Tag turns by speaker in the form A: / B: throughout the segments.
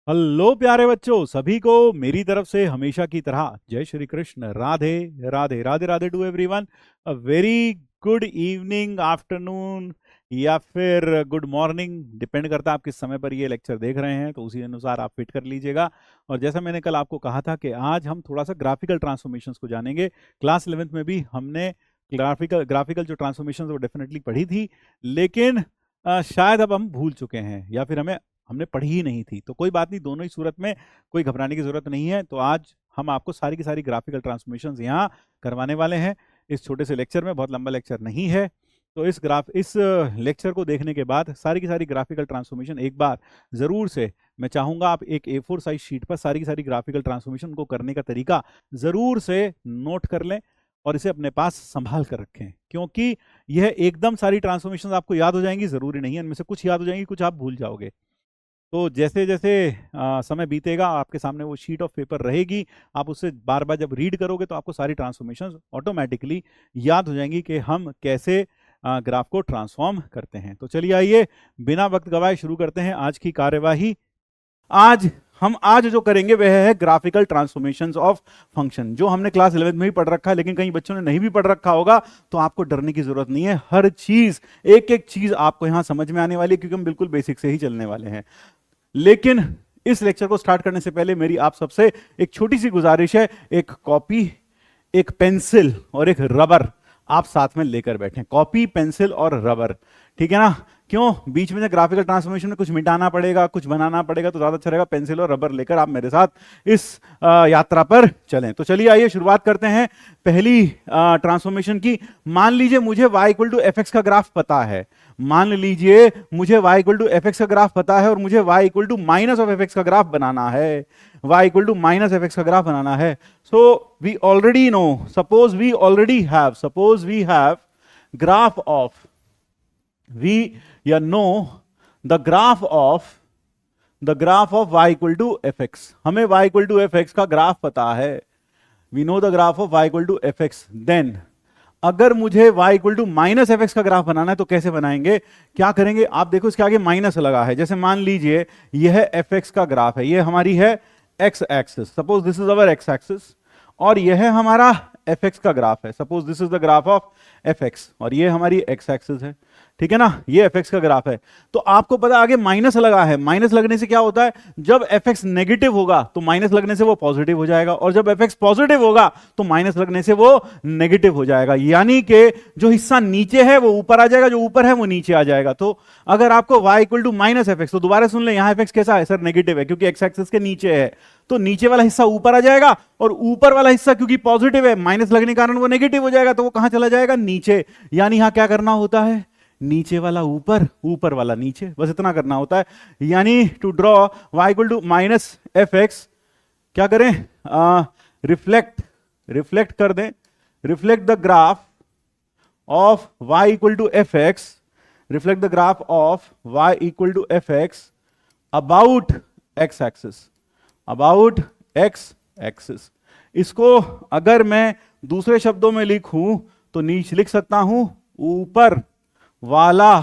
A: Hello प्यारे बच्चों, सभी को मेरी तरफ से हमेशा की तरह जय Shri Krishna. Radhe Radhe Radhe Radhe to everyone. A very good evening, afternoon या फिर गुड मॉर्निंग, डिपेंड करता है आप किस समय पर ये लेक्चर देख रहे हैं, तो उसी अनुसार आप फिट कर लीजिएगा। और जैसा मैंने कल आपको कहा था कि आज हम थोड़ा सा ग्राफिकल ट्रांसफॉर्मेशंस को जानेंगे। क्लास 11th में भी हमने ग्राफिकल जो ट्रांसफॉर्मेशंस वो डेफिनेटली पढ़ी थी, लेकिन शायद अब हम भूल चुके हैं या फिर हमने पढ़ी ही नहीं थी। तो कोई बात नहीं, दोनों ही सूरत में कोई घबराने की जरूरत नहीं है। तो आज हम आपको सारी की सारी ग्राफिकल ट्रांसफॉर्मेशंस यहाँ करवाने वाले हैं इस छोटे से लेक्चर में। बहुत लंबा लेक्चर नहीं है, तो इस लेक्चर को देखने के बाद सारी की सारी ग्राफिकल ट्रांसफॉर्मेशन एक बार ज़रूर से मैं चाहूँगा आप एक A4 साइज शीट पर सारी की सारी ग्राफिकल ट्रांसफॉर्मेशन को करने का तरीका ज़रूर से नोट कर लें और इसे अपने पास संभाल कर रखें, क्योंकि यह एकदम सारी ट्रांसफॉर्मेशन आपको याद हो जाएंगी ज़रूरी नहीं है, इनमें से कुछ याद हो जाएंगी, कुछ आप भूल जाओगे। तो जैसे जैसे समय बीतेगा आपके सामने वो शीट ऑफ पेपर रहेगी, आप उससे बार बार जब रीड करोगे तो आपको सारी ट्रांसफॉर्मेशन ऑटोमेटिकली याद हो जाएंगी कि हम कैसे ग्राफ को ट्रांसफॉर्म करते हैं। तो चलिए आइए बिना वक्त गवाए शुरू करते हैं आज की कार्यवाही। आज जो करेंगे वह है ग्राफिकल ट्रांसफॉर्मेशंस ऑफ फंक्शन, जो हमने क्लास 11 में भी पढ़ रखा है, लेकिन कई बच्चों ने नहीं भी पढ़ रखा होगा, तो आपको डरने की जरूरत नहीं है। हर चीज एक एक चीज आपको यहां समझ में आने वाली है, क्योंकि हम बिल्कुल बेसिक से ही चलने वाले हैं। लेकिन इस लेक्चर को स्टार्ट करने से पहले मेरी आप सबसे एक छोटी सी गुजारिश है, एक कॉपी, एक पेंसिल और एक रबर आप साथ में लेकर बैठें। कॉपी, पेंसिल और रबर, ठीक है ना? क्यों? बीच में ग्राफिकल ट्रांसफॉर्मेशन में कुछ मिटाना पड़ेगा, कुछ बनाना पड़ेगा, तो ज्यादा अच्छा रहेगा पेंसिल और रबर लेकर आप मेरे साथ इस यात्रा पर चलें। तो चलिए आइए शुरुआत करते हैं पहली ट्रांसफॉर्मेशन की। मान लीजिए मुझे y equal to F x का ग्राफ पता है। मान लीजिए मुझे y equal to F x का ग्राफ पता है और मुझे y equal to minus of F x का ग्राफ बनाना है। y equal to minus F x का ग्राफ बनाना है। So we already know, suppose we have graph of the graph of y equal to fx। हमें y equal to fx का graph पता है। we know the graph of y equal to fx। then अगर मुझे y equal to minus F x का graph बनाना है तो कैसे बनाएंगे, क्या करेंगे? आप देखो इसके आगे माइनस लगा है। जैसे मान लीजिए यह एफ एक्स का ग्राफ है, यह हमारी है x axis, suppose this is our x axis, और यह हमारा एफ एक्स का ग्राफ है, suppose this is the graph of F x, और यह हमारी एक्स एक्सिस है, ठीक है ना? ये एफ एक्स का ग्राफ है। तो आपको पता आगे माइनस लगा है। माइनस लगने से क्या होता है? जब एफ एक्स नेगेटिव होगा तो माइनस लगने से वो पॉजिटिव हो जाएगा, और जब एफ एक्स पॉजिटिव होगा तो माइनस लगने से वो नेगेटिव हो जाएगा। यानी कि जो हिस्सा नीचे है वो ऊपर आ जाएगा, जो ऊपर है वो नीचे आ जाएगा। तो अगर आपको y equal to minus F x, तो दोबारा सुन ले, यहां एफ एक्स कैसा है सर? नेगेटिव है, क्योंकि एक्स एक्सिस के नीचे है, तो नीचे वाला हिस्सा ऊपर आ जाएगा, और ऊपर वाला हिस्सा क्योंकि पॉजिटिव है, माइनस लगने के कारण वो नेगेटिव हो जाएगा, तो वो कहां चला जाएगा? नीचे। यानी यहां क्या करना होता है? नीचे वाला ऊपर, ऊपर वाला नीचे, बस इतना करना होता है। यानी to draw y equal to minus F X, क्या करें? रिफ्लेक्ट कर दें, reflect the graph of y equal to F X, reflect the graph of y equal to F X about X axis, about X axis. इसको अगर मैं दूसरे शब्दों में लिखूं तो नीचे लिख सकता हूं ऊपर वाला,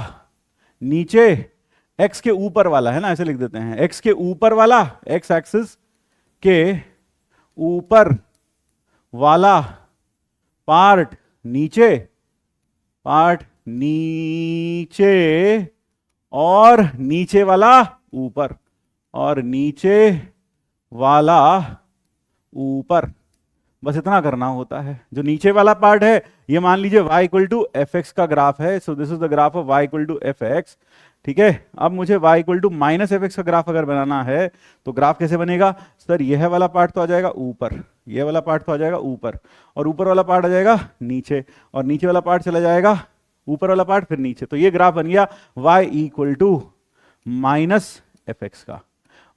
A: नीचे, x के ऊपर वाला, है ना? ऐसे लिख देते हैं, x के ऊपर वाला, x एक्सिस के ऊपर वाला पार्ट नीचे, और नीचे वाला ऊपर, और नीचे वाला ऊपर, बस इतना करना होता है। जो नीचे वाला पार्ट है ये मान लीजिए y equal to F x का ग्राफ है, so this is the graph of y equal to F X, ठीक है? अब मुझे y equal to minus F x का ग्राफ अगर बनाना है तो ग्राफ कैसे बनेगा सर? यह वाला पार्ट तो आ जाएगा ऊपर, यह वाला पार्ट तो आ जाएगा ऊपर, और ऊपर वाला पार्ट आ जाएगा नीचे, और नीचे वाला पार्ट चला जाएगा ऊपर वाला पार्ट फिर नीचे। तो ये ग्राफ बन गया y equal to minus F x का,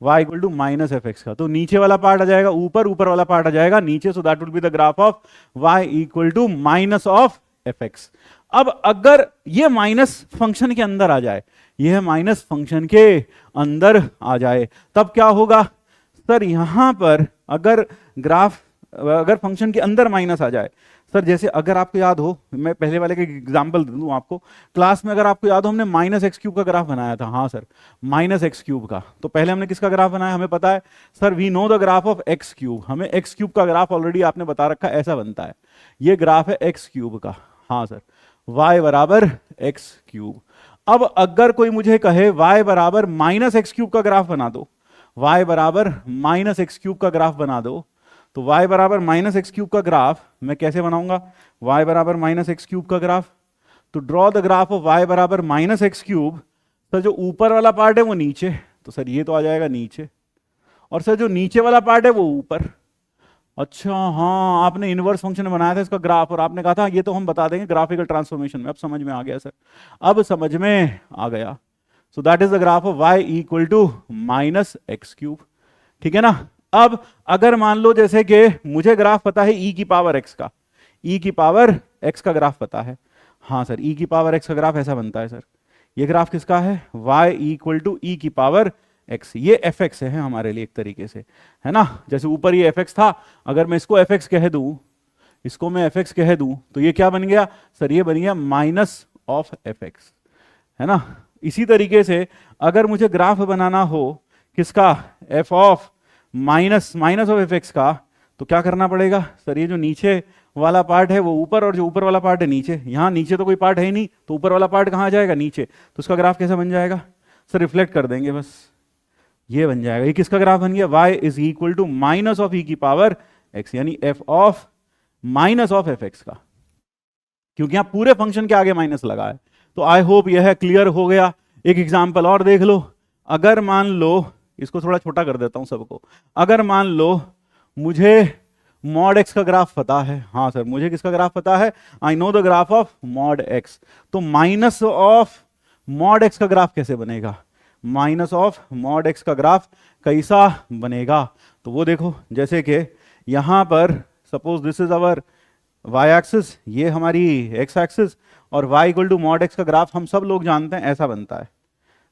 A: y equal to minus F x का। तो नीचे वाला पार्ट आ जाएगा ऊपर, ऊपर वाला पार्ट आ जाएगा नीचे, so that will be the graph of y equal to minus of F x. अब अगर ये माइनस फंक्शन के अंदर आ जाए, यह माइनस फंक्शन के अंदर आ जाए, तब क्या होगा सर? यहां पर अगर ग्राफ अगर फंक्शन के अंदर माइनस आ जाए, सर जैसे अगर आपको याद हो, मैं पहले वाले का एग्जांपल दे दूं आपको, क्लास में अगर आपको याद हो हमने माइनस एक्स क्यूब का ग्राफ बनाया था, हाँ सर माइनस एक्स क्यूब का। तो पहले हमने किसका ग्राफ बनाया हमें पता है sir, we know the graph of X cube, हमें एक्स क्यूब का ग्राफ ऑलरेडी आपने बता रखा है ऐसा बनता है, ये ग्राफ है एक्स क्यूब का, हाँ सर y बराबर एक्स क्यूब। अब अगर कोई मुझे कहे y बराबर माइनस एक्स क्यूब का ग्राफ बना दो, y बराबर माइनस एक्स क्यूब का ग्राफ बना दो, तो y बराबर माइनस एक्स क्यूब का ग्राफ मैं कैसे बनाऊंगा, y बराबर माइनस एक्स क्यूब का ग्राफ, तो draw the graph of y बराबर माइनस एक्स क्यूब। सर जो ऊपर वाला पार्ट है वो नीचे, तो सर ये तो आ जाएगा नीचे, और सर जो नीचे वाला पार्ट है वो ऊपर। अच्छा हाँ, आपने इनवर्स फंक्शन बनाया था इसका ग्राफ, और आपने कहा था ये तो हम बता देंगे ग्राफिकल ट्रांसफॉर्मेशन में, अब समझ में आ गया सर, अब समझ में आ गया। So that is the graph of y equal to minus X cube, ठीक है ना। अब अगर मान लो जैसे कि मुझे ग्राफ पता है e की पावर x का, e की पावर x का ग्राफ पता है, हाँ सर e की पावर x का ग्राफ ऐसा बनता है सर, ये ग्राफ किसका है, y इक्वल टू e की पावर x, ये fx है हमारे लिए एक तरीके से, है ना। जैसे ऊपर ये fx था, अगर मैं इसको fx कह दूं, इसको मैं fx कह दूं, तो ये क्या बन गया सर, ये बन गया माइनस ऑफ fx, है ना। इसी तरीके से अगर मुझे ग्राफ बनाना हो किसका, f of minus minus of fx का, तो क्या करना पड़ेगा सर, ये जो नीचे वाला पार्ट है वो ऊपर, और जो ऊपर वाला पार्ट है नीचे, यहाँ नीचे तो कोई पार्ट है ही नहीं, तो ऊपर वाला पार्ट कहाँ जाएगा, नीचे, तो उसका ग्राफ कैसा बन जाएगा सर, रिफ्लेक्ट कर देंगे बस, ये बन जाएगा, ये किसका ग्राफ बन गया, y is equal to minus of e की पावर x, यानी f of minus of fx का, क्योंकि यहां पूरे फंक्शन के आगे माइनस लगा है। तो आई होप यह क्लियर हो गया। एक एग्जांपल और देख लो, अगर मान लो, इसको थोड़ा छोटा कर देता हूं सबको, अगर मान लो मुझे मॉड x का ग्राफ पता है, हाँ सर मुझे किसका ग्राफ पता है, I know the graph of mod x, तो माइनस ऑफ मॉड x का ग्राफ कैसे बनेगा, माइनस ऑफ मॉड x का ग्राफ कैसा बनेगा, तो वो देखो, जैसे कि यहां पर suppose this is our y axis, ये हमारी x एक्सिस, और y equal to mod x का ग्राफ हम सब लोग जानते हैं ऐसा बनता है,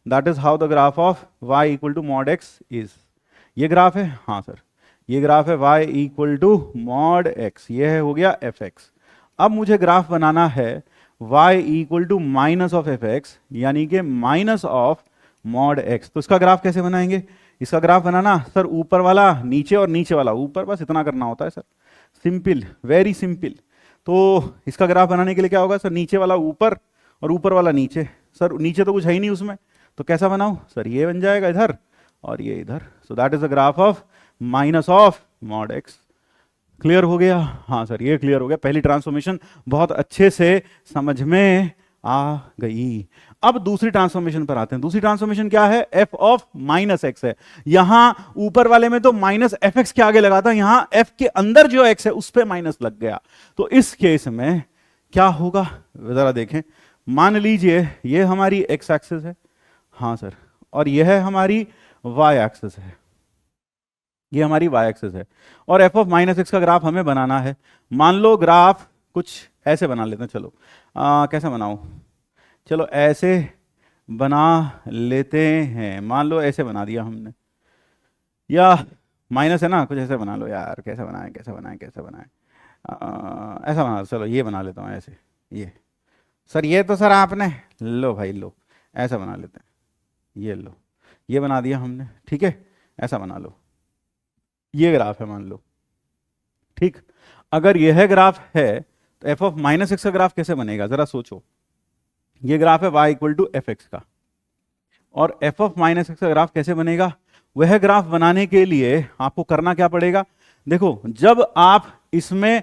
A: that is how the graph of y equal to mod x is, ये ग्राफ है, हाँ सर ये ग्राफ है y equal to mod x, ये है हो गया fx। अब मुझे ग्राफ बनाना है y equal to minus of fx, यानी कि माइनस ऑफ मॉड x, तो इसका ग्राफ कैसे बनाएंगे, इसका ग्राफ बनाना सर ऊपर वाला नीचे और नीचे वाला ऊपर, बस इतना करना होता है सर, सिंपल वेरी सिंपल। तो इसका ग्राफ बनाने के लिए क्या होगा सर, नीचे वाला ऊपर और ऊपर वाला नीचे, सर नीचे तो कुछ है ही नहीं उसमें, तो कैसा बनाऊं सर, ये बन जाएगा इधर और ये इधर, सो that is the graph of minus of mod x। Clear हो गया, हाँ सर ये क्लियर हो गया, पहली ट्रांसफॉर्मेशन बहुत अच्छे से समझ में आ गई। अब दूसरी ट्रांसफॉर्मेशन पर आते हैं। दूसरी ट्रांसफॉर्मेशन क्या है, f ऑफ माइनस एक्स है, यहां ऊपर वाले में तो माइनस एफ एक्स के आगे लगा था, यहां f के अंदर जो x है उस पर माइनस लग गया, तो इस केस में क्या होगा जरा देखें। मान लीजिए ये हमारी x एक्सिस है, हाँ सर, और यह है हमारी y एक्सिस है, ये हमारी y एक्सिस है, और f ऑफ माइनस एक्स का ग्राफ हमें बनाना है। मान लो ग्राफ कुछ ऐसे बना लेते हैं, चलो कैसे बनाऊं, चलो ऐसे बना लेते हैं, मान लो ऐसे बना दिया हमने, या माइनस है ना, कुछ ऐसे बना लो यार, कैसे बनाएं कैसे बनाएं कैसे बनाएं, ऐसा बना, चलो ये बना लेता हूँ ऐसे, ये सर ये तो सर आपने, लो भाई लो, ऐसा बना लेते हैं, ये लो, ये बना दिया हमने, ठीक है, ऐसा बना लो, ये ग्राफ है मान लो, ठीक। अगर यह ग्राफ है तो एफ ऑफ माइनस एक्स का ग्राफ कैसे बनेगा जरा सोचो, ये ग्राफ है y equal to F x का, और एफ ऑफ माइनस एक्स का ग्राफ कैसे बनेगा, वह ग्राफ बनाने के लिए आपको करना क्या पड़ेगा, देखो जब आप इसमें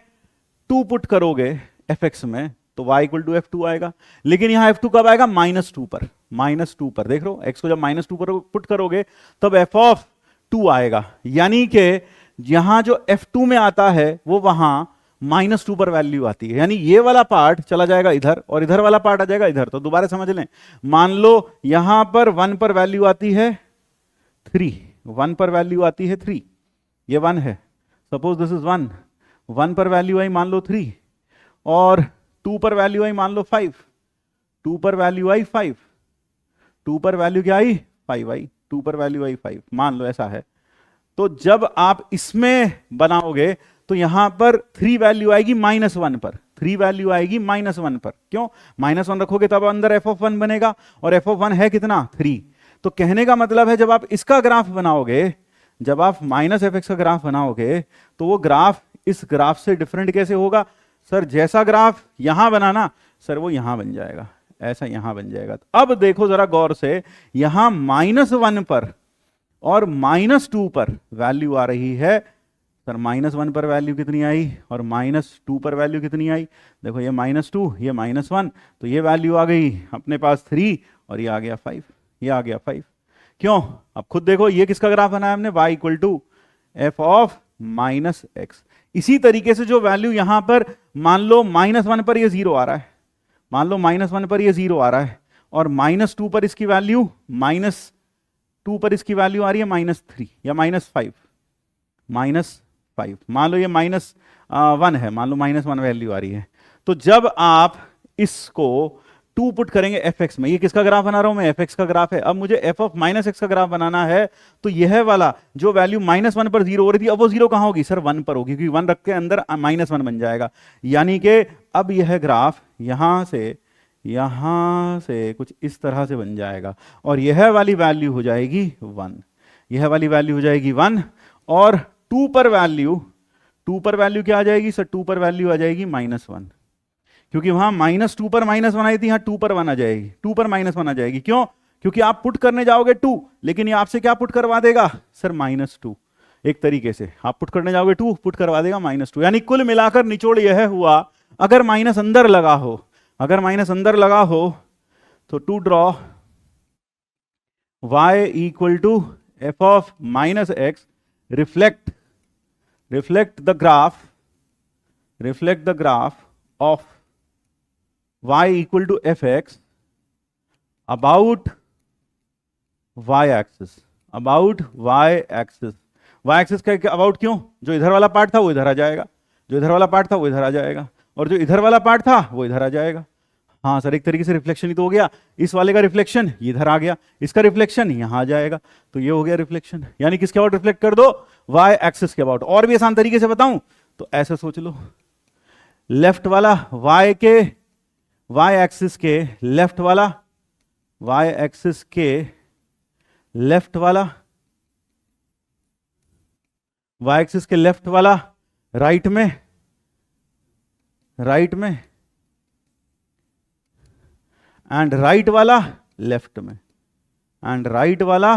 A: 2 पुट करोगे एफ एक्स में तो y इक्वल टू F2 आएगा, लेकिन यहां F2 कब आएगा, -2 पर, -2 पर, देख लो x को जब -2 पर पुट करोगे तब f ऑफ 2 आएगा, यानी कि यहां जो F2 में आता है वो वहां -2 पर वैल्यू आती है, यानी ये वाला पार्ट चला जाएगा इधर और इधर वाला पार्ट आ जाएगा इधर। तो दोबारा समझ लें, मान लो यहां पर 1 पर वैल्यू आती है 3, 1 पर वैल्यू आती है 3, ये 1 है, सपोज दिस इज 1, 1 पर वैल्यू आई मान लो 3, और 2 पर वैल्यू आई मान लो 5, 2 पर वैल्यू आई 5, 2 पर वैल्यू क्या आई 5 आई, 2 पर वैल्यू आई 5, मान लो ऐसा है। तो जब आप इसमें बनाओगे तो यहां पर 3 वैल्यू आएगी -1 पर, 3 वैल्यू आएगी -1 पर। क्यों? -1 रखोगे तब अंदर f ऑफ 1 बनेगा, और f ऑफ 1 है कितना? 3। तो कहने का मतलब है जब आप इसका ग्राफ बनाओगे, जब आप -fx का ग्राफ बनाओगे, तो वो ग्राफ इस ग्राफ से डिफरेंट कैसे होगा? सर जैसा ग्राफ यहां बनाना सर वो यहां बन जाएगा, ऐसा यहां बन जाएगा। तो अब देखो जरा गौर से, यहां -1 पर और -2 पर वैल्यू आ रही है। सर -1 पर वैल्यू कितनी आई और -2 पर वैल्यू कितनी आई? देखो ये -2, ये -1, तो ये वैल्यू आ गई अपने पास 3 और ये आ गया 5, ये आ गया 5। क्यों? अब खुद देखो ये किसका ग्राफ बनाया हमने? y equal to F of -x। इसी तरीके से जो वैल्यू यहां पर मान लो -1 पर ये 0 आ रहा है, मान लो -1 पर ये 0 आ रहा है, और -2 पर इसकी वैल्यू -2 पर इसकी वैल्यू आ रही है -3 या -5, -5। मान लो ये -1 है, मान लो -1 वैल्यू आ रही है। तो जब आप इसको 2 पुट करेंगे fx में, ये किसका ग्राफ बना रहा हूं मैं? fx का ग्राफ है। अब मुझे f ऑफ -x का ग्राफ बनाना है, तो यह वाला जो वैल्यू -1 पर 0 हो रही थी, अब वो 0 कहां होगी? सर 1 पर होगी, क्योंकि 1 रख के अंदर -1 बन जाएगा। यानी कि अब यह ग्राफ यहां से कुछ इस तरह से बन जाएगा, और यह वाली वैल्यू हो जाएगी 1, यह वाली वैल्यू हो जाएगी 1, और 2 पर वैल्यू क्या आ जाएगी? सर 2 पर वैल्यू आ जाएगी -1, क्योंकि वहां -2 पर -1 आई थी, यहां 2 पर 1 आ जाएगी, 2 पर -1 आ जाएगी। क्यों? क्योंकि आप पुट करने जाओगे 2, लेकिन ये आपसे क्या पुट करवा देगा? सर -2। एक तरीके से आप पुट करने जाओगे 2, पुट करवा देगा -2। यानी कुल मिलाकर निचोड़ यह हुआ, अगर माइनस अंदर लगा हो, अगर माइनस अंदर लगा हो, तो to draw y equal to F of -x, reflect the graph of y equal to fx about y axis, y axis का अबाउट क्यों? जो इधर वाला पार्ट था वो इधर आ जाएगा, जो इधर वाला पार्ट था वो इधर आ जाएगा, और जो इधर वाला पार्ट था वो इधर आ जाएगा। हाँ सर, एक तरीके से रिफ्लेक्शन ही तो हो गया। इस वाले का रिफ्लेक्शन इधर आ गया, इसका रिफ्लेक्शन यहां आ जाएगा, तो ये हो गया रिफ्लेक्शन। यानी किसके अबाउट रिफ्लेक्ट कर दो? वाई एक्सिस के अबाउट। और भी आसान तरीके से बताऊं तो ऐसे सोच लो, लेफ्ट वाला वाई एक्सिस के लेफ्ट वाला, वाई एक्सिस के लेफ्ट वाला, वाई एक्सिस के लेफ्ट वाला राइट में, एंड राइट वाला लेफ्ट में, एंड राइट वाला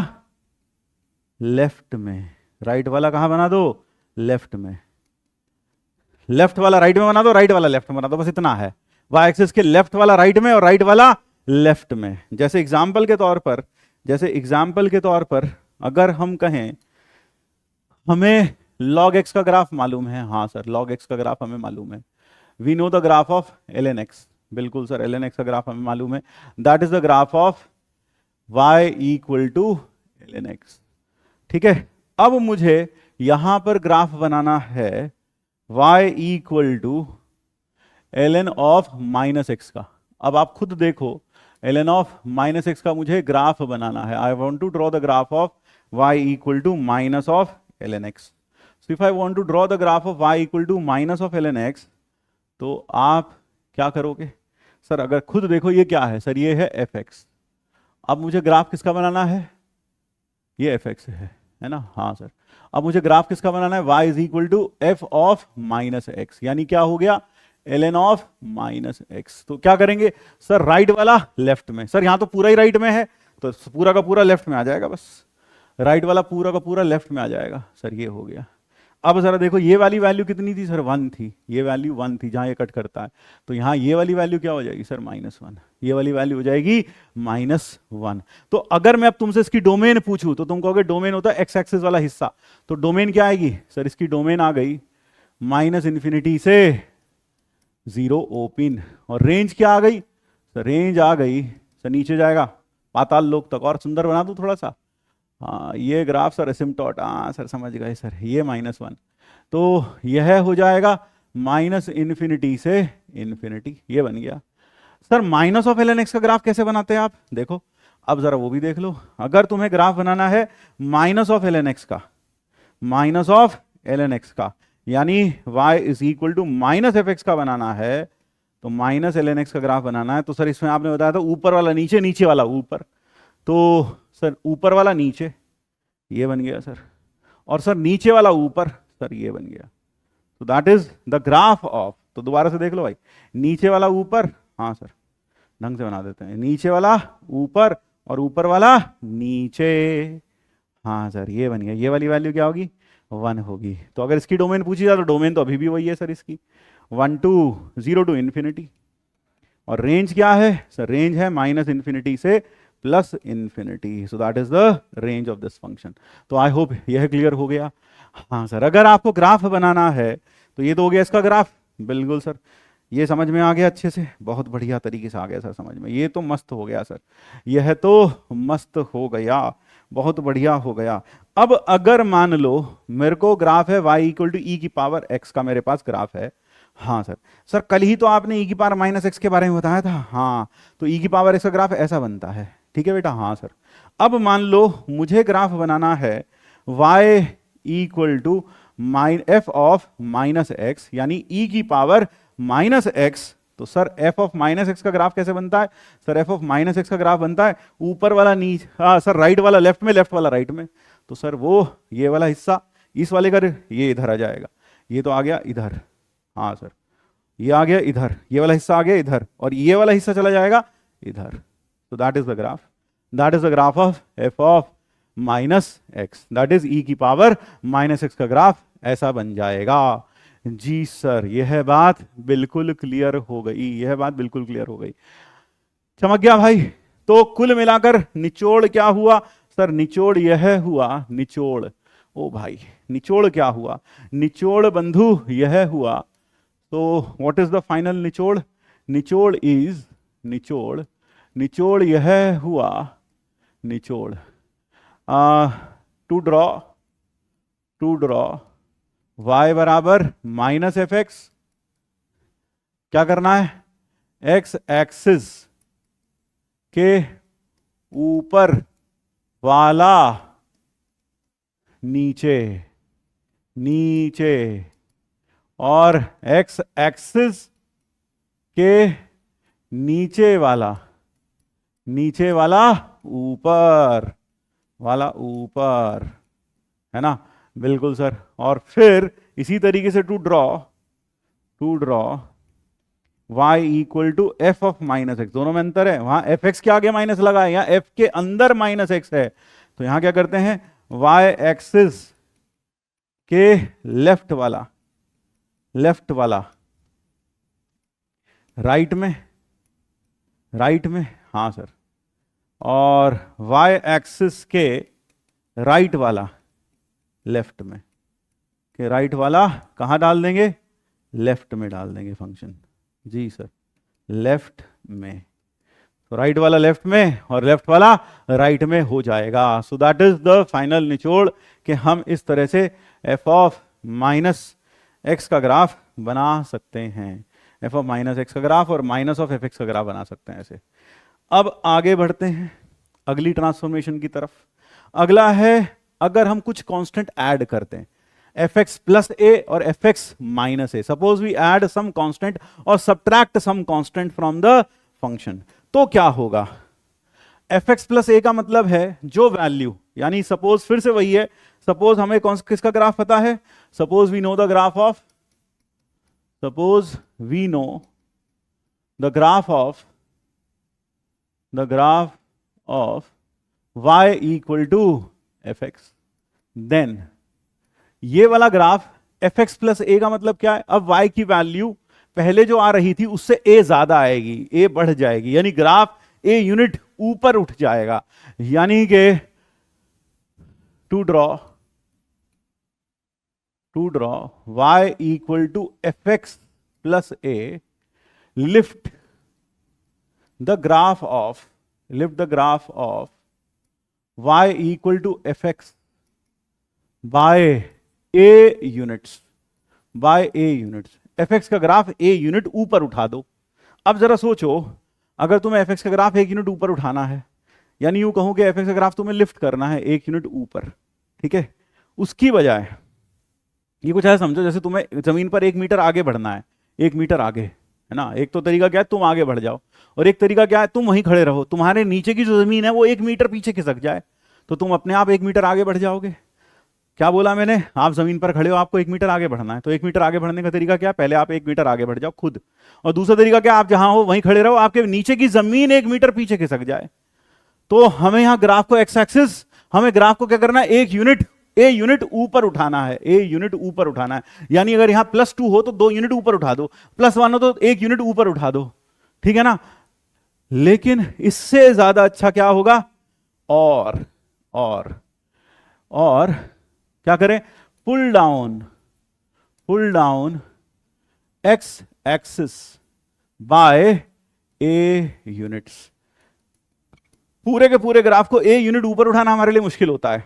A: लेफ्ट में। राइट वाला कहां बना दो? लेफ्ट में। लेफ्ट वाला राइट में बना दो, राइट वाला लेफ्ट में बना दो, बस इतना है। वाई एक्सिस के लेफ्ट वाला राइट में और राइट वाला लेफ्ट में। जैसे एग्जाम्पल के तौर पर अगर हम कहें हमें log x का ग्राफ मालूम है, हाँ सर log x का ग्राफ हमें मालूम है, we know the graph of ln x, बिल्कुल सर ln x का ग्राफ हमें मालूम है, that is the graph of y equal to ln x। ठीक है, अब मुझे यहां पर ग्राफ बनाना है y equal to ln of -x का। अब आप खुद देखो, ln ऑफ -x का मुझे ग्राफ बनाना है। I want to draw the graph of y equal to minus of ln x। So if I want to draw the graph of y equal to minus of ln x, तो आप क्या करोगे? Sir अगर खुद देखो ये क्या है? सर ये है fx। अब मुझे ग्राफ किसका बनाना है? ये fx है ना? हाँ सर। अब मुझे ग्राफ किसका बनाना है? y is equal to f of minus x, यानी क्या हो गया? ln of minus x। तो क्या करेंगे सर? राइट वाला लेफ्ट में। सर यहां तो पूरा ही राइट में है, तो पूरा का पूरा लेफ्ट में आ जाएगा, बस राइट वाला पूरा का पूरा लेफ्ट में आ जाएगा। सर ये हो गया। अब जरा देखो ये वाली वैल्यू कितनी थी? सर 1 थी, ये वैल्यू 1 थी जहां ये कट करता है, तो यहां ये वाली वैल्यू क्या हो जाएगी? सर -1। ये वाली वैल्यू हो जाएगी -1। तो अगर मैं अब तुमसे इसकी डोमेन पूछूं तो तुम कहोगे डोमेन होता है एक्स एक्सिस वाला हिस्सा, तो डोमेन क्या आएगी? सर इसकी डोमेन आ गई -∞ से 0 ओपन, और रेंज क्या आ गई? सर रेंज आ गई, सर नीचे जाएगा पाताल लोक तक। और सुंदर बना दूं थोड़ा सा, हाँ ये ग्राफ सर एसिम्पटोट, हाँ सर समझ गए सर, ये -1, तो यह हो जाएगा -∞ से ∞, ये बन गया। Sir minus of ln x का ग्राफ कैसे बनाते हैं आप? देखो अब जरा वो भी देख लो। अगर तुम्हें ग्राफ बनाना है माइनस ऑफ ln x का, माइनस ऑफ ln x का, यानी y is equal to minus F x का बनाना है, तो माइनस एल एन एक्स का ग्राफ बनाना है। तो सर इसमें आपने बताया था ऊपर वाला नीचे, नीचे वाला ऊपर, तो सर ऊपर वाला नीचे, ये बन गया सर, और सर नीचे वाला ऊपर, सर ये बन गया। तो that is the graph of, तो दोबारा से देख लो भाई, नीचे वाला ऊपर, हाँ सर ढंग से बना देते हैं, नीचे वाला ऊपर और ऊपर वाला नीचे, हाँ सर ये बन गया। ये वाली वैल्यू क्या होगी, 1 होगी। तो अगर इसकी डोमेन पूछी जाए तो डोमेन तो अभी भी वही है सर इसकी, 1 टू 0 टू इन्फिनिटी। और रेंज क्या है सर, रेंज है माइनस इन्फिनिटी से plus infinity. So that is the range of this function. तो आई होप यह क्लियर हो गया। हाँ सर, अगर आपको ग्राफ बनाना है तो ये तो हो गया इसका ग्राफ, बिल्कुल सर, ये समझ में आ गया अच्छे से, बहुत बढ़िया तरीके से आ गया सर समझ में, ये तो मस्त हो गया सर, यह तो मस्त हो गया, बहुत बढ़िया हो गया। अब अगर मान लो मेरे को ग्राफ है y इक्वल टू ई की पावर x का मेरे पास ग्राफ है, हाँ सर, सर कल ही तो आपने ई की पावर माइनस एक्स के बारे में बताया था, हाँ, तो ई की पावर एक्स का ग्राफ ऐसा बनता है, ठीक है बेटा, हाँ सर। अब मान लो मुझे ग्राफ बनाना है y equal to F of minus X, यानी ई की पावर माइनस एक्स। तो sir F of minus x का ग्राफ कैसे बनता है, sir F of minus x का ग्राफ बनता है ऊपर वाला नीचे, हाँ सर राइट वाला लेफ्ट में, लेफ्ट वाला राइट में। तो सर वो ये वाला हिस्सा इस वाले का ये इधर आ जाएगा, ये तो आ गया इधर, हाँ सर ये आ गया इधर, ये वाला हिस्सा आ गया इधर, और ये वाला हिस्सा चला जाएगा इधर। तो that is the graph, that is the graph of f of minus x, that is e की पावर माइनस एक्स का ग्राफ ऐसा बन जाएगा। जी सर, यह बात बिल्कुल क्लियर हो गई, यह बात बिल्कुल क्लियर हो गई, चमक गया भाई। तो कुल मिलाकर निचोड़ क्या हुआ सर, निचोड़ यह हुआ, निचोड़, ओ भाई निचोड़ क्या हुआ, निचोड़ बंधु यह हुआ। तो व्हाट इज द फाइनल निचोड़, निचोड़ इज, निचोड़, निचोड़ यह हुआ, निचोड़ टू ड्रॉ y बराबर माइनस एफ एक्स, क्या करना है, x एक्सिस के ऊपर वाला नीचे, नीचे, और x एक्सिस के नीचे वाला, नीचे वाला ऊपर, वाला ऊपर, है ना, बिल्कुल सर। और फिर इसी तरीके से to draw y equal to F of minus X, दोनों में अंतर है, वहां एफ एक्स के आगे माइनस लगा है, यहां एफ के अंदर माइनस एक्स है। तो यहां क्या करते हैं, y एक्सिस के लेफ्ट वाला, लेफ्ट वाला राइट में, राइट में, हाँ सर, और y एक्सिस के राइट वाला लेफ्ट में, के राइट वाला कहां डाल देंगे, लेफ्ट में डाल देंगे फंक्शन, जी सर लेफ्ट में। तो राइट वाला लेफ्ट में और लेफ्ट वाला राइट में हो जाएगा। सो दैट इज द फाइनल निचोड़, कि हम इस तरह से एफ ऑफ माइनस एक्स का ग्राफ बना सकते हैं, एफ ऑफ माइनस एक्स का ग्राफ और माइनस ऑफ एफ एक्स का ग्राफ बना सकते हैं ऐसे। अब आगे बढ़ते हैं अगली ट्रांसफॉर्मेशन की तरफ। अगला है अगर हम कुछ कांस्टेंट ऐड करते हैं, एफ एक्स प्लस ए और f x minus a, suppose we add some constant और subtract some constant from the function, तो क्या होगा, एफ एक्स प्लस ए का मतलब है जो वैल्यू, यानी सपोज फिर से वही है, सपोज हमें किसका ग्राफ पता है, suppose we know the graph of, suppose we know the graph of, the graph of y equal to F X, then ये वाला graph F x plus A का मतलब क्या है, अब y की वैल्यू पहले जो आ रही थी उससे a ज्यादा आएगी, a बढ़ जाएगी, यानी ग्राफ a यूनिट ऊपर उठ जाएगा, यानी कि to draw y equal to F x plus A, lift the graph of, lift the graph of y equal to F x by a units, by a units, F x का graph a unit ऊपर उठा दो। अब जरा सोचो, अगर तुम्हें F x का ग्राफ 1 यूनिट ऊपर उठाना है, यानी यूं कहूं कि एफ एक्स का ग्राफ तुम्हें लिफ्ट करना है 1 यूनिट ऊपर, ठीक है, उसकी बजाय ये कुछ ऐसा समझो जैसे तुम्हें जमीन पर 1 मीटर आगे बढ़ना है, 1 मीटर आगे, है ना। एक तो तरीका क्या है, तुम आगे बढ़ जाओ, और एक तरीका क्या है, तुम वहीं खड़े रहो, तुम्हारे नीचे की जो जमीन है वो 1 मीटर पीछे खिसक जाए, तो तुम अपने आप 1 मीटर आगे बढ़ जाओगे। क्या बोला मैंने, आप जमीन पर खड़े हो, आपको 1 मीटर आगे बढ़ना है, तो 1 मीटर आगे बढ़ने का तरीका क्या है, पहले आप 1 मीटर आगे बढ़ जाओ खुद, और दूसरा तरीका क्या, आप जहां हो वहीं खड़े रहो, आपके नीचे की जमीन 1 मीटर पीछे खिसक जाए। तो हमें यहां ग्राफ को एक्स एक्सिस, हमें ग्राफ को क्या करना है, ए यूनिट ऊपर उठाना है, ए यूनिट ऊपर उठाना है। यानी अगर यहां +2 हो तो 2 यूनिट ऊपर उठा दो, +1 हो तो 1 यूनिट ऊपर उठा दो, ठीक है ना। लेकिन इससे ज्यादा अच्छा क्या होगा, और और क्या करें, pull down x axis by A units. पूरे के पूरे ग्राफ को ए यूनिट ऊपर उठाना हमारे लिए मुश्किल होता है,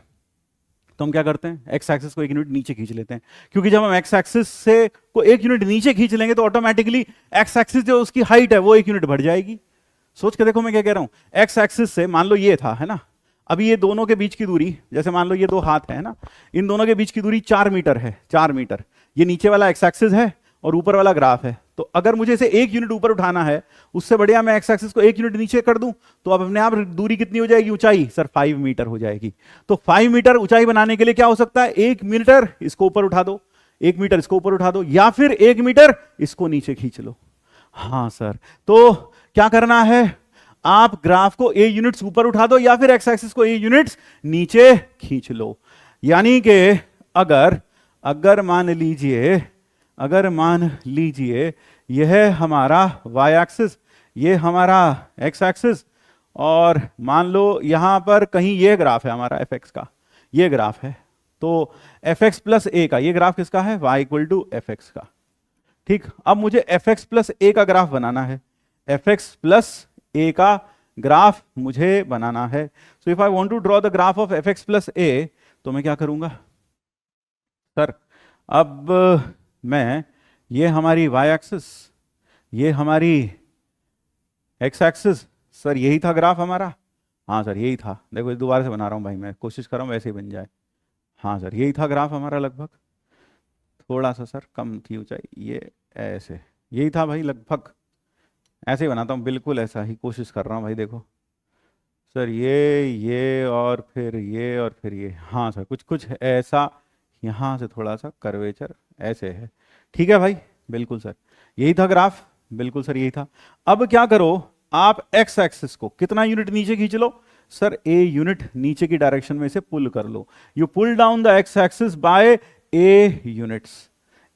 A: तो हम क्या करते हैं, एक्स एक्सिस को 1 यूनिट नीचे खींच लेते हैं, क्योंकि जब हम एक्स एक्सिस से को 1 यूनिट नीचे खींच लेंगे तो ऑटोमेटिकली एक्स एक्सिस जो उसकी हाइट है वो 1 यूनिट बढ़ जाएगी। सोच के देखो मैं क्या कह रहा हूं, एक्स एक्सिस से मान लो ये था, है ना, अभी ये दोनों के बीच की दूरी, जैसे मान लो ये 2 हाथ है ना, इन दोनों के बीच की दूरी 4 मीटर है, 4 मीटर। ये नीचे वाला एक्स एक्सिस है और ऊपर वाला ग्राफ है, तो अगर मुझे इसे 1 यूनिट ऊपर उठाना है, उससे बढ़िया मैं एक्स एक्सिस को 1 यूनिट नीचे कर दूं, तो अब अपने आप दूरी कितनी हो जाएगी, ऊंचाई सर 5 मीटर हो जाएगी। तो 5 मीटर ऊंचाई बनाने के लिए क्या हो सकता है, 1 मीटर इसको ऊपर उठा दो, 1 मीटर इसको ऊपर उठा दो, या फिर 1 मीटर इसको नीचे खींच लो। हाँ सर, तो क्या करना है, आप ग्राफ को ए यूनिट्स ऊपर उठा दो या फिर एक्स एक्सिस को ए यूनिट्स नीचे खींच लो। यानी कि अगर मान लीजिए यह हमारा y एक्सिस, ये हमारा x एक्सिस, और मान लो यहां पर कहीं ये ग्राफ है हमारा fx का, ये ग्राफ है, तो fx प्लस a का ये ग्राफ किसका है, y इक्वल टू fx का। ठीक, अब मुझे fx प्लस a का ग्राफ बनाना है, fx प्लस a का ग्राफ मुझे बनाना है। So if I want to draw the graph of fx plus a, तो मैं क्या करूंगा सर, अब मैं ये हमारी y एक्सिस, ये हमारी x एक्सिस, सर यही था ग्राफ हमारा, हाँ सर यही था, देखो दोबारा से बना रहा हूँ भाई, मैं कोशिश कर रहा हूँ वैसे ही बन जाए। हाँ सर यही था ग्राफ हमारा, लगभग थोड़ा सा सर कम थी ऊंचाई, ये ऐसे यही था भाई, लगभग ऐसे ही बनाता हूँ, बिल्कुल ऐसा ही कोशिश कर रहा हूँ भाई। देखो सर ये और फिर ये और फिर ये, हाँ सर कुछ ऐसा, यहाँ से थोड़ा सा कर्वेचर ऐसे है, ठीक है भाई, बिल्कुल सर यही था ग्राफ, बिल्कुल सर यही था। अब क्या करो, आप एक्स एक्सिस को कितना यूनिट नीचे खींच लो, सर ए यूनिट नीचे की डायरेक्शन में से पुल कर लो, you pull down the x axis by A units,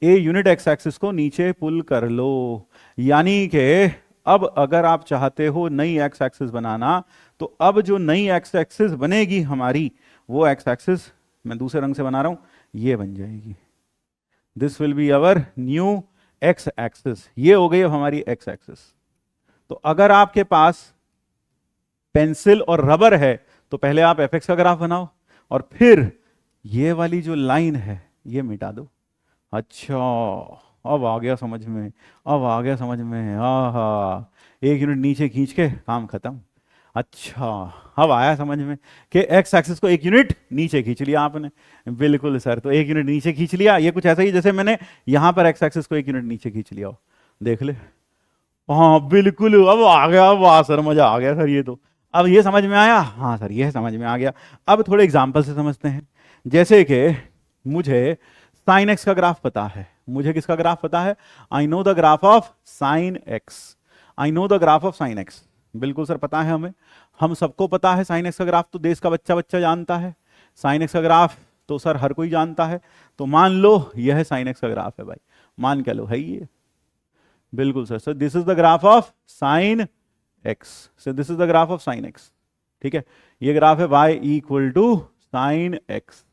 A: A unit x axis को नीचे पुल कर लो। यानी कि अब अगर आप चाहते हो नई एक्स एक्सिस बनाना, तो अब जो नई एक्स एक्सिस बनेगी हमारी, वो एक्स एक्सिस मैं दूसरे रंग से बना रहा हूं, ये बन जाएगी, this will be our new x axis, ये हो गई अब हमारी एक्स एक्सिस। तो अगर आपके पास पेंसिल और रबर है तो पहले आप एफ एक्स का ग्राफ बनाओ, और फिर ये वाली जो लाइन है ये मिटा दो। अच्छा, अब आ गया समझ में, अब आ गया समझ में, आहा, 1 यूनिट नीचे खींच के काम खत्म। अच्छा, अब आया समझ में कि एक्स एक्सिस को 1 यूनिट नीचे खींच लिया आपने, बिल्कुल सर, तो 1 यूनिट नीचे खींच लिया, ये कुछ ऐसा ही जैसे मैंने यहां पर एक्स एक्सिस को 1 यूनिट नीचे खींच लिया हो, देख ले, हाँ बिल्कुल, अब आ गया, वाह सर मजा आ गया सर, ये तो अब ये समझ में आया, हाँ सर ये समझ में आ गया। अब थोड़े एग्जाम्पल से समझते हैं, जैसे कि मुझे साइन एक्स का ग्राफ पता है, मुझे किसका ग्राफ पता है, I know the graph of sine x, I know the graph of sine x, बिल्कुल सर पता है हमें, हम सबको पता है साइन एक्स का ग्राफ, तो देश का बच्चा बच्चा जानता है, साइन एक्स का ग्राफ तो सर हर कोई जानता है। तो मान लो यह साइन एक्स का ग्राफ है भाई, मान क्या लो है ये, बिल्कुल sir, so this is the graph of sine X, so this is the graph of sine X, ठीक है, ये ग्राफ है y equal to sine X.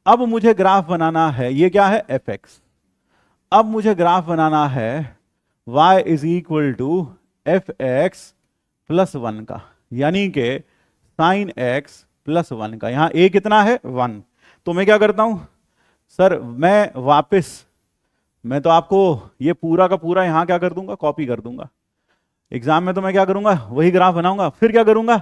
A: अब मुझे ग्राफ बनाना है, ये क्या है एफ एक्स, अब मुझे ग्राफ बनाना है y is equal to F x plus 1 का, यानी कि साइन एक्स प्लस 1 का, यहां a कितना है 1, तो मैं क्या करता हूं सर, मैं तो आपको ये पूरा का पूरा यहां क्या कर दूंगा, कॉपी कर दूंगा, एग्जाम में तो मैं क्या करूंगा, वही ग्राफ बनाऊंगा, फिर क्या करूंगा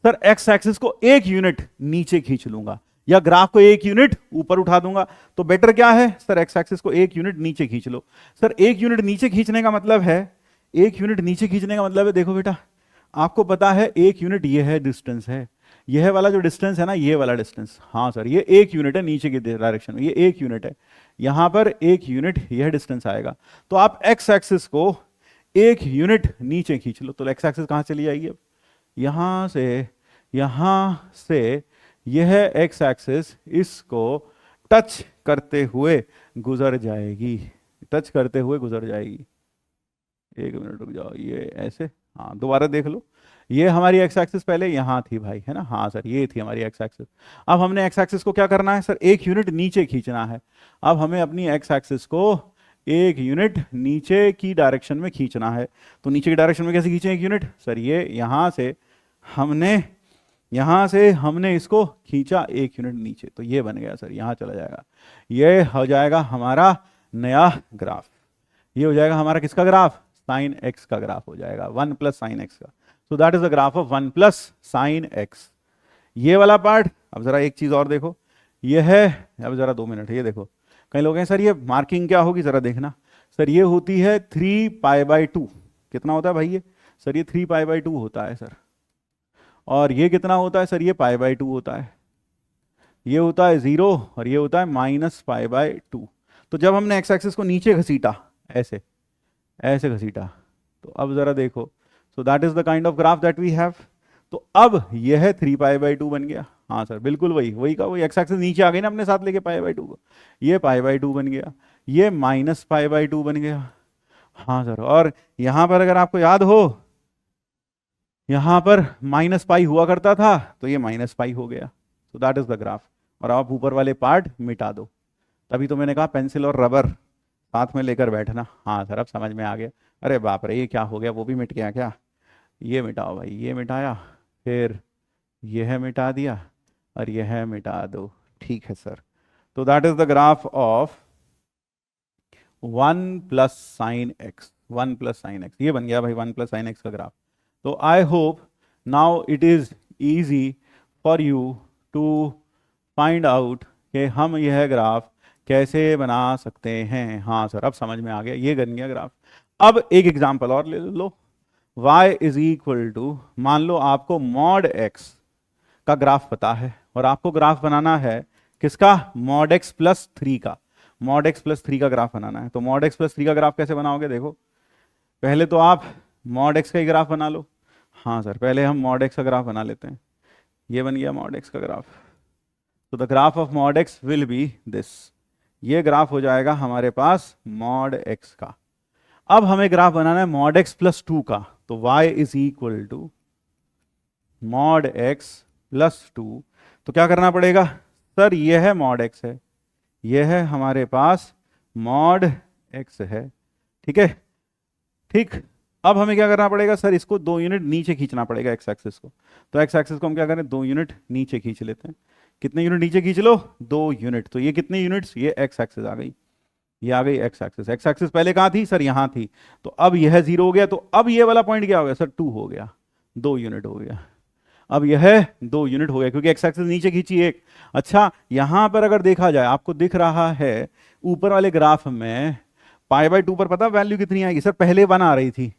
A: सर, एक्स एक्सिस को 1 यूनिट नीचे खींच लूंगा, या ग्राफ को 1 यूनिट ऊपर उठा दूंगा। तो बेटर क्या है सर, एक्स एक्सिस को 1 यूनिट नीचे खींच लो। सर 1 यूनिट नीचे खींचने का मतलब है, 1 यूनिट नीचे खींचने का मतलब है, देखो बेटा आपको पता है 1 यूनिट ये है डिस्टेंस है, यह वाला जो डिस्टेंस है ना, ये वाला डिस्टेंस, हाँ सर ये 1 यूनिट है नीचे की डायरेक्शन में, ये 1 यूनिट है, यहां पर 1 यूनिट यह डिस्टेंस आएगा। तो आप एक्स एक्सिस को 1 यूनिट नीचे खींच लो। तो एक्स एक्सिस कहां चली जाएगी अब, यहां से यह एक्स एक्सिस इसको टच करते हुए गुजर जाएगी, टच करते हुए गुजर जाएगी। 1 मिनट रुक जाओ, ये ऐसे, हाँ दोबारा देख लो, ये हमारी एक्स एक्सिस पहले यहाँ थी भाई, है ना, हाँ सर ये थी हमारी एक्स एक्सिस। अब हमने एक्स एक्सिस को क्या करना है सर, 1 यूनिट नीचे खींचना है। अब हमें अपनी एक्स एक्सिस को 1 यूनिट नीचे की डायरेक्शन में खींचना है। तो नीचे की डायरेक्शन में कैसे खींचें 1 यूनिट, सर ये यहाँ से हमने इसको खींचा 1 यूनिट नीचे, तो ये बन गया सर, यहाँ चला जाएगा, ये हो जाएगा हमारा नया ग्राफ। ये हो जाएगा हमारा किसका ग्राफ, साइन एक्स का ग्राफ हो जाएगा, 1 प्लस साइन एक्स का। सो that is the graph of 1 plus sine x. ये वाला पार्ट, अब जरा एक चीज और देखो, ये है, अब जरा 2 मिनट, ये देखो कई लोग हैं सर ये मार्किंग क्या होगी, जरा देखना सर, ये होती है 3π/2। कितना होता है भाई ये, सर ये 3π/2 होता है सर। और ये कितना होता है सर, ये π/2 होता है, ये होता है 0 और ये होता है -π/2। तो जब हमने एक्स एक्सिस को नीचे घसीटा, ऐसे ऐसे घसीटा, तो अब जरा देखो, so that is the kind of graph that we have. तो अब यह 3π/2 बन गया, हाँ सर बिल्कुल वही का वही, एक्स एक्सिस नीचे आ गई ना अपने साथ लेके π/2 को, ये π/2 बन गया, ये -π/2 बन गया, हाँ सर। और यहां पर अगर आपको याद हो, यहां पर -π हुआ करता था, तो ये -π हो गया। So that is the graph. और आप ऊपर वाले पार्ट मिटा दो, तभी तो मैंने कहा पेंसिल और रबर साथ में लेकर बैठना। हाँ सर अब समझ में आ गया, अरे बाप रे ये क्या हो गया, वो भी मिट गया क्या, ये मिटाओ भाई, ये मिटाया, फिर यह मिटा दिया और यह मिटा दो, ठीक है सर। तो that is the graph of 1 plus sine X, 1 plus sine x, ये बन गया भाई 1 प्लस साइन एक्स का ग्राफ। तो I hope now it is easy for you to find out कि हम यह ग्राफ कैसे बना सकते हैं। हाँ सर अब समझ में आ गया, ये बन गया ग्राफ। अब एक एग्जांपल और ले लो, y इज इक्वल टू, मान लो आपको मॉड x का ग्राफ पता है और आपको ग्राफ बनाना है किसका, मॉड x प्लस 3 का, मॉड x प्लस 3 का ग्राफ बनाना है। तो मॉड x प्लस 3 का ग्राफ कैसे बनाओगे, देखो पहले तो आप मॉड x का ही ग्राफ बना लो। हाँ सर पहले हम मॉड x का ग्राफ बना लेते हैं, ये बन गया मॉड x का ग्राफ। तो the graph of mod x will be this, ये ग्राफ हो जाएगा हमारे पास मॉड x का। अब हमें ग्राफ बनाना है मॉड x प्लस 2 का, तो y is equal to mod x plus 2। तो क्या करना पड़ेगा सर, ये है मॉड x है, ये है हमारे पास मॉड x है, ठीक है, ठीक। अब हमें क्या करना पड़ेगा सर, इसको 2 यूनिट नीचे खींचना पड़ेगा एक्स एक्सिस को। तो एक्स एक्सिस को हम क्या करें, 2 यूनिट नीचे खींच लेते हैं। कितने यूनिट नीचे खींच लो, 2 यूनिट। तो ये कितने यूनिट्स, ये एक्स एक्सिस आ गई, ये आ गई एक्स एक्सिस। एक्स एक्सिस पहले कहाँ थी सर, यहाँ थी। तो अब यह 0 हो गया, तो अब ये वाला पॉइंट क्या हो गया सर, 2 हो गया, 2 यूनिट हो गया। अब यह 2 यूनिट हो गया क्योंकि एक्स एक्सिस नीचे खींची एक। अच्छा यहां पर अगर देखा जाए, आपको दिख रहा है ऊपर वाले ग्राफ में π/2 पर पता वैल्यू कितनी आएगी सर, पहले 1 आ रही थी,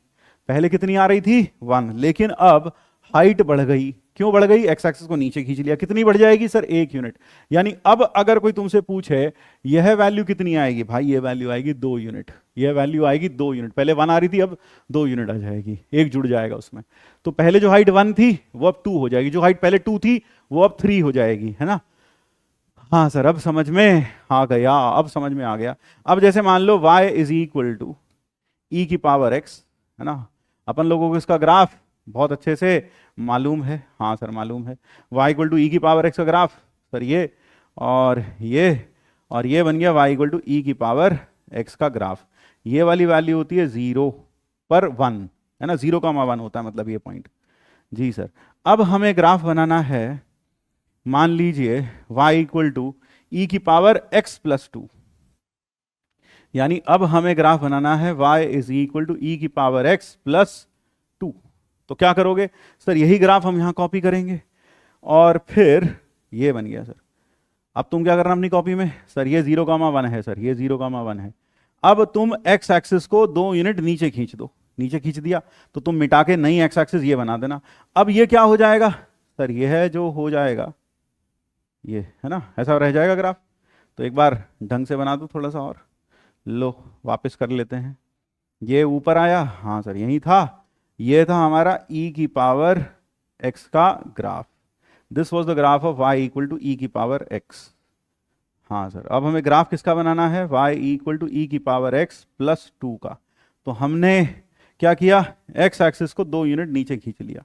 A: पहले कितनी आ रही थी 1, लेकिन अब हाइट बढ़ गई। क्यों बढ़ गई, एक्स एक्सिस को नीचे खींच लिया। कितनी बढ़ जाएगी सर, 1 यूनिट। यानी अब अगर कोई तुमसे पूछे यह वैल्यू कितनी आएगी, भाई ये वैल्यू आएगी 2 यूनिट, यह वैल्यू आएगी 2 यूनिट। पहले 1 आ रही थी, अब 2 यूनिट आ जाएगी, एक जुड़ जाएगा उसमें। तो पहले जो हाइट 1 थी वो अब 2 हो जाएगी, जो हाइट पहले 2 थी वो अब 3 हो जाएगी, है ना। हाँ सर अब समझ में आ गया, अब समझ में आ गया। अब जैसे मान लो y is equal to e की पावर x, है ना। अपन लोगों को इसका ग्राफ बहुत अच्छे से मालूम है, हाँ सर मालूम है। y इक्वल टू e की पावर x का ग्राफ सर ये और ये बन गया y इक्वल टू e की पावर x का ग्राफ। ये वाली वैल्यू होती है 0 पर 1, है ना, 0,1 होता है मतलब ये पॉइंट। जी सर अब हमें ग्राफ बनाना है, मान लीजिए y इक्वल टू e की पावर x प्लस 2, यानी अब हमें ग्राफ बनाना है y is equal to e की पावर x प्लस 2। तो क्या करोगे सर, यही ग्राफ हम यहां कॉपी करेंगे और फिर ये बन गया सर, अब तुम क्या करना अपनी कॉपी में, सर ये 0,1 है, सर ये 0,1 है। अब तुम एक्स एक्सिस को 2 यूनिट नीचे खींच दो, नीचे खींच दिया तो तुम मिटा के नई एक्स एक्सिस ये बना देना। अब ये क्या हो जाएगा सर, ये है जो हो जाएगा, ये है ना, ऐसा रह जाएगा ग्राफ। तो एक बार ढंग से बना दो थोड़ा सा और, लो वापस कर लेते हैं। ये ऊपर आया, हाँ सर यही था, ये था हमारा e की पावर x का graph. This was the graph of y equal to e की पावर x। हाँ सर, अब हमें ग्राफ किसका बनाना है, y इक्वल टू e की पावर x प्लस 2 का। तो हमने क्या किया, x एक्सिस को 2 यूनिट नीचे खींच लिया।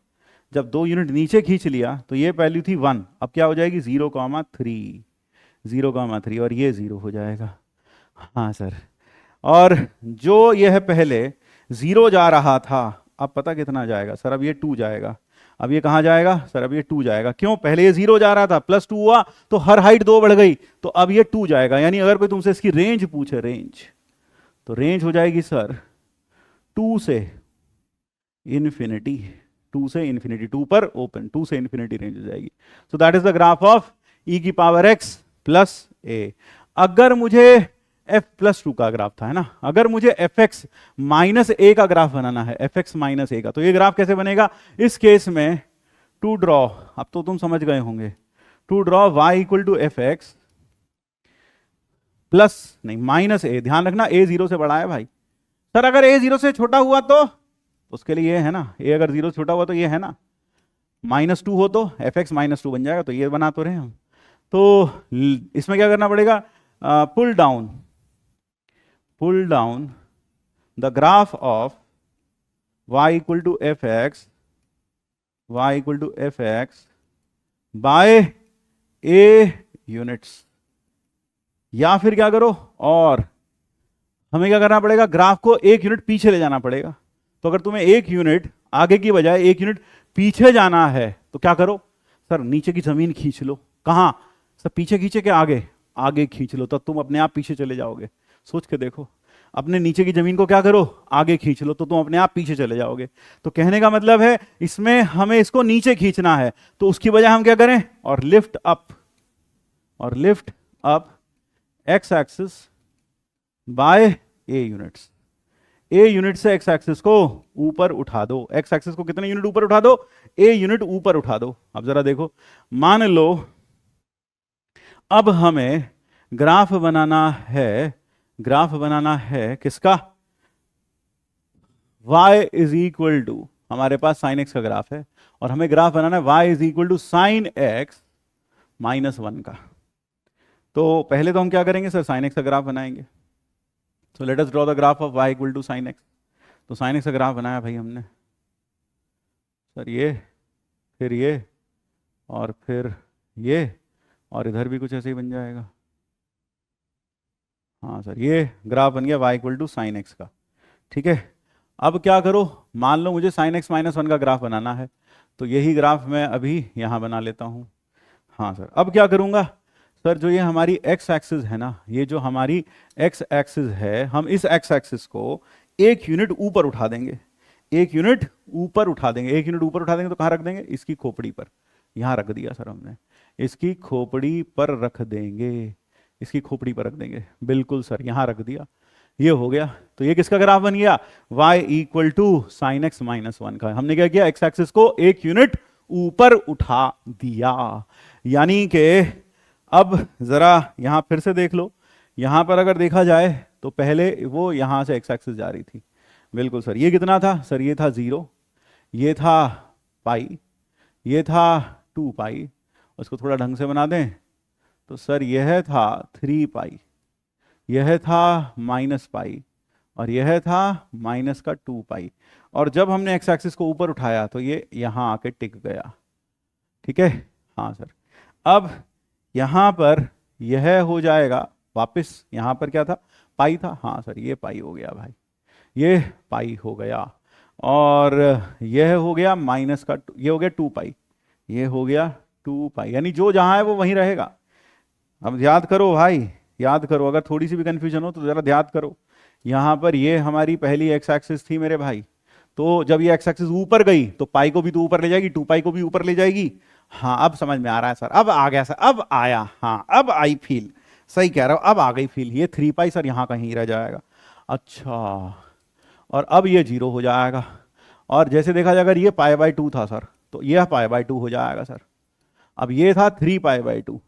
A: जब 2 यूनिट नीचे खींच लिया तो ये वैल्यू थी 1, अब क्या हो जाएगी 0,3, 0,3 और ये 0 हो जाएगा। हाँ सर, और जो यह पहले 0 जा रहा था अब पता कितना जाएगा सर, अब ये 2 जाएगा। अब ये कहाँ जाएगा सर, अब ये 2 जाएगा। क्यों, पहले ये 0 जा रहा था, प्लस 2 हुआ तो हर हाइट 2 बढ़ गई, तो अब ये 2 जाएगा। यानी अगर कोई तुमसे इसकी रेंज पूछे, रेंज, तो रेंज हो जाएगी सर 2 से इन्फिनिटी, 2 से इन्फिनिटी, 2 पर ओपन, 2 से इन्फिनिटी रेंज हो जाएगी। सो that is the graph of e की पावर x प्लस a। अगर मुझे f प्लस 2 का ग्राफ था, है ना, अगर मुझे fx माइनस a का ग्राफ बनाना है, fx माइनस a का, तो ये ग्राफ कैसे बनेगा इस केस में, टू ड्रॉ, अब तो तुम समझ गए होंगे, to draw y equal to F x plus, नहीं माइनस a, ध्यान रखना a 0 से बड़ा है भाई। सर अगर a 0 से छोटा हुआ तो उसके लिए ये है ना, a अगर 0 से छोटा हुआ तो ये है ना, -2 हो तो fx -2 बन जाएगा। तो ये बना तो रहे हम। तो इसमें क्या करना पड़ेगा, pull down the graph of y equal to F x, y equal to F x by a units. या फिर क्या करो, और हमें क्या करना पड़ेगा, ग्राफ को 1 यूनिट पीछे ले जाना पड़ेगा। तो अगर तुम्हें 1 यूनिट आगे की बजाय 1 यूनिट पीछे जाना है तो क्या करो सर, नीचे की जमीन खींच लो। कहां सर, पीछे खींचे के आगे, आगे खींच लो, तब तुम अपने आप पीछे चले जाओगे। सोच के देखो, अपने नीचे की जमीन को क्या करो, आगे खींच लो, तो तुम अपने आप पीछे चले जाओगे। तो कहने का मतलब है इसमें हमें इसको नीचे खींचना है, तो उसकी बजाय हम क्या करें, और lift up X axis by A units. A unit से एक्स एक्सिस को ऊपर उठा दो। एक्स एक्सिस को कितने यूनिट ऊपर उठा दो, ए यूनिट ऊपर उठा दो। अब जरा देखो, मान लो अब हमें ग्राफ बनाना है किसका, y इज इक्वल टू, हमारे पास साइन x का ग्राफ है और हमें ग्राफ बनाना है y is equal to sine x -1 का। तो पहले तो हम क्या करेंगे सर, साइन x का ग्राफ बनाएंगे। तो let us draw the graph of y equal to sine x। तो साइन x का ग्राफ बनाया भाई हमने, सर ये, फिर ये, और फिर ये, और इधर भी कुछ ऐसे ही बन जाएगा। हाँ सर, ये ग्राफ बन गया y equal to sine x का। ठीक है, अब क्या करो, मान लो मुझे साइन x -1 का ग्राफ बनाना है, तो यही ग्राफ मैं अभी यहाँ बना लेता हूँ। हाँ सर, अब क्या करूँगा सर, जो ये हमारी x एक्सिस है ना, ये जो हमारी x एक्सिस है, हम इस x एक्सिस को 1 यूनिट ऊपर उठा देंगे, 1 यूनिट ऊपर उठा देंगे। 1 यूनिट ऊपर उठा देंगे तो कहाँ रख देंगे, इसकी खोपड़ी पर। यहाँ रख दिया सर हमने, इसकी खोपड़ी पर रख देंगे, इसकी खोपड़ी पर रख देंगे, बिल्कुल सर, यहाँ रख दिया, ये हो गया। तो ये किसका ग्राफ बन गया, y equal to sine x -1 का। हमने क्या किया, x एक्सिस को 1 यूनिट ऊपर उठा दिया। यानी कि अब जरा यहां फिर से देख लो, यहां पर अगर देखा जाए तो पहले वो यहां से x एक्सिस जा रही थी, बिल्कुल सर। ये कितना था सर, ये था 0, ये था पाई, ये था 2 पाई। उसको थोड़ा ढंग से बना दें तो सर यह था 3 पाई, यह था -पाई, और यह था माइनस का 2 पाई। और जब हमने x एक्सिस को ऊपर उठाया तो ये यहां आके टिक गया। ठीक है, हाँ सर। अब यहां पर यह हो जाएगा वापस, यहां पर क्या था, पाई था, हाँ सर ये पाई हो गया भाई, ये पाई हो गया। और यह हो गया माइनस का, ये हो गया 2 पाई, ये हो गया 2 पाई, यानी जो जहां है वो वहीं रहेगा। अब याद करो भाई, याद करो, अगर थोड़ी सी भी कंफ्यूजन हो तो जरा याद करो। यहां पर ये हमारी पहली एक्स एक्सिस थी मेरे भाई, तो जब ये एक्स एक्सिस ऊपर गई तो पाई को भी तो ऊपर ले जाएगी, 2 पाई को भी ऊपर ले जाएगी। हाँ अब समझ में आ रहा है सर, अब आ गया सर, अब आया, हाँ अब आई फील, सही कह रहे हो, अब आ गई फील। ये 3 पाई सर यहाँ कहीं रह जाएगा, अच्छा, और अब ये 0 हो जाएगा। और जैसे देखा जाए अगर ये पाई बाई 2 था सर, तो यह पाई बाई 2 हो जाएगा सर। अब ये था 3 पाई बाई 2,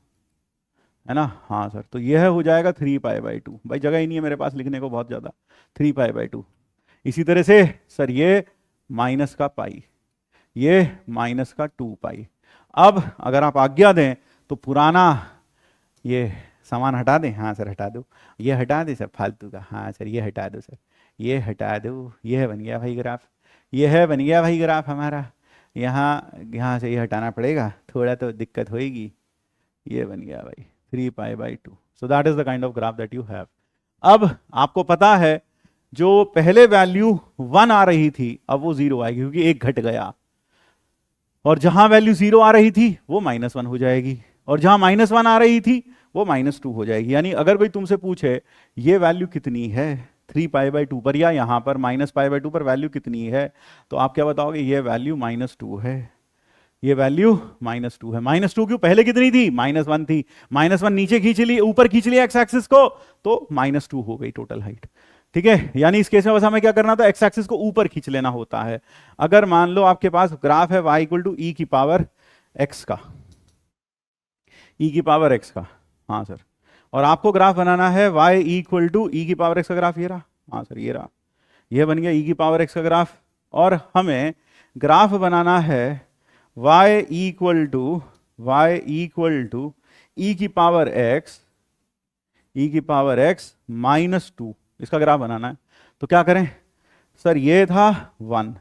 A: है ना, हाँ सर, तो यह हो जाएगा 3 पाई बाई 2। भाई जगह ही नहीं है मेरे पास लिखने को बहुत ज़्यादा, 3 पाई बाई 2। इसी तरह से सर ये माइनस का पाई, ये माइनस का 2 पाई। अब अगर आप आज्ञा दें तो पुराना ये सामान हटा दें, हाँ सर हटा दो, ये हटा दें सर फालतू का, हाँ सर ये हटा दो सर, ये हटा दो, ये बन गया भाई ग्राफ, ये है बन गया भाई ग्राफ हमारा। यहाँ यहाँ से ये हटाना पड़ेगा, थोड़ा तो दिक्कत होएगी, ये बन गया भाई 3 पाई by 2। So that is the kind of graph that you have. अब आपको पता है जो पहले वैल्यू 1 आ रही थी अब वो 0 आएगी क्योंकि एक घट गया, और जहां वैल्यू 0 आ रही थी वो -1 हो जाएगी, और जहां -1 आ रही थी वो -2 हो जाएगी। यानी अगर कोई तुमसे पूछे ये वैल्यू कितनी है 3 पाई बाई 2 पर या यहां पर -पाई बाई 2 पर वैल्यू कितनी है, तो आप क्या बताओगे, ये वैल्यू -2 है, ये वैल्यू -2 है। -2 क्यों, पहले कितनी थी, -1 थी, -1 नीचे खींच ली, ऊपर खींच लिया एक्स एक्सिस को, तो -2 हो गई टोटल हाइट। ठीक है, यानी इस केस में बस हमें क्या करना था, एक्स एक्सिस को ऊपर खींच लेना होता है। अगर मान लो आपके पास ग्राफ है y इक्वल टू ई की पावर x का, e की पावर x का, हाँ सर, और आपको ग्राफ बनाना है y इक्वल टू ई की पावर x का ग्राफ, ये रहा, हाँ सर ये रहा, ये बन गया e की पावर x का ग्राफ। और हमें ग्राफ बनाना है y इक्वल टू ई की पावर x -2, इसका ग्राफ बनाना है। तो क्या करें सर, ये था 1,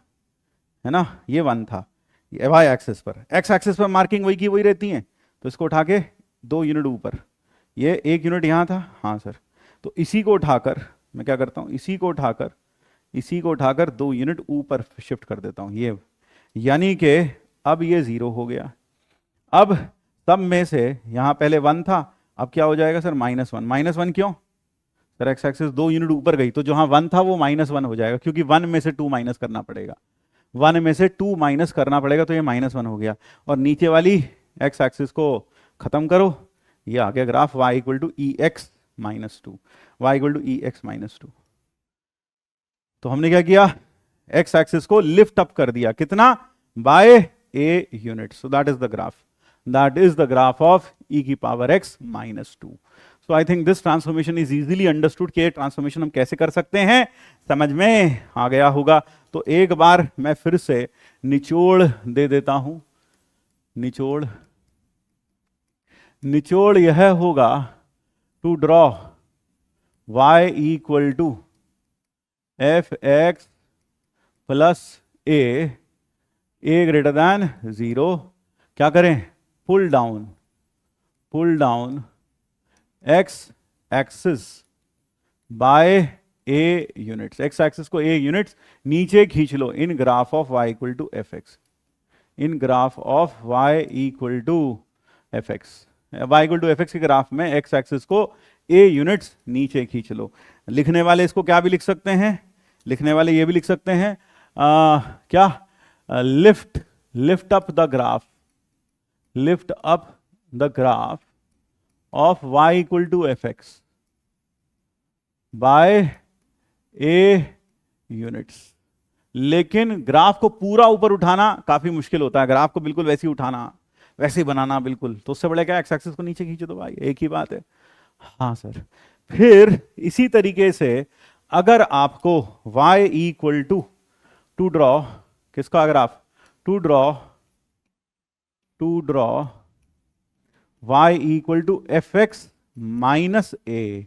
A: है ना, ये 1 था, ये वाई एक्सिस पर, एक्स एक्सिस पर मार्किंग वही की वही रहती है, तो इसको उठा के 2 यूनिट ऊपर, ये 1 यूनिट यहाँ था, हाँ सर, तो इसी को उठाकर मैं क्या करता हूँ, इसी को उठाकर 2 यूनिट ऊपर शिफ्ट कर देता हूँ, ये, यानी कि अब ये 0 हो गया। अब सब में से यहाँ पहले 1 था, अब क्या हो जाएगा सर, -1। -1 क्यों सर, एक्स एक्सिस 2 यूनिट ऊपर गई, तो जहां 1 था वो -1 हो जाएगा, क्योंकि 1 में से 2 माइनस करना पड़ेगा, 1 में से 2 माइनस करना पड़ेगा, तो ये -1 हो गया। और नीचे वाली एक्स एक्सिस को खत्म करो, ये आ गया graph y equal to e x -2। तो हमने क्या किया, एक्स एक्सिस को लिफ्ट अप कर दिया, कितना, by a unit. So that is the graph of e की power x -2। So I think this transformation is easily understood कि ये ट्रांसफॉर्मेशन हम कैसे कर सकते हैं, समझ में आ गया होगा। तो एक बार मैं फिर से निचोड़ दे देता हूं, निचोड़ यह होगा, to draw y equal to F x plus a greater than 0, क्या करें, pull down x axis by A units, x axis को ए यूनिट्स नीचे खींच लो in graph of y equal to F x, y equal to F x के graph में x axis को a units नीचे खींच लो। लिखने वाले इसको क्या भी लिख सकते हैं, लिखने वाले ये भी लिख सकते हैं, क्या, lift up the graph of y equal to F x by A units. लेकिन ग्राफ को पूरा ऊपर उठाना काफी मुश्किल होता है, ग्राफ को बिल्कुल वैसे ही उठाना, वैसे ही बनाना बिल्कुल, तो उससे बड़े क्या, एक्स एक्सिस को नीचे खींच दो भाई, एक ही बात है। हाँ सर, फिर इसी तरीके से अगर आपको y इक्वल टू ड्रॉ किसका graph, to draw y equal to F x minus a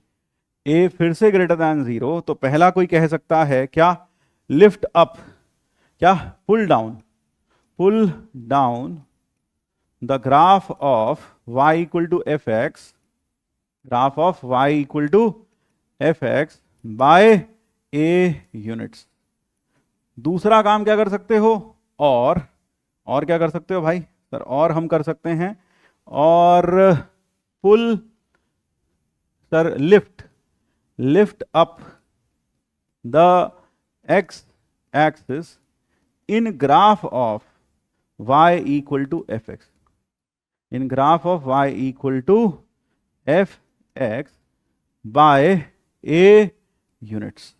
A: फिर से ग्रेटर दैन 0, तो पहला कोई कह सकता है क्या, लिफ्ट अप, क्या, pull down the graph of y equal to F x, by A units. दूसरा काम क्या कर सकते हो, और क्या कर सकते हो भाई सर, और हम कर सकते हैं, और pull sir lift up the x axis in graph of y equal to F x. In graph of y equal to F x by A units.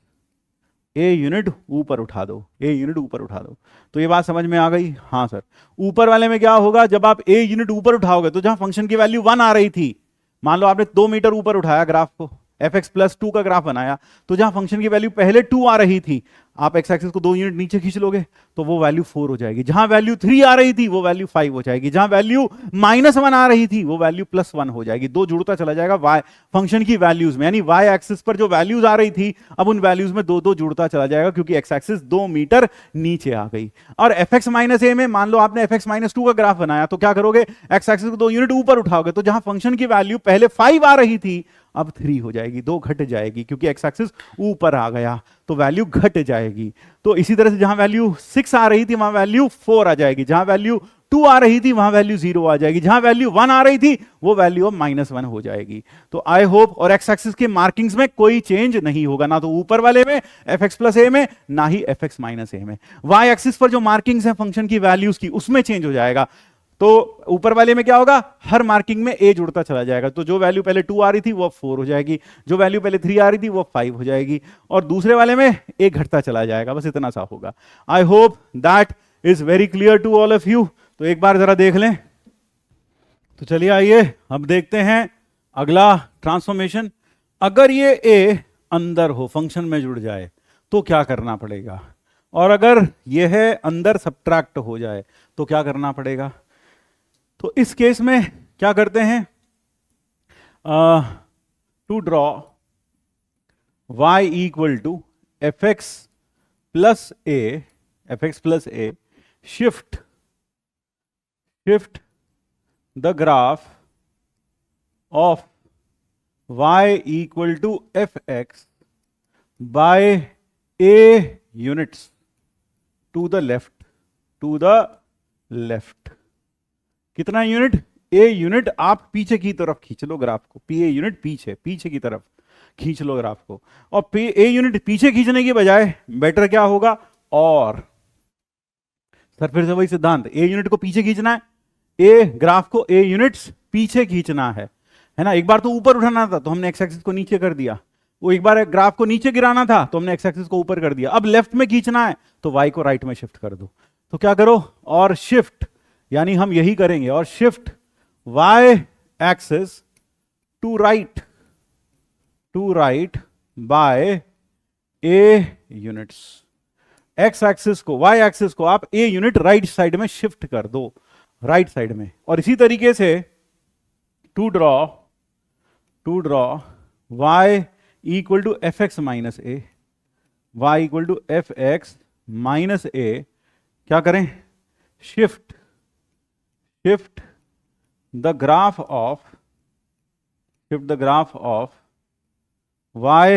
A: A unit ऊपर उठा दो, ए यूनिट ऊपर उठा दो। तो ये बात समझ में आ गई? हाँ सर। ऊपर वाले में क्या होगा, जब आप ए यूनिट ऊपर उठाओगे तो जहां फंक्शन की वैल्यू 1 आ रही थी, मान लो आपने 2 मीटर ऊपर उठाया ग्राफ को, एफ एक्स प्लस 2 का ग्राफ बनाया, तो जहां फंक्शन की वैल्यू पहले 2 आ रही थी, आप एक्स एक्सिस को 2 यूनिट नीचे खींच लोगे तो वो वैल्यू 4 हो जाएगी। जहां वैल्यू 3 आ रही थी वो वैल्यू 5 हो जाएगी। जहां वैल्यू -1 आ रही थी वो वैल्यू +1 हो जाएगी। दो जुड़ता चला जाएगा वाई फंक्शन की वैल्यूज में, यानी वाई एक्सिस पर जो वैल्यूज आ रही थी अब उन वैल्यूज में दो दो जुड़ता चला जाएगा, क्योंकि एक्स एक्सिस 2 मीटर नीचे आ गई। और एफ एक्स माइनस ए में मान लो आपने एफ एक्स माइनस 2 का ग्राफ बनाया, तो क्या करोगे, एक्स एक्सिस को 2 यूनिट ऊपर उठाओगे तो जहां फंक्शन की वैल्यू पहले 5 आ रही थी अब 3 हो जाएगी, 2 घट जाएगी, क्योंकि एक्स एक्सिस ऊपर आ गया तो वैल्यू घट जाएगी। तो इसी तरह से जहां वैल्यू 6 आ रही थी वहां वैल्यू 4 आ जाएगी, जहां वैल्यू 2 आ रही थी वहां वैल्यू 0 आ जाएगी, जहां वैल्यू 1 आ रही थी वो वैल्यू अब -1 हो जाएगी। तो आई होप, और एक्स एक्सिस के मार्किंग्स में कोई चेंज नहीं होगा, ना तो ऊपर वाले में एफ एक्स प्लस ए में, ना ही एफ एक्स माइनस ए में। वाई एक्सिस पर जो मार्किंग्स है फंक्शन की वैल्यूज की उसमें चेंज हो जाएगा। तो ऊपर वाले में क्या होगा, हर मार्किंग में ए जुड़ता चला जाएगा, तो जो वैल्यू पहले 2 आ रही थी वो 4 हो जाएगी, जो वैल्यू पहले 3 आ रही थी वो 5 हो जाएगी, और दूसरे वाले में ए घटता चला जाएगा। बस इतना सा होगा। I hope that is very clear to all of you. तो एक बार जरा देख लें। तो चलिए आइए अब देखते हैं अगला ट्रांसफॉर्मेशन। अगर ये ए अंदर हो, फंक्शन में जुड़ जाए तो क्या करना पड़ेगा, और अगर यह अंदर सब्ट्रैक्ट हो जाए तो क्या करना पड़ेगा। तो इस केस में क्या करते हैं, to draw y equal to F x plus a, shift the graph of y equal to F x by A units to the left. कितना यूनिट, ए यूनिट आप पीछे की तरफ खींच लो ग्राफ को, पी ए यूनिट पीछे की तरफ खींच लो ग्राफ को। और ए यूनिट पीछे खींचने की बजाय बेटर क्या होगा, और सर फिर से वही सिद्धांत, ए यूनिट को पीछे खींचना है, ए ग्राफ को ए यूनिट्स पीछे खींचना है ना। एक बार तो ऊपर उठाना था तो हमने एक्स एक्सिस को नीचे कर दिया, वो एक बार ग्राफ को नीचे गिराना था तो हमने एक्स एक्सिस को ऊपर कर दिया। अब लेफ्ट में खींचना है तो वाई को राइट में शिफ्ट कर दो। तो क्या करो, और शिफ्ट, यानी हम यही करेंगे, और shift y axis to right by A units. x axis को, y एक्सिस को आप a यूनिट राइट साइड में शिफ्ट कर दो, राइट साइड में। और इसी तरीके से to draw y equal to F x minus a, y equal to F x minus a, क्या करें, shift the graph of y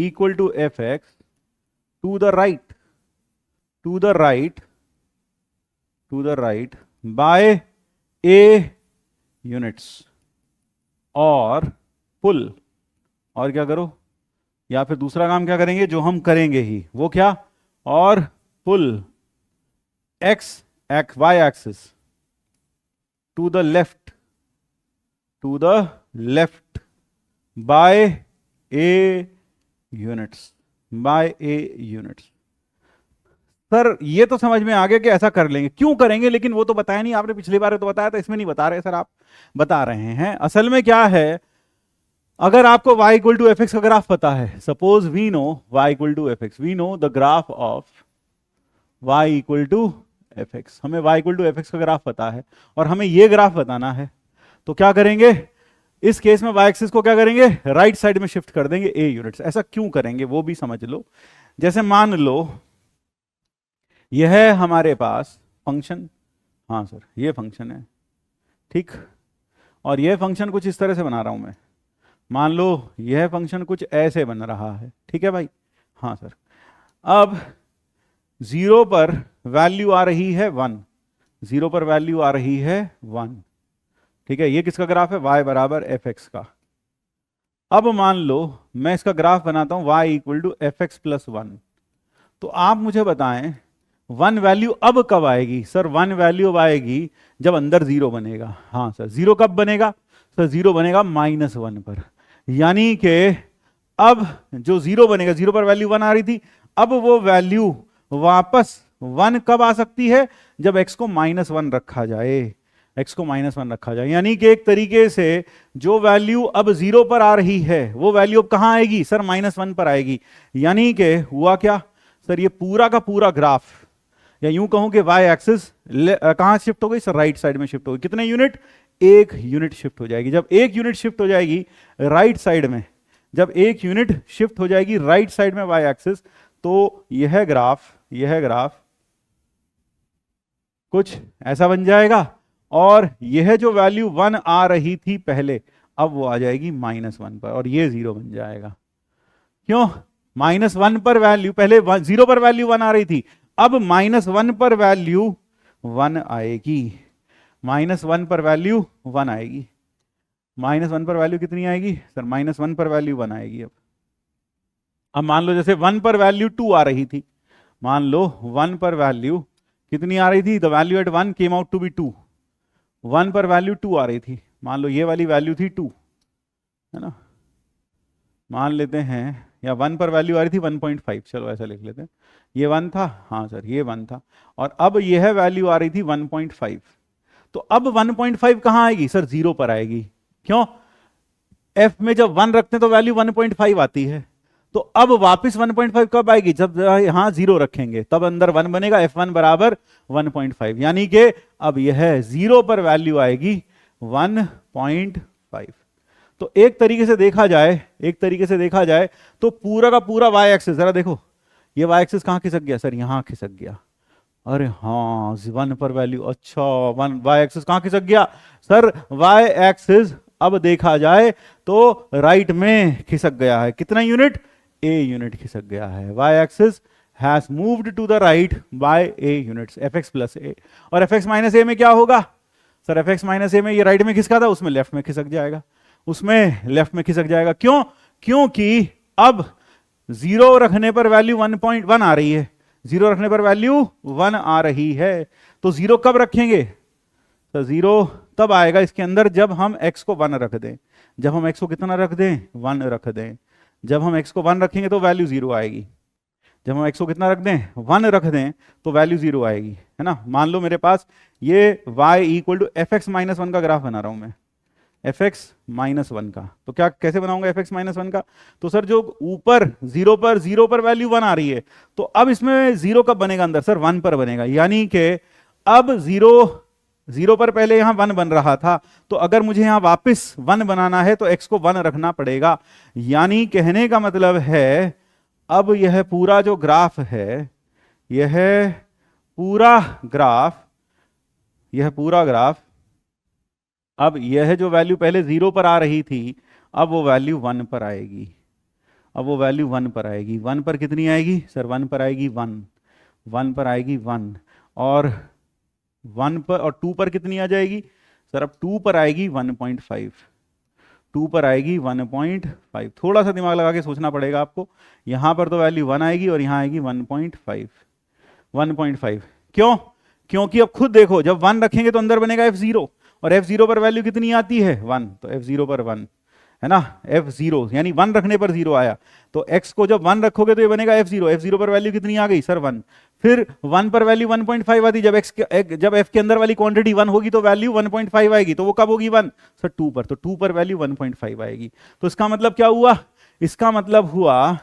A: equal to fx to the right by a units, और पुल, और क्या करो, या फिर दूसरा काम क्या करेंगे जो हम करेंगे ही, वो क्या, और पुल y axis to the left by a units, sir ये तो समझ में आ गया कि ऐसा कर लेंगे, क्यों करेंगे, लेकिन वो तो बताया नहीं आपने, पिछली बार तो बताया था, इसमें नहीं बता रहे सर, आप बता रहे हैं। असल में क्या है, अगर आपको y equal to F x का ग्राफ पता है, suppose we know y equal to F x, we know the graph of y equal to F x, हमें y equal to F x का ग्राफ पता है और हमें ये ग्राफ बताना है, तो क्या करेंगे, इस केस में y एक्सिस को क्या करेंगे, राइट साइड में शिफ्ट कर देंगे a यूनिट्स। ऐसा क्यों करेंगे वो भी समझ लो। जैसे मान लो यह है हमारे पास फंक्शन, हाँ सर ये फंक्शन है, ठीक, और यह फंक्शन कुछ इस तरह से बना रहा हूं मैं, मान लो यह फंक्शन कुछ ऐसे बन रहा है, ठीक है भाई, हाँ सर। अब 0 पर वैल्यू आ रही है 1, 0 पर वैल्यू आ रही है 1, ठीक है, ये किसका ग्राफ है, y बराबर एफ एक्स का। अब मान लो मैं इसका ग्राफ बनाता हूं y equal to F x plus 1, तो आप मुझे बताएं वन वैल्यू अब कब आएगी सर? वन वैल्यू अब आएगी जब अंदर जीरो बनेगा। हाँ सर, जीरो कब बनेगा सर? जीरो बनेगा -1 पर। यानी कि अब जो जीरो बनेगा, जीरो पर वैल्यू 1 आ रही थी, अब वो वैल्यू वापस 1 कब आ सकती है? जब x को -1 रखा जाए, x को -1 रखा जाए। यानी कि एक तरीके से जो वैल्यू अब जीरो पर आ रही है वो वैल्यू अब कहां आएगी सर? -1 पर आएगी। यानी कि हुआ क्या सर? ये पूरा का पूरा ग्राफ, या यूं कहूं कि y एक्सिस कहां शिफ्ट हो गई सर? राइट साइड में शिफ्ट हो गई। कितने यूनिट? 1 यूनिट शिफ्ट हो जाएगी। जब 1 यूनिट शिफ्ट हो जाएगी राइट साइड में, जब 1 यूनिट शिफ्ट हो जाएगी राइट साइड में y एक्सिस, तो यह ग्राफ कुछ ऐसा बन जाएगा। और यह जो वैल्यू 1 आ रही थी पहले, अब वो आ जाएगी -1 पर, और ये 0 बन जाएगा। क्यों? -1 पर वैल्यू, पहले 0 पर वैल्यू 1 आ रही थी, अब -1 पर वैल्यू 1 आएगी। -1 पर वैल्यू 1 आएगी। -1 पर वैल्यू कितनी आएगी सर? -1 पर वैल्यू 1 आएगी। अब मान लो जैसे 1 पर वैल्यू 2 आ रही थी, मान लो 1 पर वैल्यू कितनी आ रही थी? The value at 1 came out to be 2। 1 पर वैल्यू 2 आ रही थी, मान लो ये वाली वैल्यू थी 2, है ना? मान लेते हैं, या 1 पर वैल्यू आ रही थी 1.5, चलो ऐसा लिख लेते हैं। ये 1 था, हाँ सर ये 1 था, और अब यह वैल्यू आ रही थी 1.5। तो अब 1.5 कहां आएगी सर? 0 पर आएगी। क्यों? f में जब 1 रखते हैं तो वैल्यू 1.5 आती है। तो अब वापस 1.5 कब आएगी? जब यहां 0 रखेंगे, तब अंदर 1 बनेगा, f1 बराबर 1.5। यानी कि अब यह 0 पर वैल्यू आएगी 1.5। तो एक तरीके से देखा जाए तो पूरा का पूरा y एक्सिस, जरा देखो ये y एक्सिस कहां खिसक गया सर? यहां खिसक गया। अरे हाँ, 1 पर वैल्यू, अच्छा 1 y एक्सिस कहां खिसक गया सर? y एक्सिस अब देखा जाए तो राइट में खिसक गया है। कितना यूनिट? a यूनिट खिसक गया है। y axis has moved to the right by a units, fx plus a। और fx माइनस a में क्या होगा सर? fx माइनस a में ये राइट में खिसका था, उसमें लेफ्ट में खिसक जाएगा, उसमें लेफ्ट में खिसक जाएगा। क्यों? क्योंकि अब 0 रखने पर वैल्यू 1.1 आ रही है, 0 रखने पर वैल्यू 1 आ रही है। तो 0 कब रखेंगे? तो 0 तब आएगा इसके अंदर जब हम x को 1 रख दें। जब हम x को कितना रख दें? 1 रख दें। जब हम x को 1 रखेंगे तो वैल्यू 0 आएगी। जब हम x को कितना रख दें? 1 रख दें, तो वैल्यू 0 आएगी, है ना? मान लो मेरे पास ये y equal to fx minus 1 का ग्राफ बना रहा हूं मैं, fx माइनस 1 का। तो क्या कैसे बनाऊंगा fx माइनस 1 का? तो सर जो ऊपर 0 पर वैल्यू 1 आ रही है, तो अब इसमें 0 कब बनेगा अंदर सर? 1 पर बनेगा। यानी कि अब 0 पर पहले यहां 1 बन रहा था, तो अगर मुझे यहां वापस 1 बनाना है तो x को 1 रखना पड़ेगा। यानी कहने का मतलब है अब यह पूरा जो ग्राफ है, यह पूरा ग्राफ अब यह जो वैल्यू पहले 0 पर आ रही थी, अब वो वैल्यू 1 पर आएगी। अब वो वैल्यू 1 पर आएगी। 1 पर कितनी आएगी सर? 1 पर आएगी 1 पर आएगी 1, और 1 पर, और 2 पर कितनी आ जाएगी सर? अब 2 पर आएगी 1.5, 2 पर आएगी 1.5। थोड़ा सा दिमाग लगा के सोचना पड़ेगा आपको। यहां पर तो वैल्यू 1 आएगी और यहां आएगी 1.5। क्यों? क्योंकि अब खुद देखो, जब 1 रखेंगे तो अंदर बनेगा f0, और f0 पर वैल्यू कितनी आती है? 1। तो f0 पर 1 है ना, f0 यानी 1 रखने पर 0 आया। तो x को जब 1 रखोगे तो ये बनेगा f0। f0 पर वैल्यू कितनी आ गई सर? 1। फिर 1 पर वैल्यू 1.5 आती। जब f के अंदर वाली क्वांटिटी 1 होगी तो वैल्यू 1.5 आएगी। तो वो कब होगी 1 सर? 2 पर। तो 2 पर वैल्यू 1.5 आएगी। तो इसका मतलब क्या हुआ? इसका मतलब हुआ,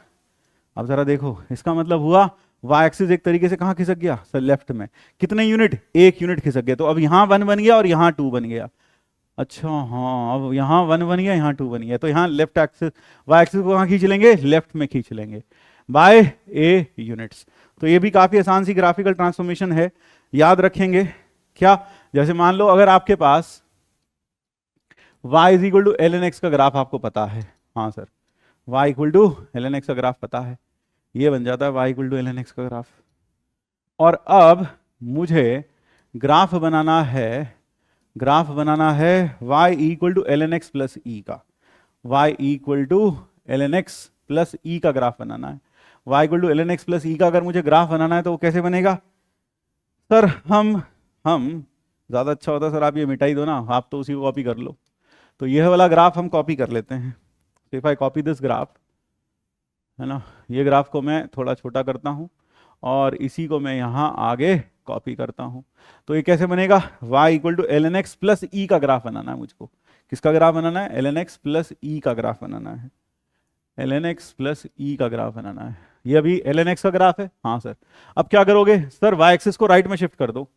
A: अब जरा देखो, इसका मतलब हुआ y एक्सिस एक तरीके से कहां खिसक गया सर? लेफ्ट में। कितने यूनिट? 1 यूनिट खिसक गया। तो अब यहां 1 बन गया और यहां 2 बन गया। अच्छा हाँ, अब यहां 1 बन गया, यहां 2 बन गया। तो यहां लेफ्ट एक्सिस, y एक्सिस को कहां खींच लेंगे? लेफ्ट में खींच लेंगे बाय a यूनिट्स। तो ये भी काफी आसान सी ग्राफिकल ट्रांसफॉर्मेशन है। याद रखेंगे क्या? जैसे मान लो अगर आपके पास y is equal to ln x का ग्राफ आपको पता है, हाँ sir, y equal to ln x का ग्राफ पता है, ये बन जाता है y equal to ln x का ग्राफ। और अब मुझे ग्राफ बनाना है y equal to ln x plus e का, y equal to ln x plus e का ग्राफ बनाना है। y equal to ln x plus e का अगर मुझे ग्राफ बनाना है तो वो कैसे बनेगा? सर हम ज़्यादा अच्छा होता सर आप ये मिटाई दो ना, आप तो उसी को कॉपी कर लो। तो यह वाला ग्राफ हम कॉपी कर लेते हैं। If I copy this graph, है ना, ये ग्राफ को मैं थोड़ा छोटा करता हूँ और इसी को मैं यहाँ आगे कॉपी करता हूँ। तो ये कैसे बनेगा, y equal to l N x plus e का ग्राफ बनाना है मुझको। किसका ग्राफ बनाना है, l N x plus e का ग्राफ बनाना है। L N x plus e का ग्राफ बनाना है। ये अभी एल एन एक्स का ग्राफ है, हाँ सर। अब क्या करोगे सर, वाई एक्सिस को राइट में शिफ्ट कर दो।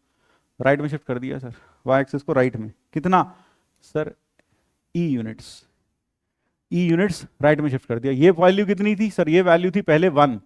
A: राइट में शिफ्ट कर दिया सर, वाई एक्सिस को राइट में, कितना सर, ई यूनिट्स राइट में शिफ्ट कर दिया। ये वैल्यू कितनी थी सर, ये वैल्यू थी पहले 1,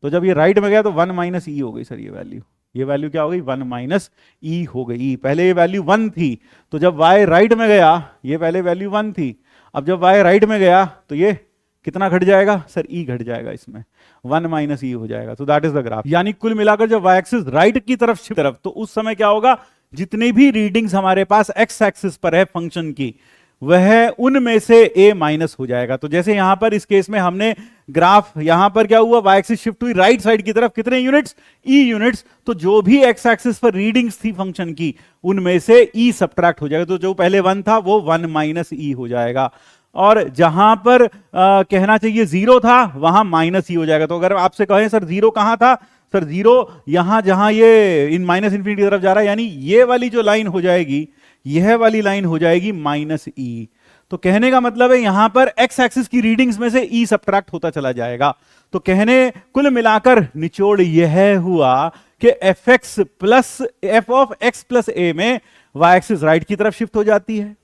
A: तो जब ये राइट में गया तो 1 माइनस ई हो गई सर। ये वैल्यू क्या हो गई, 1 माइनस ई हो गई। पहले ये वैल्यू 1 थी, तो जब y राइट में गया, ये पहले वैल्यू 1 थी, अब जब y राइट में गया तो ये कितना घट जाएगा सर, ई घट जाएगा, इसमें 1 माइनस ई हो जाएगा। तो दैट इज द ग्राफ। यानी कुल मिलाकर जब y एक्सिस राइट की तरफ तो उस समय क्या होगा, जितनी भी रीडिंग्स हमारे पास x एक्सिस पर है फंक्शन की, वह उनमें से a माइनस हो जाएगा। तो जैसे यहां पर इस केस में हमने ग्राफ, यहां पर क्या हुआ, y एक्सिस शिफ्ट हुई राइट साइड की तरफ, कितने यूनिट्स, e यूनिट्स। तो जो भी x एक्सिस पर रीडिंग्स थी फंक्शन की, उनमें से e सब्ट्रैक्ट हो जाएगा। तो जो पहले 1 था वो 1 माइनस e हो जाएगा, और जहां पर कहना चाहिए 0 था वहां माइनस e हो जाएगा। तो अगर आपसे कहें सर 0 कहां था, सर 0 यहां जहां ये इन माइनस इंफिनिटी की तरफ जा रहा है, यानी ये वाली जो लाइन हो जाएगी, यह वाली लाइन हो जाएगी माइनस ई। तो कहने का मतलब है यहां पर एक्स एक्सिस की रीडिंग्स में से ई सब्ट्रैक्ट होता चला जाएगा। तो कहने कुल मिलाकर निचोड़ यह हुआ कि F x plus f of x plus a में वाई एक्सिस राइट की तरफ शिफ्ट हो जाती है,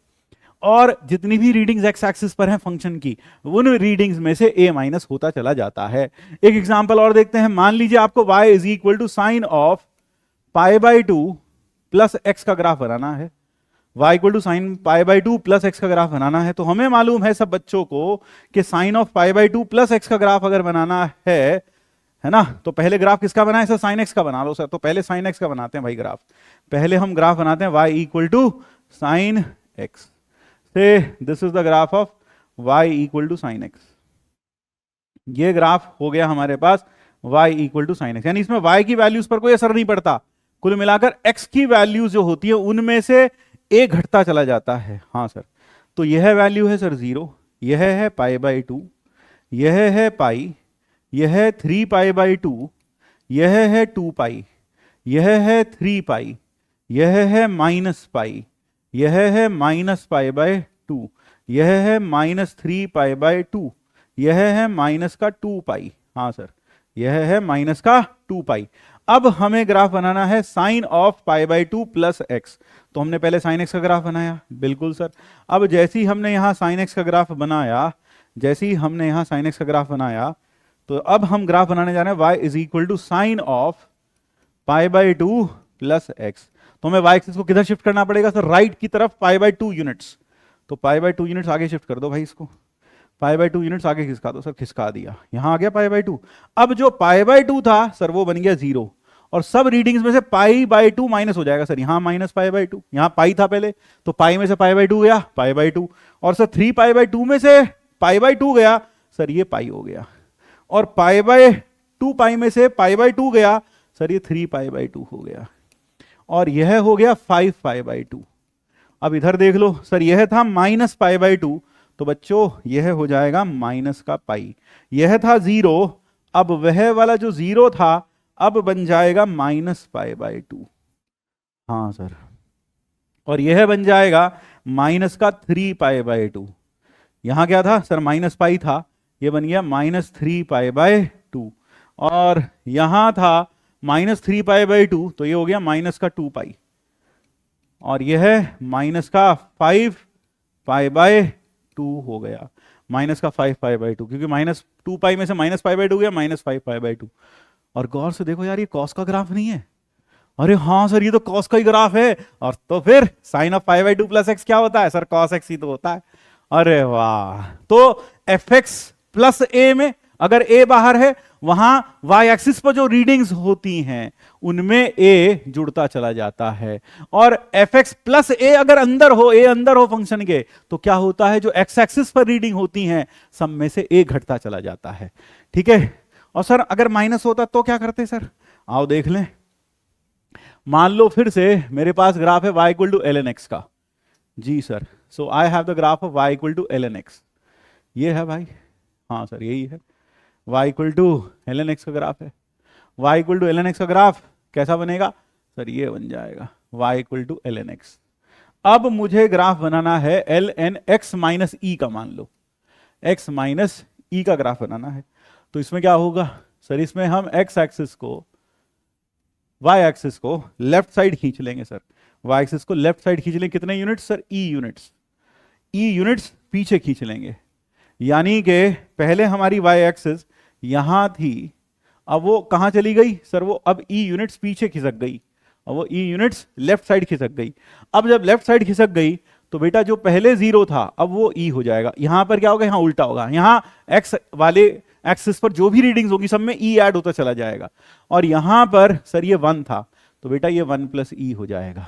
A: और जितनी भी रीडिंग्स एक्स एक्सिस पर हैं फंक्शन की, उन रीडिंग्स में से ए माइनस होता चला जाता है। एक एग्जांपल और देखते हैं। मान लीजिए आपको y is equal to sine of pi by 2 plus x का ग्राफ बनाना है। y equal to sine pi by 2 plus x का ग्राफ बनाना है। तो हमें मालूम है सब बच्चों को कि sine of pi by 2 plus x का ग्राफ अगर बनाना है ना, तो पहले ग्राफ किसका बनाए सर, साइन एक्स का बना लो सर। तो पहले साइन एक्स का बनाते हैं भाई ग्राफ। पहले हम ग्राफ बनाते हैं y equal to sine x से, this is the graph of y equal to sine x. ये ग्राफ हो गया हमारे पास y equal to sine x, यानी इसमें y की वैल्यूज पर कोई असर नहीं पड़ता। कुल मिलाकर x की वैल्यूज जो होती है उनमें से a घटता चला जाता है। हाँ सर, तो यह वैल्यू है सर 0, यह है पाई बाई 2, यह है पाई, यह है 3 पाई बाई 2, यह है 2 पाई, यह है 3 पाई, यह है माइनस पाई, यह है माइनस पाई बाय 2, यह है माइनस 3 पाई बाय 2, यह है माइनस का 2 पाई। हाँ सर, यह है माइनस का 2 पाई। अब हमें ग्राफ बनाना है sine of pi by 2 plus x. तो हमने पहले साइन एक्स का ग्राफ बनाया, बिल्कुल सर। अब जैसे ही हमने यहां साइन एक्स का ग्राफ बनाया, जैसे ही हमने यहां साइन एक्स का ग्राफ बनाया, तो अब हम ग्राफ बनाने जा रहे हैं y is equal to sine of pi by 2 plus x. तो हमें y एक्सिस को किधर शिफ्ट करना पड़ेगा सर, राइट की तरफ पाई बाई 2 यूनिट्स। तो पाई बाई 2 यूनिट्स आगे शिफ्ट कर दो भाई, इसको पाई बाई 2 यूनिट्स आगे खिसका दो सर, खिसका दिया, यहां आ गया पाई बाई 2। अब जो पाई बाई 2 था सर वो बन गया 0, और सब रीडिंग्स में से पाई बाई 2 माइनस हो जाएगा सर। यहां माइनस पाई बाई 2, यहां पाई था पहले, तो पाई में से पाई बाई 2 गया, पाई बाई 2, और सर 3 पाई बाई 2 में से पाई बाई 2 गया सर, ये पाई हो गया, और पाई बाई 2 पाई में से पाई बाई 2 गया सर, ये 3 पाई बाई 2 हो गया, और यह हो गया 5 पाई बाई 2। अब इधर देख लो सर, यह था माइनस पाई बाई 2, तो बच्चों यह हो जाएगा माइनस का पाई। यह था 0, अब वह वाला जो 0 था अब बन जाएगा माइनस पाई बाई 2। हाँ सर, और यह बन जाएगा माइनस का 3 पाई बाई 2। यहां क्या था सर, माइनस पाई था, यह बन गया माइनस 3 पाई बाई 2, और यहां था माइनस 3 पाई बाई 2, तो ये हो गया माइनस का 2 पाई, और यह है माइनस का 5 पाई बाई 2 हो गया, माइनस का 5 पाई बाई 2, क्योंकि माइनस 2 पाई में से माइनस पाई बाई 2 गया, माइनस 5 पाई बाई 2। और गौर से देखो यार, ये कॉस का ग्राफ नहीं है। अरे हाँ सर, ये तो कॉस का ही ग्राफ है, और तो फिर sine of pi by 2 plus x क्या होता है सर, कॉस एक्स ही तो होता है। अरे वाह, तो एफ एक्स प्लस ए में अगर ए बाहर है, वहां वाई एक्सिस पर जो रीडिंग्स होती हैं उनमें ए जुड़ता चला जाता है, और एफ एक्स प्लस ए अगर अंदर हो फंक्शन के, तो क्या होता है, जो एक्स एक्सिस पर रीडिंग होती हैं सब में से ए घटता चला जाता है। ठीक है, और सर अगर माइनस होता तो क्या करते सर, आओ देख लें। मान लो फिर से मेरे पास ग्राफ है y equal to l N x का। जी sir, so I have the graph of y equal to l N x. ये है भाई, हाँ सर यही है, y equal to l N x का ग्राफ है। y equal to l N x का ग्राफ कैसा बनेगा सर, ये बन जाएगा y equal to l N x. अब मुझे ग्राफ बनाना है एल एन एक्स माइनस ई का, मान लो x माइनस ई का ग्राफ बनाना है। तो इसमें क्या होगा सर, इसमें हम x एक्सिस को y एक्सिस को लेफ्ट साइड खींच लेंगे सर, y एक्सिस को लेफ्ट साइड खींच लेंगे, कितने units sir, e units, e units पीछे खींच लेंगे। यानी कि पहले हमारी y एक्सिस यहां थी, अब वो कहां चली गई सर, वो अब e यूनिट्स पीछे खिसक गई, और वो e यूनिट्स लेफ्ट साइड खिसक गई। अब जब लेफ्ट साइड खिसक गई तो बेटा जो पहले जीरो था अब वो e हो जाएगा। यहां पर क्या होगा, यहां उल्टा होगा, यहां x वाले एक्सिस पर जो भी रीडिंग्स होगी सब में e ऐड होता चला जाएगा, और यहां पर सर ये 1 था तो बेटा ये 1 प्लस ई हो जाएगा।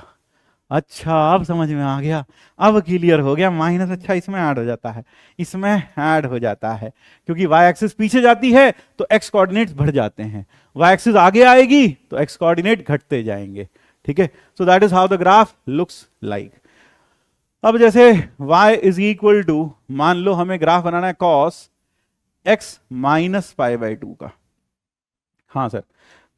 A: अच्छा अब समझ में आ गया, अब क्लियर हो गया, माइनस अच्छा इसमें ऐड हो जाता है, इसमें ऐड हो जाता है, क्योंकि y एक्सिस पीछे जाती है तो x कोऑर्डिनेट्स बढ़ जाते हैं, y एक्सिस आगे आएगी तो x कोऑर्डिनेट घटते जाएंगे। ठीक है, so that is how the graph looks like. अब जैसे y इज इक्वल टू, मान लो हमें ग्राफ बनाना है cos x minus pi by 2 का। हाँ sir,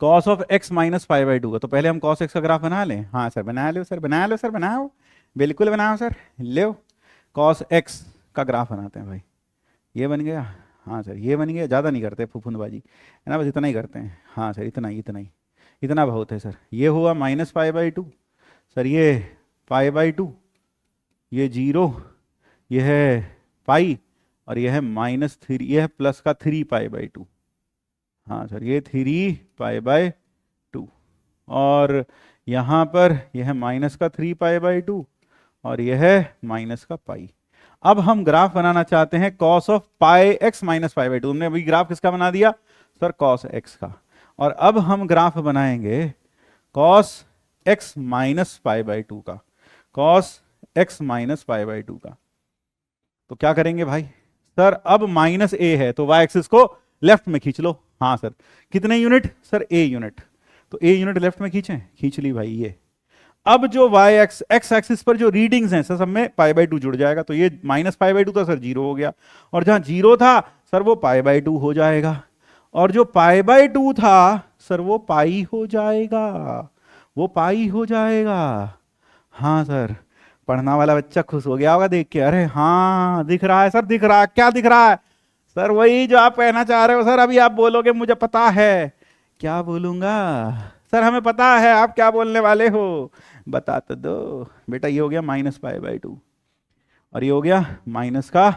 A: cos of x minus pi by 2 का, तो पहले हम कॉस x का ग्राफ बना लें। हाँ सर बना लो सर, बना लो सर, बनाओ, बिल्कुल बनाओ सर, लो कॉस x का ग्राफ बनाते हैं भाई। ये बन गया, हाँ सर ये बन गया, ज़्यादा नहीं करते फुफुंदबाजी है ना, बस इतना ही करते हैं। हाँ सर इतना ही, इतना ही, इतना बहुत है सर। ये हुआ माइनस पाई बाई 2 सर, ये पाई बाई 2, ये 0, ये है पाई, और ये है -3, ये है प्लस का 3 पाई बाई 2। हाँ सर ये 3 पाई बाई 2, और यहाँ पर यह है माइनस का 3 पाई बाई 2, और यह है माइनस का पाई। अब हम ग्राफ बनाना चाहते हैं cos of pi x minus pi by 2। हमने अभी ग्राफ किसका बना दिया सर, कॉस एक्स का, और अब हम ग्राफ बनाएंगे cos x minus pi by 2 का, cos x minus pi by 2 का। तो क्या करेंगे भाई सर, अब माइनस ए है तो y एक्सिस को लेफ्ट में खींच लो। हाँ सर कितने यूनिट सर, a यूनिट, तो a यूनिट लेफ्ट में खींचें, खींच ली भाई ये। अब जो y एक्स एक्सिस पर जो रीडिंग्स हैं सर सब में पाई बाई 2 जुड़ जाएगा, तो ये माइनस पाई बाई 2 था सर 0 हो गया, और जहां 0 था सर वो पाई बाई 2 हो जाएगा, और जो पाई बाई 2 था सर वो पाई हो जाएगा, वो पाई हो जाएगा। हाँ सर पढ़ना वाला बच्चा खुश हो गया होगा देख के, अरे हाँ दिख रहा है सर, दिख रहा है, क्या दिख रहा है सर, वही जो आप कहना चाह रहे हो सर। अभी आप बोलोगे मुझे पता है, क्या बोलूंगा सर, हमें पता है आप क्या बोलने वाले हो, बता तो दो बेटा। ये हो गया माइनस पाई बाई 2, और ये हो गया माइनस का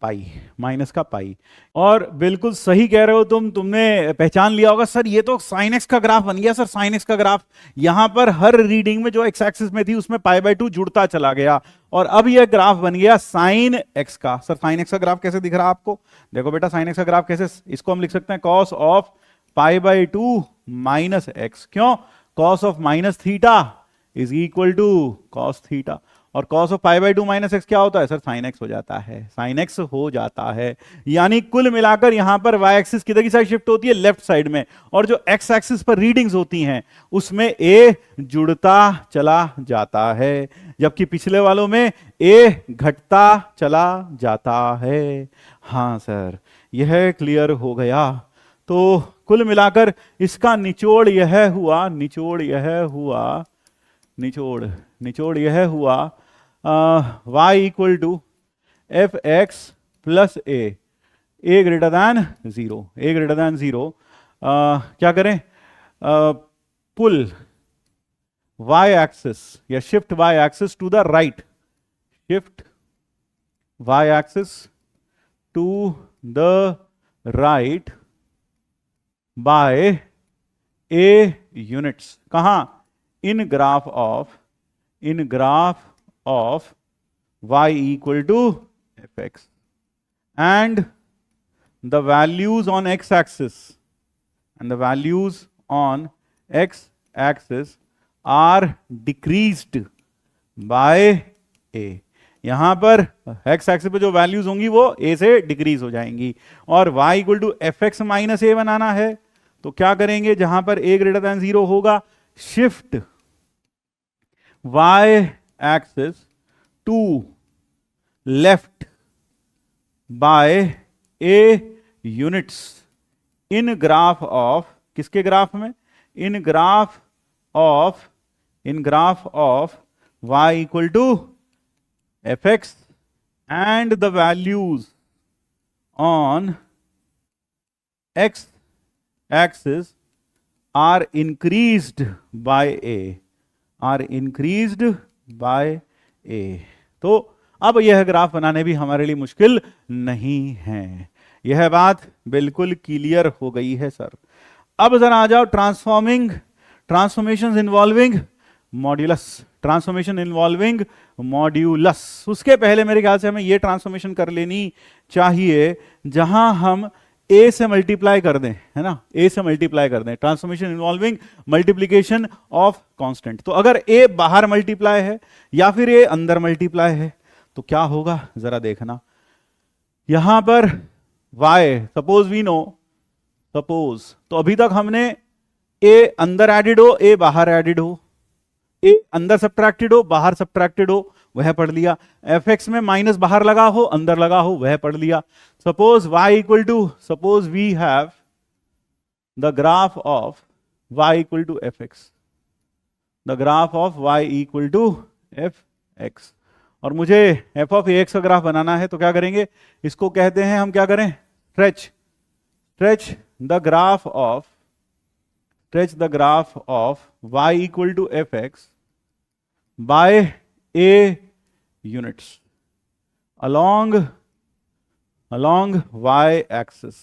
A: पाई, माइनस का पाई। और बिल्कुल सही कह रहे हो तुमने पहचान लिया होगा सर, ये तो साइन एक्स का ग्राफ बन गया सर, साइन एक्स का ग्राफ। यहां पर हर रीडिंग में जो एक्स एक्सिस में थी उसमें पाई बाई 2 जुड़ता चला गया, और अब यह ग्राफ बन गया साइन एक्स का। सर साइन एक्स का ग्राफ कैसे दिख रहा है आपको, देखो बेटा साइन एक्स का ग्राफ कैसे, इसको हम लिख सकते हैं cos of pi by 2 minus x. क्यों, cos of minus theta is equal to cos theta, और cos of pi by 2 minus x क्या होता है सर, साइन एक्स हो जाता है, साइन एक्स हो जाता है। यानी कुल मिलाकर यहां पर y एक्सिस किधर की साइड शिफ्ट होती है, लेफ्ट साइड में, और जो x एक्सिस पर रीडिंग्स होती हैं उसमें a जुड़ता चला जाता है, जबकि पिछले वालों में a घटता चला जाता है। हाँ सर यह क्लियर हो गया। तो कुल मिलाकर इसका निचोड़ यह हुआ, निचोड़ यह हुआ, निचोड़ यह हुआ y equal to F x plus a greater than 0, a greater than 0। क्या करें, पुल y एक्सिस या shift y axis to the right, shift y axis to the right by a units. कहां, in graph of y equal to fx, and the values on x axis are decreased by a। यहां पर x axis पे जो values होंगी वो a से decrease हो जाएंगी, और y equal to F x minus a बनाना है तो क्या करेंगे, जहां पर a ग्रेटर देन 0 होगा shift y axis to left by a units in graph of, किसके ग्राफ में, in graph of y equal to fx and the values on x axis are increased by a, तो अब यह graph बनाने भी हमारे लिए मुश्किल नहीं है। यह बात बिल्कुल क्लियर हो गई है सर। अब जरा आ जाओ ट्रांसफॉर्मेशन इन्वॉल्विंग मॉड्यूलस। उसके पहले मेरे ख्याल से हमें यह ट्रांसफॉर्मेशन कर लेनी चाहिए जहां हम a से मल्टीप्लाई कर दें, है ना, a से मल्टीप्लाई कर दें, transformation involving multiplication of constant. तो अगर a बाहर मल्टीप्लाई है या फिर a अंदर मल्टीप्लाई है तो क्या होगा जरा देखना। यहां पर y सपोज वी नो, तो अभी तक हमने a अंदर एडिड हो, a बाहर एडिड हो, a अंदर सब्ट्रैक्टेड हो, बाहर सब्ट्रैक्टेड हो, वह पढ़ लिया। fx में माइनस बाहर लगा हो, अंदर लगा हो, वह पढ़ लिया। Suppose y equal to, suppose we have the graph of y equal to fx, the graph of y equal to fx, और मुझे f ऑफ ax का ग्राफ बनाना है। तो क्या करेंगे, इसको कहते हैं हम, क्या करें, stretch the graph of y equal to fx by a units along y axis,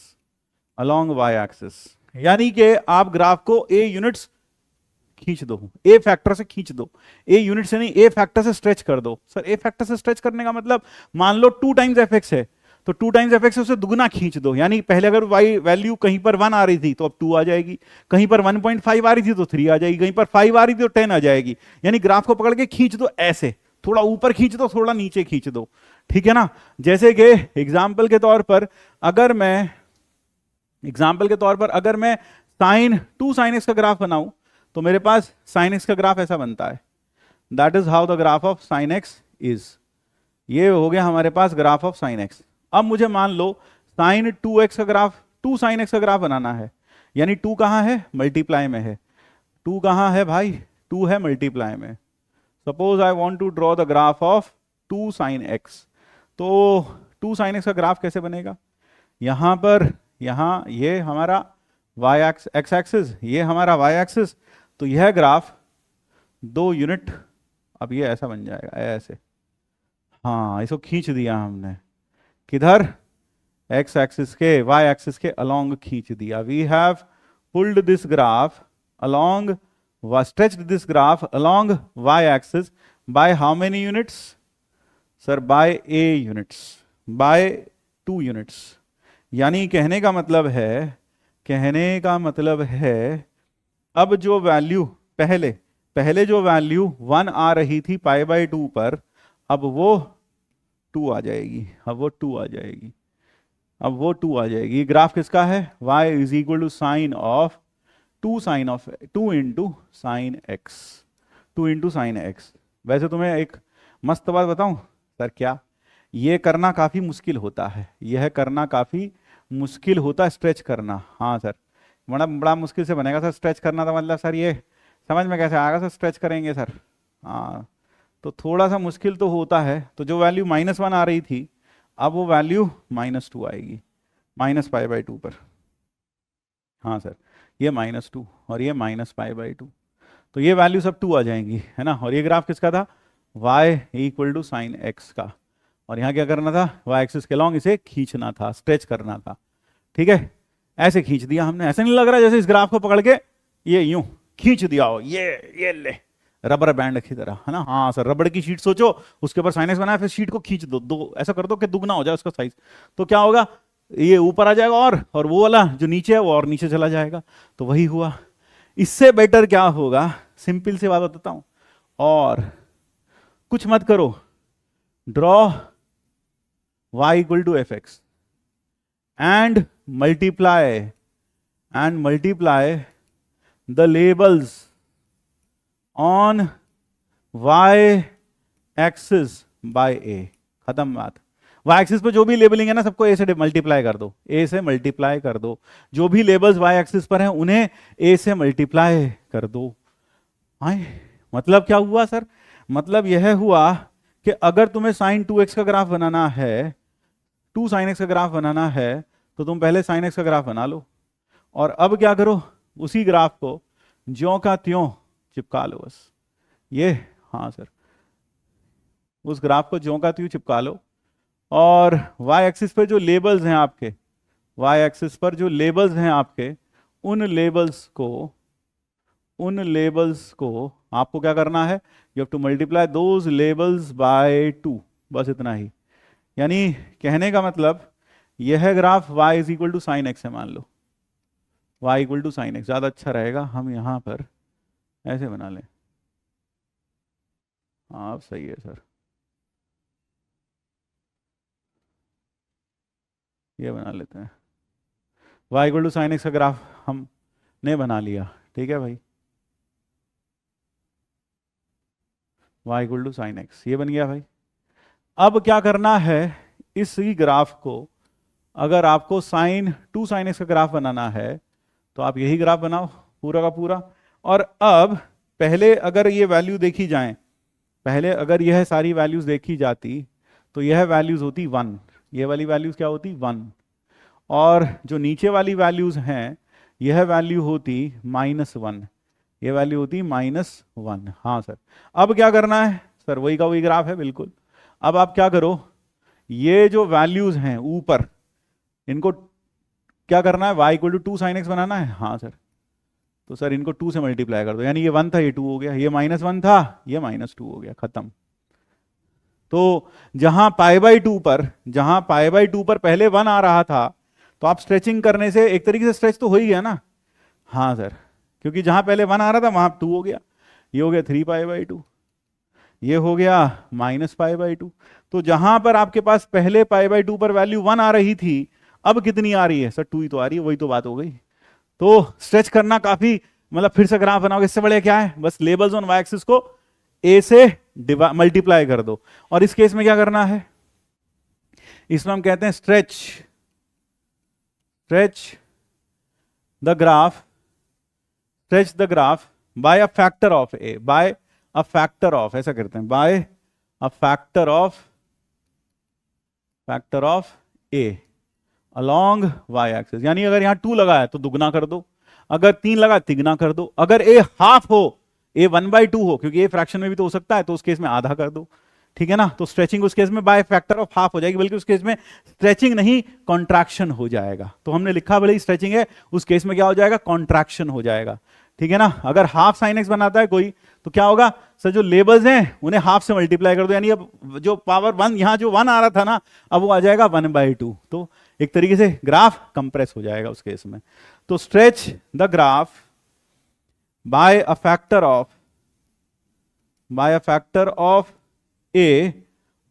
A: यानी कि आप ग्राफ को a यूनिट्स खींच दो, a फैक्टर से खींच दो, a यूनिट से नहीं, a फैक्टर से स्ट्रेच कर दो। सर a फैक्टर से स्ट्रेच करने का मतलब, मान लो 2 टाइम्स fx है, तो 2 टाइम्स fx है, उसे दुगना खींच दो। यानी पहले अगर y वैल्यू कहीं पर 1 आ रही थी तो अब 2 आ जाएगी, कहीं पर 1.5 आ रही थी तो 3 आ जाएगी, कहीं पर 5 आ रही थी तो 10 आ जाएगी। यानी ग्राफ को पकड़ के खींच दो ऐसे, थोड़ा ऊपर खींच दो, थोड़ा नीचे खींच दो, ठीक है ना। जैसे कि एग्जाम्पल के तौर पर अगर मैं साइन 2 sin x का ग्राफ बनाऊं तो मेरे पास sin x का ग्राफ ऐसा बनता है। That is how the graph of sin x is. ये हो गया हमारे पास ग्राफ ऑफ sin x। अब मुझे मान लो sin 2x का ग्राफ, 2 sin x का ग्राफ बनाना है, यानी 2 कहां है, मल्टीप्लाई में है। 2 कहां है भाई, 2 है मल्टीप्लाई में। Suppose I want to draw the graph of 2 sin x, तो 2 sin x का ग्राफ कैसे बनेगा, यहां पर, यहां ये हमारा y एक्स एक्सिस, ये हमारा y एक्सिस, तो यह ग्राफ 2 यूनिट, अब ये ऐसा बन जाएगा ऐसे, हाँ इसको खींच दिया हमने, किधर, x एक्सिस के, y एक्सिस के अलोंग खींच दिया। We have pulled this graph along, stretched this graph along y axis by how many units? Sir, by a units, by 2 units। यानी कहने का मतलब है अब जो वैल्यू पहले जो वैल्यू 1 आ रही थी π/2 पर, अब वो 2 आ जाएगी, अब वो 2 आ जाएगी। ग्राफ किसका है, y is equal to sine of 2 into sin x। वैसे तुम्हें एक मस्त बात बताऊं सर, क्या ये करना काफी मुश्किल होता है, यह करना काफी मुश्किल होता है, स्ट्रेच करना। हाँ सर, बड़ा मुश्किल से बनेगा सर स्ट्रेच करना, तो मतलब सर ये समझ में कैसे आएगा सर, स्ट्रेच करेंगे सर, हाँ तो थोड़ा सा मुश्किल तो होता है। तो जो वैल्यू -1 आ रही थी, अब वो वैल्यू -2 आएगी, -π/2 पर। हाँ सर, ये -2 और ये -π/2, तो ये वैल्यू सब 2 आ जाएंगी, है ना। और ये ग्राफ किसका था, y equal to sine x का, और यहाँ क्या करना था, y एक्सिस के लॉन्ग इसे खींचना था, स्ट्रेच करना था, ठीक है। ऐसे खींच दिया हमने, ऐसा नहीं लग रहा जैसे इस ग्राफ को पकड़ के ये यूं खींच दिया हो, ये ले रबर बैंड की तरह, है ना। हाँ सर, रबड़ की शीट सोचो, उसके ऊपर साइन एक्स बनाया, फिर शीट को खींच दो, ऐसा कर दो कि दुगना हो जाए उसका साइज, तो क्या होगा, ये ऊपर आ जाएगा और वो वाला जो नीचे है वो और नीचे चला जाएगा। तो वही हुआ। इससे बेटर क्या होगा, सिंपल सी बात बताता हूं, और कुछ मत करो, draw y equal to fx and multiply the labels on y axis by a, खत्म बात। वाई एक्सिस पे जो भी लेबलिंग है ना सबको ए से मल्टीप्लाई कर दो, ए से मल्टीप्लाई कर दो, जो भी लेबल्स वाई एक्सिस पर हैं उन्हें ए से मल्टीप्लाई कर दो। आए मतलब क्या हुआ सर? मतलब यह हुआ कि अगर तुम्हें साइन 2x का ग्राफ बनाना है, 2 sin x का ग्राफ बनाना है, तो तुम पहले sin x का ग्राफ बना लो, और अब क्या करो, उसी ग्राफ को ज्यों का त्यों चिपका लो बस। ये, हाँ सर, उस ग्राफ को ज्यों का त्यों चिपका लो, और y एक्सिस पर जो लेबल्स हैं आपके, y एक्सिस पर जो लेबल्स हैं आपके, उन लेबल्स को आपको क्या करना है, you have to multiply those labels by 2, बस इतना ही। यानी कहने का मतलब यह graph y is equal to sine x है, मान लो y equal to sine x, ज़्यादा अच्छा रहेगा हम यहाँ पर ऐसे बना लें। हाँ सही है सर, ये बना लेते हैं, y equal to sine x का ग्राफ हमने बना लिया, ठीक है भाई, y equal to sine x, ये बन गया भाई। अब क्या करना है, इसी ग्राफ को अगर आपको साइन 2 sin x का ग्राफ बनाना है तो आप यही ग्राफ बनाओ पूरा का पूरा। और अब पहले अगर ये वैल्यू देखी जाए, पहले अगर यह सारी वैल्यूज देखी जाती तो यह वैल्यूज होती 1, ये वाली वैल्यूज क्या होती 1, और जो नीचे वाली वैल्यूज हैं यह वैल्यू होती -1, ये वैल्यू होती -1। हाँ सर, अब क्या करना है सर, वही का वही ग्राफ है बिल्कुल। अब आप क्या करो, ये जो वैल्यूज हैं ऊपर, इनको क्या करना है, y equal to 2 sin x बनाना है। हाँ सर, तो सर इनको 2 से मल्टीप्लाई कर दो, यानी ये 1 था ये 2 हो गया, ये -1 था ये -2 हो गया, खत्म। तो जहां पाई बाई टू पर पहले 1 आ रहा था, तो आप स्ट्रेचिंग करने से एक तरीके से स्ट्रेच तो हो ही गया ना। हाँ सर, क्योंकि जहां पहले 1 आ रहा था वहां 2 हो गया, ये हो गया 3π/2, ये हो गया -π/2। तो जहां पर आपके पास पहले π/2 पर वैल्यू 1 आ रही थी, अब कितनी आ रही है सर, 2 ही तो आ रही है, वही तो बात हो गई। तो स्ट्रेच करना काफी, मतलब फिर से ग्राफ बनाओगे, इससे बढ़िया क्या है, बस लेबल्स ऑन वाई एक्सिस को ए से मल्टीप्लाई कर दो। और इस केस में क्या करना है, इसमें हम कहते हैं stretch the graph by a factor of a, by a factor of, ऐसा करते हैं, by a factor of a along y axis. यानी अगर यहां 2 लगा है तो दुगना कर दो, अगर 3 लगा तिगना कर दो, अगर ए हाफ हो, ए 1/2 हो, क्योंकि ए फ्रैक्शन में भी तो हो सकता है, तो उस केस में आधा कर दो, ठीक है ना। तो स्ट्रेचिंग उस केस में बाय फैक्टर ऑफ हाफ हो जाएगी, बल्कि उस केस में स्ट्रेचिंग नहीं कॉन्ट्रैक्शन हो जाएगा। तो हमने लिखा भले ही स्ट्रेचिंग है, उस केस में क्या हो जाएगा, कॉन्ट्रैक्शन हो जाएगा, ठीक है ना। अगर हाफ साइन एक्स बनाता है कोई, तो क्या होगा सर, जो लेबल्स हैं उन्हें हाफ से मल्टीप्लाई कर दो, यानी अब जो पावर 1 यहां जो 1 आ रहा था ना, अब वो आ जाएगा 1/2। तो एक तरीके से ग्राफ कंप्रेस हो जाएगा उस केस में। तो stretch the graph by a factor of a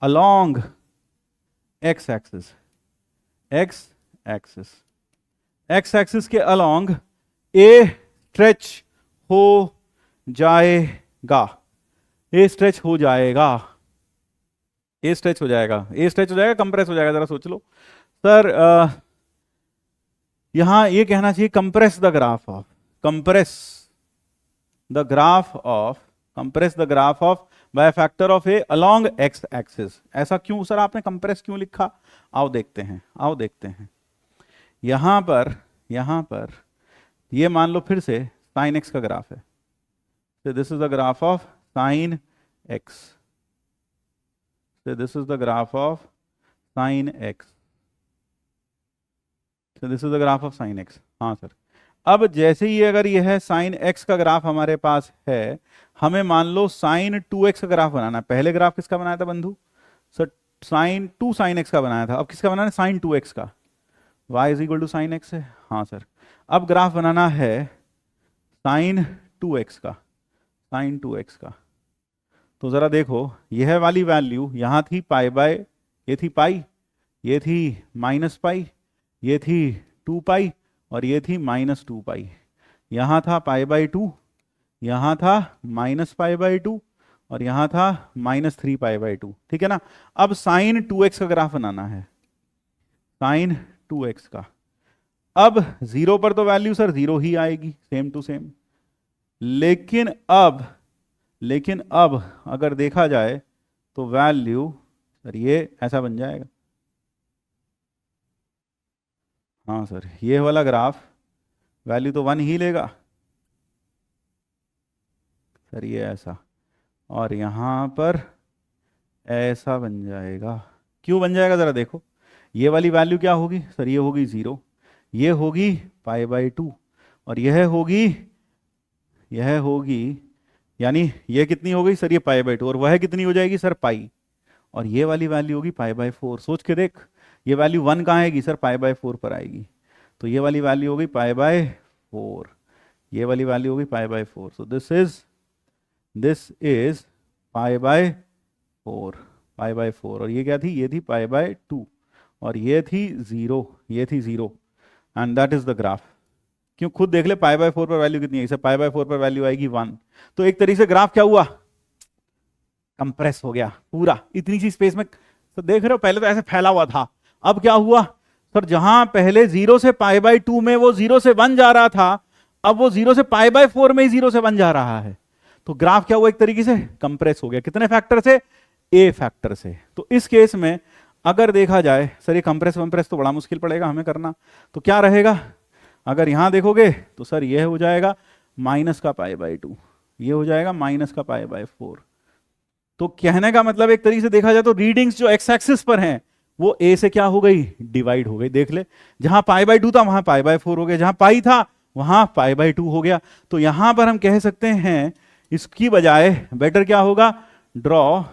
A: along x axis के अलोंग ए स्ट्रेच हो जाएगा, ए स्ट्रेच हो जाएगा, कंप्रेस हो जाएगा। जरा सोच लो सर, यहां ये कहना चाहिए compress the graph of by factor of a along x axis. ऐसा क्यों सर, आपने कंप्रेस क्यों लिखा, आओ देखते हैं। यहां पर ये मान लो फिर से साइन एक्स का ग्राफ है, तो this is the graph of sine x, this is the graph of sine x, this is the graph of sine x. हाँ सर, अब जैसे ही अगर यह है साइन एक्स का ग्राफ हमारे पास है, हमें मान लो साइन 2x का ग्राफ बनाना है। पहले ग्राफ किसका बनाया था बंधु सर, साइन 2 sin x का बनाया था, अब किसका बनाना है, साइन 2x का, y is equal to sine x है। हाँ सर, अब ग्राफ बनाना है साइन 2x का, तो जरा देखो, यह वाली वैल्यू यहां थी ये थी पाई, ये थी -π, ये थी 2π, और ये थी -2π। यहां था π/2, यहां था -π/2 और यहां था -3π/2, ठीक है ना। अब साइन 2x का ग्राफ बनाना है, साइन 2x का। अब 0 पर तो वैल्यू सर 0 ही आएगी, सेम टू सेम। लेकिन अब अगर देखा जाए तो वैल्यू सर ये ऐसा बन जाएगा। हाँ सर, ये वाला ग्राफ वैल्यू तो 1 ही लेगा सर, ये ऐसा, और यहां पर ऐसा बन जाएगा। क्यों बन जाएगा जरा देखो, ये वाली वैल्यू क्या होगी सर, ये होगी 0, ये होगी π/2 और यह होगी यानी ये कितनी हो गई सर, ये π/2, और वह कितनी हो जाएगी सर पाई, और ये वाली वैल्यू होगी π/4। सोच के देख, ये वैल्यू 1 कहाँ आएगी सर, π/4 पर आएगी, तो ये वाली वैल्यू होगी π/4, ये वाली वैल्यू होगी π/4। सो दिस इज π/4, और ये क्या थी, ये थी π/2 और ये थी 0, ये थी 0, and that is the graph. क्यों, खुद देख ले π/4 पर वैल्यू कितनी है सर, π/4 पर वैल्यू आएगी 1। तो एक तरीके से ग्राफ क्या हुआ, कंप्रेस हो गया पूरा इतनी सी स्पेस में। तो देख रहे हो, पहले तो ऐसे फैला हुआ था, अब क्या हुआ सर, जहां पहले 0 से π/2 में वो 0 से 1 जा रहा था, अब वो 0 से π/4 में ही 0 से 1 जा रहा है। तो ग्राफ क्या हुआ, एक तरीके से कंप्रेस हो गया। कितने फैक्टर से, ए फैक्टर से। तो इस केस में अगर देखा जाए सर, ये कंप्रेस वंप्रेस तो बड़ा मुश्किल पड़ेगा हमें करना, तो क्या रहेगा, अगर यहां देखोगे तो सर ये हो जाएगा -π/2, ये हो जाएगा -π/4। तो कहने का मतलब एक तरीके से देखा जाए तो रीडिंग्स जो एक्स एक्सिस पर हैं वो ए से क्या हो गई, डिवाइड हो गई। देख ले, जहां π/2 था वहां π/4 हो गया, जहां पाई था वहां π/2 हो गया। तो यहां पर हम कह सकते हैं इसकी बजाय बेटर क्या होगा, draw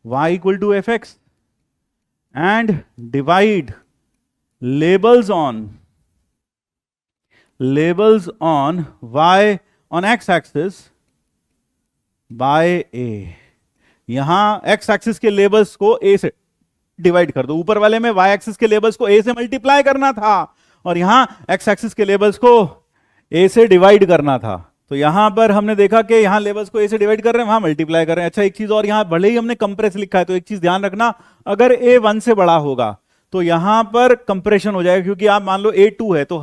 A: y = fx and divide labels on y on x axis by a। यहां x एक्सिस के लेबल्स को a से डिवाइड कर दो, ऊपर वाले में y एक्सिस के लेबल्स को a से मल्टीप्लाई करना था और यहां x एक्सिस के लेबल्स को a से डिवाइड करना था। तो यहां पर हमने देखा कि यहां लेबल्स को a से डिवाइड कर रहे हैं, वहां मल्टीप्लाई कर रहे हैं। अच्छा, एक चीज और, यहां भले ही हमने कंप्रेस लिखा है तो एक चीज ध्यान रखना, अगर a 1 से बड़ा होगा तो यहां पर कंप्रेशन हो जाएगा, क्योंकि आप मान लो a 2 है तो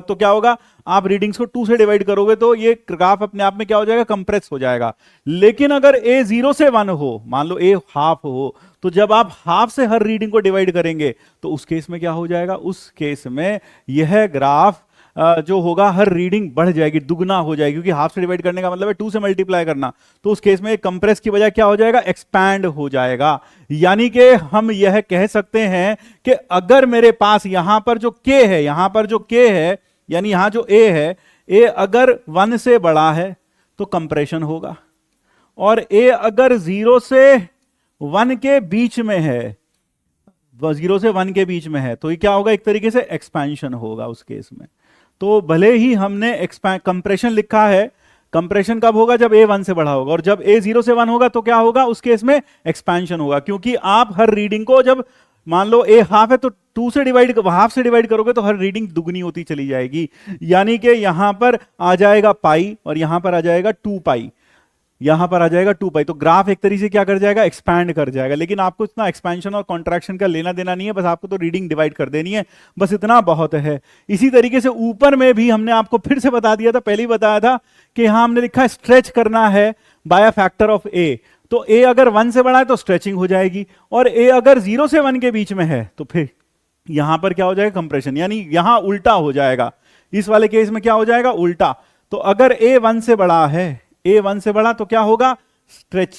A: तो क्या होगा, आप रीडिंग्स को 2 से डिवाइड करोगे तो ये ग्राफ अपने आप में क्या हो जाएगा, कंप्रेस हो जाएगा। लेकिन अगर a 0 से 1 हो, मान लो a हाफ हो, तो जब आप हाफ से हर रीडिंग को डिवाइड करेंगे तो उस केस में क्या हो जाएगा, उस केस में यह ग्राफ जो होगा हर रीडिंग बढ़ जाएगी, दुगना हो जाएगी, क्योंकि हाफ से डिवाइड करने का मतलब है 2 से मल्टीप्लाई करना। तो उस केस में कंप्रेस की बजाय क्या हो जाएगा, एक्सपैंड हो जाएगा। यानी कि हम यह कह सकते हैं कि अगर मेरे पास यहां पर जो k है, यानी यहां जो a है, a अगर 1 से बड़ा है तो कंप्रेशन होगा, और a अगर 0 से 1 के बीच में है, 0 से 1 के बीच में है, तो ये क्या होगा, एक तरीके से एक्सपेंशन होगा उस केस में। तो भले ही हमने कंप्रेशन लिखा है, कंप्रेशन कब होगा, जब a 1 से बड़ा होगा, और जब a 0 से 1 होगा तो क्या होगा, उस केस में एक्सपेंशन होगा। क्योंकि आप हर रीडिंग को, जब मान लो a हाफ है तो 2 से डिवाइड, हाफ से डिवाइड करोगे तो हर रीडिंग दुगनी होती चली जाएगी। यानी कि यहां पर आ जाएगा पाई और यहां पर आ जाएगा 2π, यहां पर आ जाएगा 2π। तो ग्राफ एक तरीके से क्या कर जाएगा, एक्सपैंड कर जाएगा। लेकिन आपको इतना एक्सपेंशन और कॉन्ट्रैक्शन का लेना देना नहीं है, बस आपको तो रीडिंग डिवाइड कर देनी है, बस इतना बहुत है। इसी तरीके से ऊपर में भी हमने आपको फिर से बता दिया था, पहले ही बताया था कि यहां हमने लिखा है स्ट्रेच करना है by a factor of a। तो a अगर 1 से बड़ा है तो स्ट्रेचिंग हो जाएगी, और a अगर 0 से 1 के बीच में है तो फिर यहां पर क्या हो जाएगा, कंप्रेशन, यानी यहां उल्टा हो जाएगा। इस वाले केस में क्या हो जाएगा, उल्टा। तो अगर a 1 से बड़ा है, a 1 से बड़ा, तो क्या होगा, स्ट्रेच,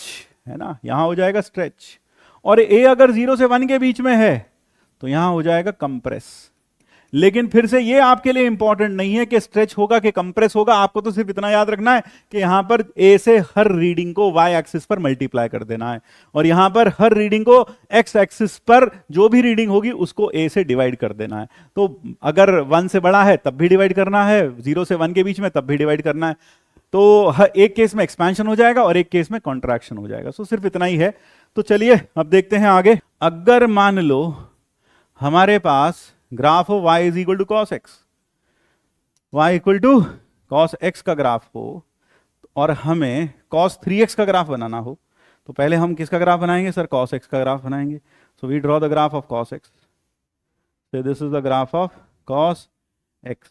A: है ना, यहां हो जाएगा स्ट्रेच। और a अगर 0 से 1 के बीच में है तो यहां हो जाएगा कंप्रेस। लेकिन फिर से ये आपके लिए इंपॉर्टेंट नहीं है कि स्ट्रेच होगा कि कंप्रेस होगा, आपको तो सिर्फ इतना याद रखना है कि यहां पर a से हर रीडिंग को y एक्सिस पर मल्टीप्लाई कर देना है, और यहां पर हर रीडिंग को x एक्सिस पर जो भी रीडिंग होगी उसको a से डिवाइड कर देना है। तो अगर 1 से बड़ा है तब भी डिवाइड करना है, 0 से 1 के बीच में तब भी डिवाइड करना है। तो एक केस में एक्सपेंशन हो जाएगा और एक केस में कॉन्ट्रैक्शन हो जाएगा। सो सिर्फ इतना ही है। तो चलिए अब देखते हैं आगे। अगर मान लो हमारे पास ग्राफ हो y = cos x, y = cos x का ग्राफ हो और हमें cos 3x का ग्राफ बनाना हो, तो पहले हम किसका ग्राफ बनाएंगे सर? cos x का ग्राफ बनाएंगे. So we draw the graph of cos x. So this is the graph of cos x.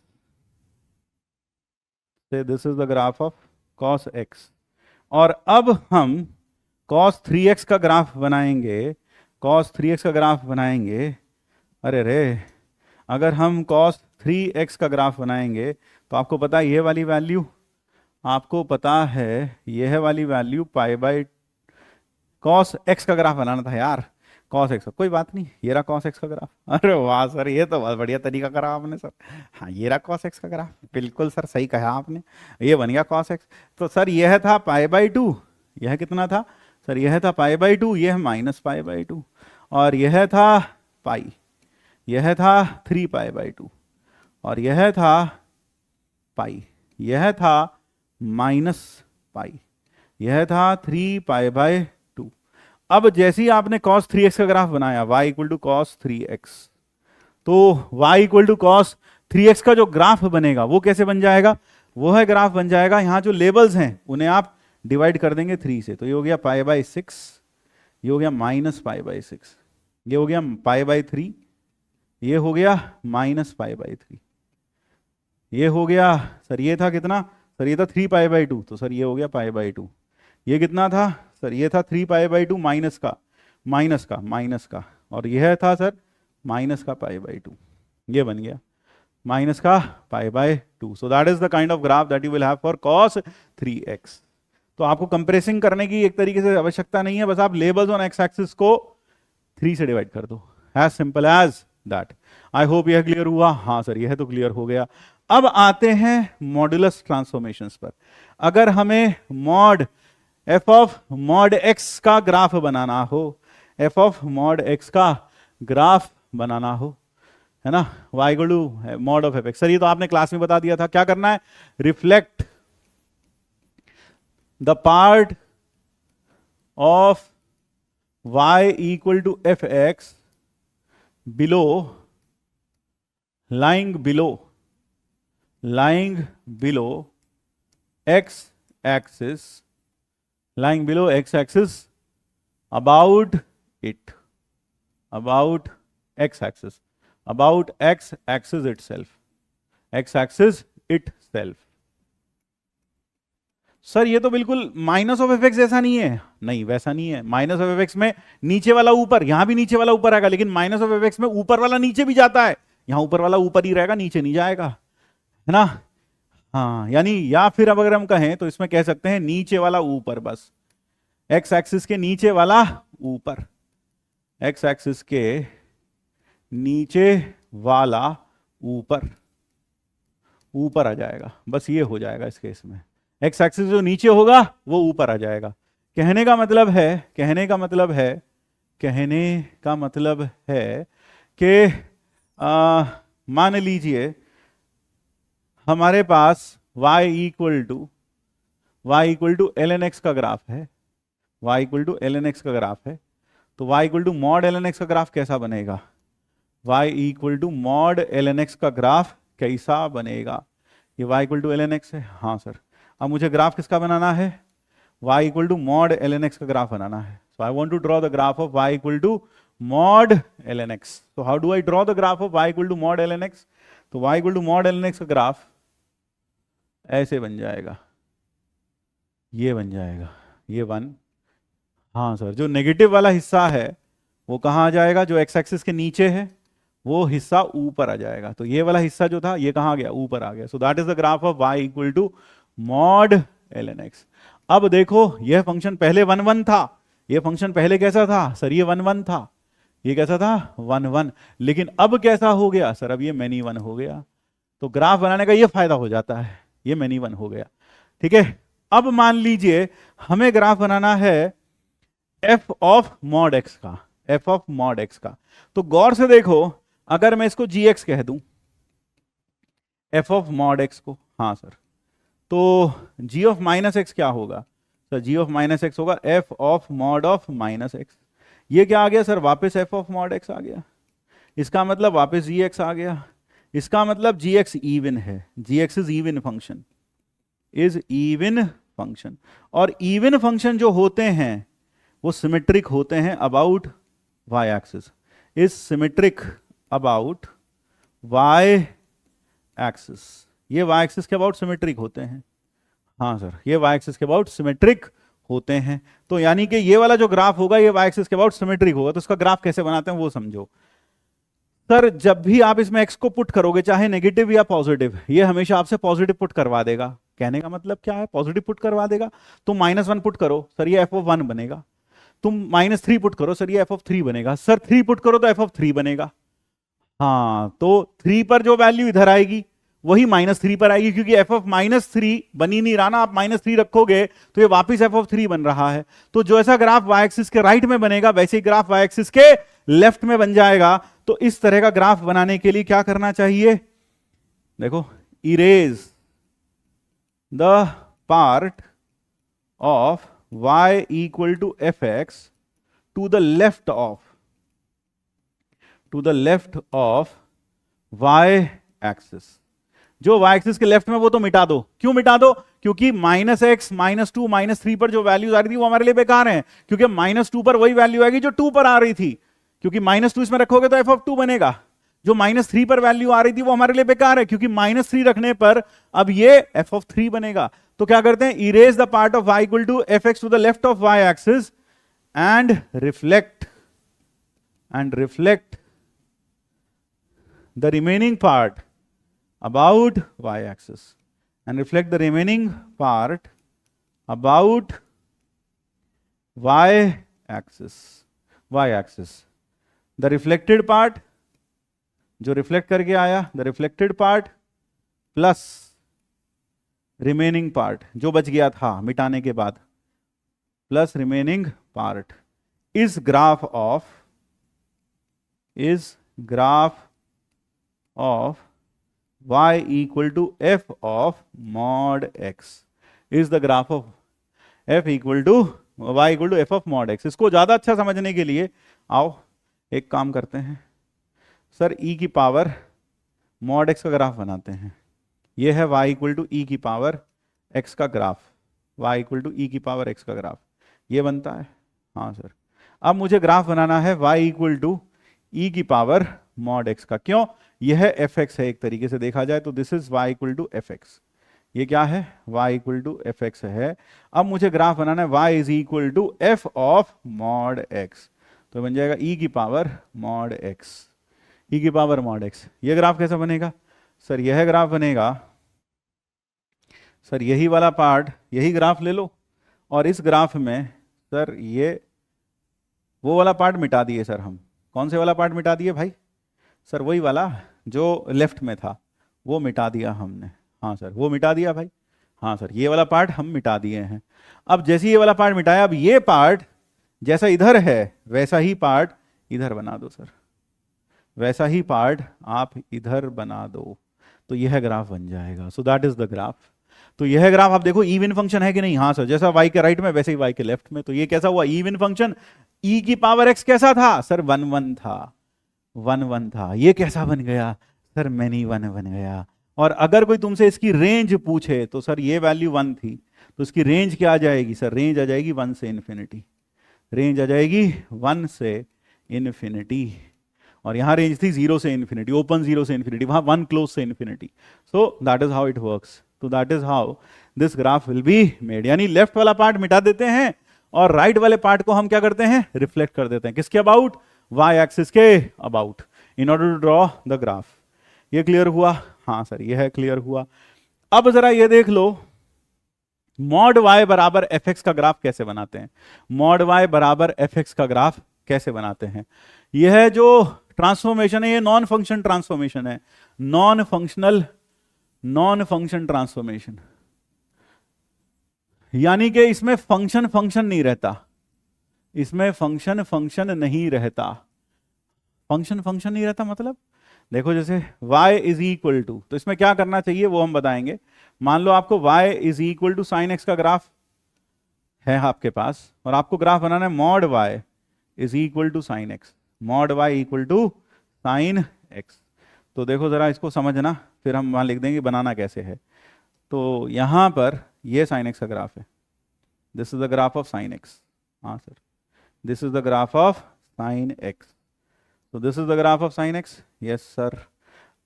A: Say this is the graph of cos x. और अब हम cos 3x का ग्राफ बनाएंगे. cos 3x का graph बनाएंगे. अरे रे, अगर हम cos 3x का ग्राफ बनाएंगे तो आपको पता है ये वाली वैल्यू, आपको पता है यह वाली value pi by cos x का ग्राफ बनाना था यार. cos x, कोई बात नहीं, ये रहा cos x का ग्राफ. अरे वाह सर, ये तो बहुत बढ़िया तरीका करा आपने सर. हाँ, ये रहा cos x का ग्राफ. बिल्कुल सर, सही कहा आपने, ये बन गया cos x. तो सर यह था पाई बाई 2, यह कितना था सर? यह था पाई बाई 2, यह माइनस पाई बाई 2, और यह था पाई, यह था 3 पाई बाई 2, और यह था पाई, यह था माइनस पाई, यह था 3 पाई बाई 2. अब जैसे ही आपने cos 3x का ग्राफ बनाया, y equal to cos 3x, तो y equal to cos 3x का जो ग्राफ बनेगा वो कैसे बन जाएगा? वो है ग्राफ बन जाएगा, यहाँ जो लेबल्स हैं उन्हें आप डिवाइड कर देंगे 3 से. तो ये हो गया पाई बाई 6, ये हो गया माइनस पाई बाई 6, ये हो गया पाई बाई 3, ये हो गया माइनस पाई बाई 3, ये हो गया सर, ये था कितना सर? ये था 3 पाई बाई 2, तो सर ये हो गया पाई बाई 2. ये कितना था सर? ये था 3 पाई बाई 2 माइनस का माइनस का माइनस का, और यह था सर माइनस का पाई बाई 2. ये बन गया माइनस का पाई by 2. So that is the kind of graph that you will have for cos 3x. तो आपको कंप्रेसिंग करने की एक तरीके से आवश्यकता नहीं है, बस आप लेबल्स ऑन एक्स एक्सिस को 3 से डिवाइड कर दो, as simple as that. I hope यह क्लियर हुआ. हाँ सर, यह तो क्लियर हो गया. अब आते हैं मॉड्यूलस ट्रांसफॉर्मेशंस पर. अगर हमें mod f of mod x का ग्राफ बनाना हो, f ऑफ मॉड x का ग्राफ बनाना हो, है ना, y equal to mod of fx. Sir ये तो आपने क्लास में बता दिया था. क्या करना है? Reflect the part of y equal to fx below, lying below x axis, lying below x axis about it, about x axis, about x axis itself, x axis itself. Sir ये तो बिल्कुल माइनस ऑफ एफ एक्स जैसा नहीं है. नहीं, वैसा नहीं है. माइनस ऑफ एफ एक्स में नीचे वाला ऊपर, यहां भी नीचे वाला ऊपर आएगा, लेकिन माइनस ऑफ एफ एक्स में ऊपर वाला नीचे भी जाता है. यहां ऊपर वाला ऊपर ही रहेगा, नीचे नहीं जाएगा, है ना. हाँ, यानी या फिर अब अगर हम कहें तो इसमें कह सकते हैं नीचे वाला ऊपर, बस एक्स एक्सिस के नीचे वाला ऊपर, एक्स एक्सिस के नीचे वाला ऊपर, ऊपर आ जाएगा. बस ये हो जाएगा इस केस में. एक्स एक्सिस जो नीचे होगा वो ऊपर आ जाएगा. कहने का मतलब है कि मान लीजिए हमारे पास y equal to ln x का ग्राफ है, y equal to ln x का ग्राफ है. तो y equal to mod ln x का ग्राफ कैसा बनेगा? y equal to mod ln x का ग्राफ कैसा बनेगा? ये y equal to ln x है. हाँ सर, अब मुझे ग्राफ किसका बनाना है? y equal to mod ln x का ग्राफ बनाना है. So I want to draw the graph of y equal to mod ln x. तो how do I draw the graph of y equal to mod ln x? तो y equal to mod ln x का graph ऐसे बन जाएगा, ये बन जाएगा, ये 1. हाँ सर, जो नेगेटिव वाला हिस्सा है वो कहाँ आ जाएगा? जो एक्स एक्सिस के नीचे है वो हिस्सा ऊपर आ जाएगा. तो ये वाला हिस्सा जो था ये कहाँ आ गया? ऊपर आ गया. So that is the graph of y equal to mod ln x. अब देखो, यह फंक्शन पहले 1 1 था. यह फंक्शन पहले कैसा था सर? ये 1 1 था. ये कैसा था? 1 1. लेकिन अब कैसा हो गया सर? अब ये मैनी 1 हो गया. तो ग्राफ बनाने का ये फायदा हो जाता है, ये मैनी 1 हो गया. ठीक है. अब मान लीजिए हमें ग्राफ बनाना है f ऑफ मॉड x का, f ऑफ मॉड x का. तो गौर से देखो, अगर मैं इसको gx कह दूं, f ऑफ मॉड x को, हाँ सर, तो g ऑफ माइनस x क्या होगा sir? g of minus x होगा f of mod of minus x. ये क्या आ गया सर? वापस f ऑफ मॉड x आ गया. इसका मतलब वापस gx आ गया. इसका मतलब gx इवन है, gx is even function. Is even function. और इवन फंक्शन जो होते हैं वो सिमेट्रिक होते हैं about y axis, is symmetric about y axis. ये y एक्सिस के अबाउट सिमेट्रिक होते हैं। हाँ सर, ये y एक्सिस के अबाउट सिमेट्रिक होते हैं। तो यानी कि ये वाला जो ग्राफ होगा ये y एक्सिस के अबाउट सिमेट्रिक होगा। तो इसका ग्राफ कैसे बनाते हैं वो समझो। सर जब भी आप इसमें x को पुट करोगे, चाहे नेगेटिव या पॉजिटिव, ये हमेशा आपसे पॉजिटिव पुट करवा देगा। कहने का मतलब क्या है, पॉजिटिव पुट करवा देगा। तुम -1 पुट करो, सर ये f(1) बनेगा। तुम -3 पुट करो, सर ये f(3) बनेगा। सर 3 पुट करो तो f(3) बनेगा। हाँ, तो 3 पर जो वैल्यू इधर आएगी वही -3 पर आएगी, क्योंकि f(-3) बन ही नहीं रहा ना। आप -3 रखोगे तो ये वापिस f(3) बन रहा है। तो जो ऐसा ग्राफ y एक्सिस के राइट में बनेगा वैसे ही ग्राफ y एक्सिस के लेफ्ट में बन जाएगा। तो इस तरह का ग्राफ बनाने के लिए क्या करना चाहिए, देखो, erase the part of y equal to fx to the left of y axis. जो y एक्सिस के लेफ्ट में वो तो मिटा दो। क्यों मिटा दो, क्योंकि -x, -2, -3 पर जो वैल्यूज आ रही थी वो हमारे लिए बेकार है, क्योंकि -2 पर वही वैल्यू आएगी जो 2 पर आ रही थी, क्योंकि -2 इसमें रखोगे तो f(2) बनेगा। जो -3 पर वैल्यू आ रही थी वो हमारे लिए बेकार है, क्योंकि -3 रखने पर अब ये f(3) बनेगा। तो क्या करते हैं, erase the part of y equal to fx to the left of y axis and reflect the remaining part about y axis and reflect the remaining part about y axis the reflected part जो reflect करके आया, the reflected part plus remaining part जो बच गया था मिटाने के बाद, plus remaining part is graph of y equal to f of mod x is the graph of f equal to y equal to f of mod x। इसको ज्यादा अच्छा समझने के लिए आओ एक काम करते हैं, सर e की पावर mod x का ग्राफ बनाते हैं। ये है y इक्वल टू e की पावर x का graph, y equal to e की पावर x का ग्राफ, ये बनता है। हाँ सर, अब मुझे ग्राफ बनाना है y इक्वल टू e की पावर mod x का। क्यों, यह fx है, एक तरीके से देखा जाए तो this is y equal to fx। ये क्या है, y इक्वल टू fx है। अब मुझे ग्राफ बनाना है y is equal to f of mod x, तो बन जाएगा e की पावर mod x, e की पावर mod x। ये ग्राफ कैसा बनेगा, सर यह ग्राफ बनेगा, सर यही वाला पार्ट, यही ग्राफ ले लो और इस ग्राफ में सर ये वो वाला पार्ट मिटा दिए सर हम। कौन से वाला पार्ट मिटा दिए भाई, सर वही वाला जो लेफ्ट में था वो मिटा दिया हमने। हाँ सर, वो मिटा दिया भाई। हाँ सर, ये वाला पार्ट हम मिटा दिए हैं। अब जैसे ये वाला पार्ट मिटाया, अब ये पार्ट जैसा इधर है वैसा ही पार्ट इधर बना दो सर, वैसा ही पार्ट आप इधर बना दो, तो यह ग्राफ बन जाएगा। सो दैट इज द ग्राफ। तो यह ग्राफ आप देखो इवन फंक्शन है कि नहीं, हाँ सर, जैसा y के राइट में वैसे ही y के लेफ्ट में। तो ये कैसा हुआ, इवन फंक्शन। e की पावर x कैसा था सर, 1 1 था, 1 1 था। ये कैसा बन गया सर, मैनी 1 बन गया। और अगर कोई तुमसे इसकी रेंज पूछे तो सर ये वैल्यू 1 थी, तो इसकी रेंज क्या आ जाएगी सर, रेंज आ जाएगी 1 से इन्फिनिटी, रेंज आ जाएगी 1 से इन्फिनिटी। और यहाँ रेंज थी 0 से इन्फिनिटी, ओपन 0 से इन्फिनिटी, वहाँ 1 क्लोज से infinity. So that is how it works. तो that is how this graph will be made. यानी लेफ्ट वाला पार्ट मिटा देते हैं और राइट वाले पार्ट को हम क्या करते हैं, रिफ्लेक्ट कर देते हैं। किसके अबाउट, y एक्सिस के about, in order to draw the graph. ये क्लियर हुआ, हाँ सर ये है क्लियर हुआ। अब जरा ये देख लो मॉड y बराबर fx का ग्राफ कैसे बनाते हैं, मॉड y बराबर fx का ग्राफ कैसे बनाते हैं। यह जो ट्रांसफॉर्मेशन है ये नॉन फंक्शन ट्रांसफॉर्मेशन है, नॉन फंक्शन ट्रांसफॉर्मेशन, यानी कि इसमें फंक्शन नहीं रहता, इसमें फंक्शन नहीं रहता। फंक्शन नहीं रहता मतलब देखो जैसे y इज इक्वल टू, तो इसमें क्या करना चाहिए वो हम बताएंगे। मान लो आपको y is equal to sine x का ग्राफ है आपके पास, और आपको ग्राफ बनाना है mod y is equal to sine x, mod y equal to sine x। तो देखो जरा इसको समझना, फिर हम वहां लिख देंगे बनाना कैसे है। तो यहां पर ये साइन एक्स का ग्राफ है, this is the graph of sine x. हाँ sir, this is the graph of sine x, तो this is the graph of sine x. Yes sir.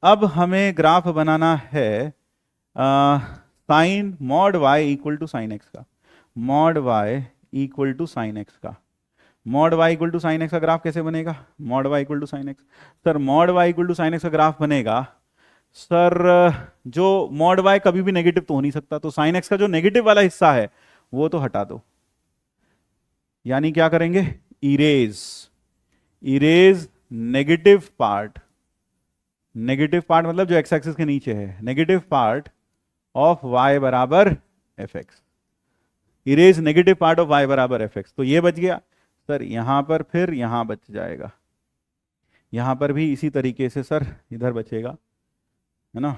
A: अब हमें ग्राफ बनाना है sine mod y equal to sine x का, mod y equal to sine x का। Mod y equal to sine x का graph कैसे बनेगा? Mod y equal to sine x, sir mod y equal to sine x का graph बनेगा sir, जो mod y कभी भी नेगेटिव तो हो नहीं सकता, तो साइन एक्स का जो नेगेटिव वाला हिस्सा है वो तो हटा दो, यानी क्या करेंगे? Erase, erase negative part, negative part मतलब जो एक्स एक्सिस के नीचे है, नेगेटिव पार्ट ऑफ वाई बराबर f x, erase negative part of y बराबर एफ एक्स। तो ये बच गया सर, यहां पर फिर यहां बच जाएगा, यहां पर भी इसी तरीके से सर इधर बचेगा, है ना।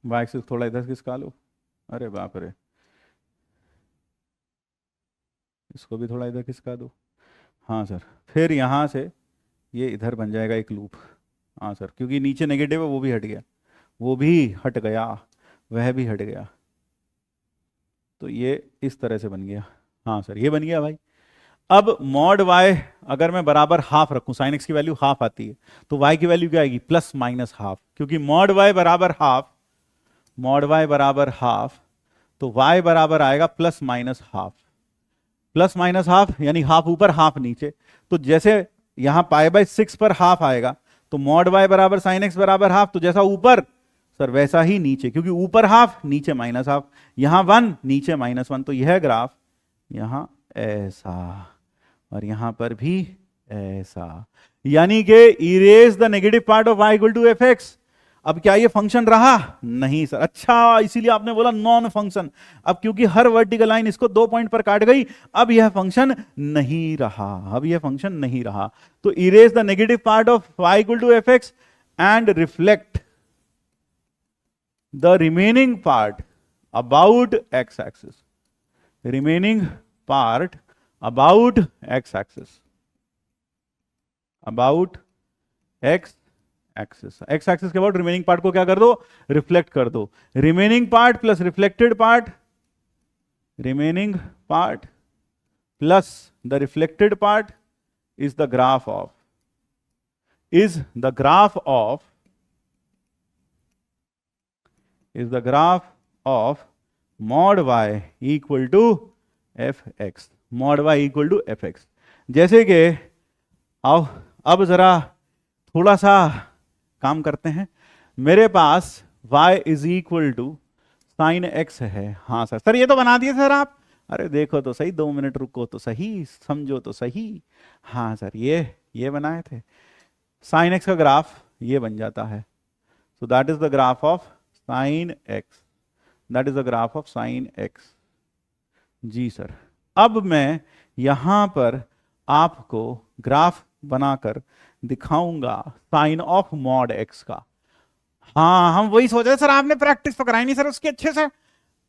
A: वाई एक्सिस थोड़ा इधर खिसका लो, अरे बाप रे, इसको भी थोड़ा इधर खिसका दो। हाँ सर, फिर यहाँ से ये इधर बन जाएगा एक लूप। हाँ सर, क्योंकि नीचे नेगेटिव है वो भी हट गया, वो भी हट गया, वह भी हट गया, तो ये इस तरह से बन गया। हाँ सर, ये बन गया भाई। अब मॉड वाई अगर मैं बराबर हाफ रखूं, साइन एक्स की वैल्यू हाफ आती है, तो वाई की वैल्यू क्या आएगी? प्लस माइनस हाफ, क्योंकि मॉड वाई बराबर हाफ, मॉड वाई बराबर हाफ, तो वाई बराबर आएगा plus minus half, plus minus half यानी हाफ ऊपर हाफ नीचे। तो जैसे यहां पाई बाय 6 पर हाफ आएगा, तो मॉड वाई बराबर साइन एक्स बराबर हाफ, तो जैसा ऊपर सर वैसा ही नीचे, क्योंकि ऊपर हाफ नीचे माइनस हाफ, यहां 1 नीचे -1, तो यह ग्राफ यहां ऐसा और यहां पर भी ऐसा, यानी कि erase the negative part of y equal to F x. अब क्या ये फंक्शन रहा? नहीं सर। अच्छा, इसीलिए आपने बोला नॉन फंक्शन। अब क्योंकि हर वर्टिकल लाइन इसको 2 पॉइंट पर काट गई, अब यह फंक्शन नहीं रहा, अब यह फंक्शन नहीं रहा। तो erase the negative part of y equal to F x and reflect the remaining part about x axis, remaining part about x axis, about x axis, x axis के अबाउट रिमेनिंग पार्ट को क्या कर दो? Reflect कर दो। Remaining part plus reflected part, remaining part plus the reflected part is the graph of, is the graph of, is the graph of mod y equal to F x, mod y equal to F x. जैसे कि अब जरा थोड़ा सा काम करते हैं। मेरे पास y is equal to sine x है। हाँ सर, सर ये तो बना दिए सर आप। अरे देखो तो सही, 2 मिनट रुको तो सही, समझो तो सही। हाँ सर, ये बनाए थे। साइन एक्स का ग्राफ ये बन जाता है, so that is the graph of sine x, that is the graph of sine x. जी सर। अब मैं यहां पर आपको ग्राफ बनाकर दिखाऊंगा साइन ऑफ मॉड एक्स का। हाँ, हम वही सोच रहे सर, आपने प्रैक्टिस तो कराई नहीं सर उसके अच्छे से।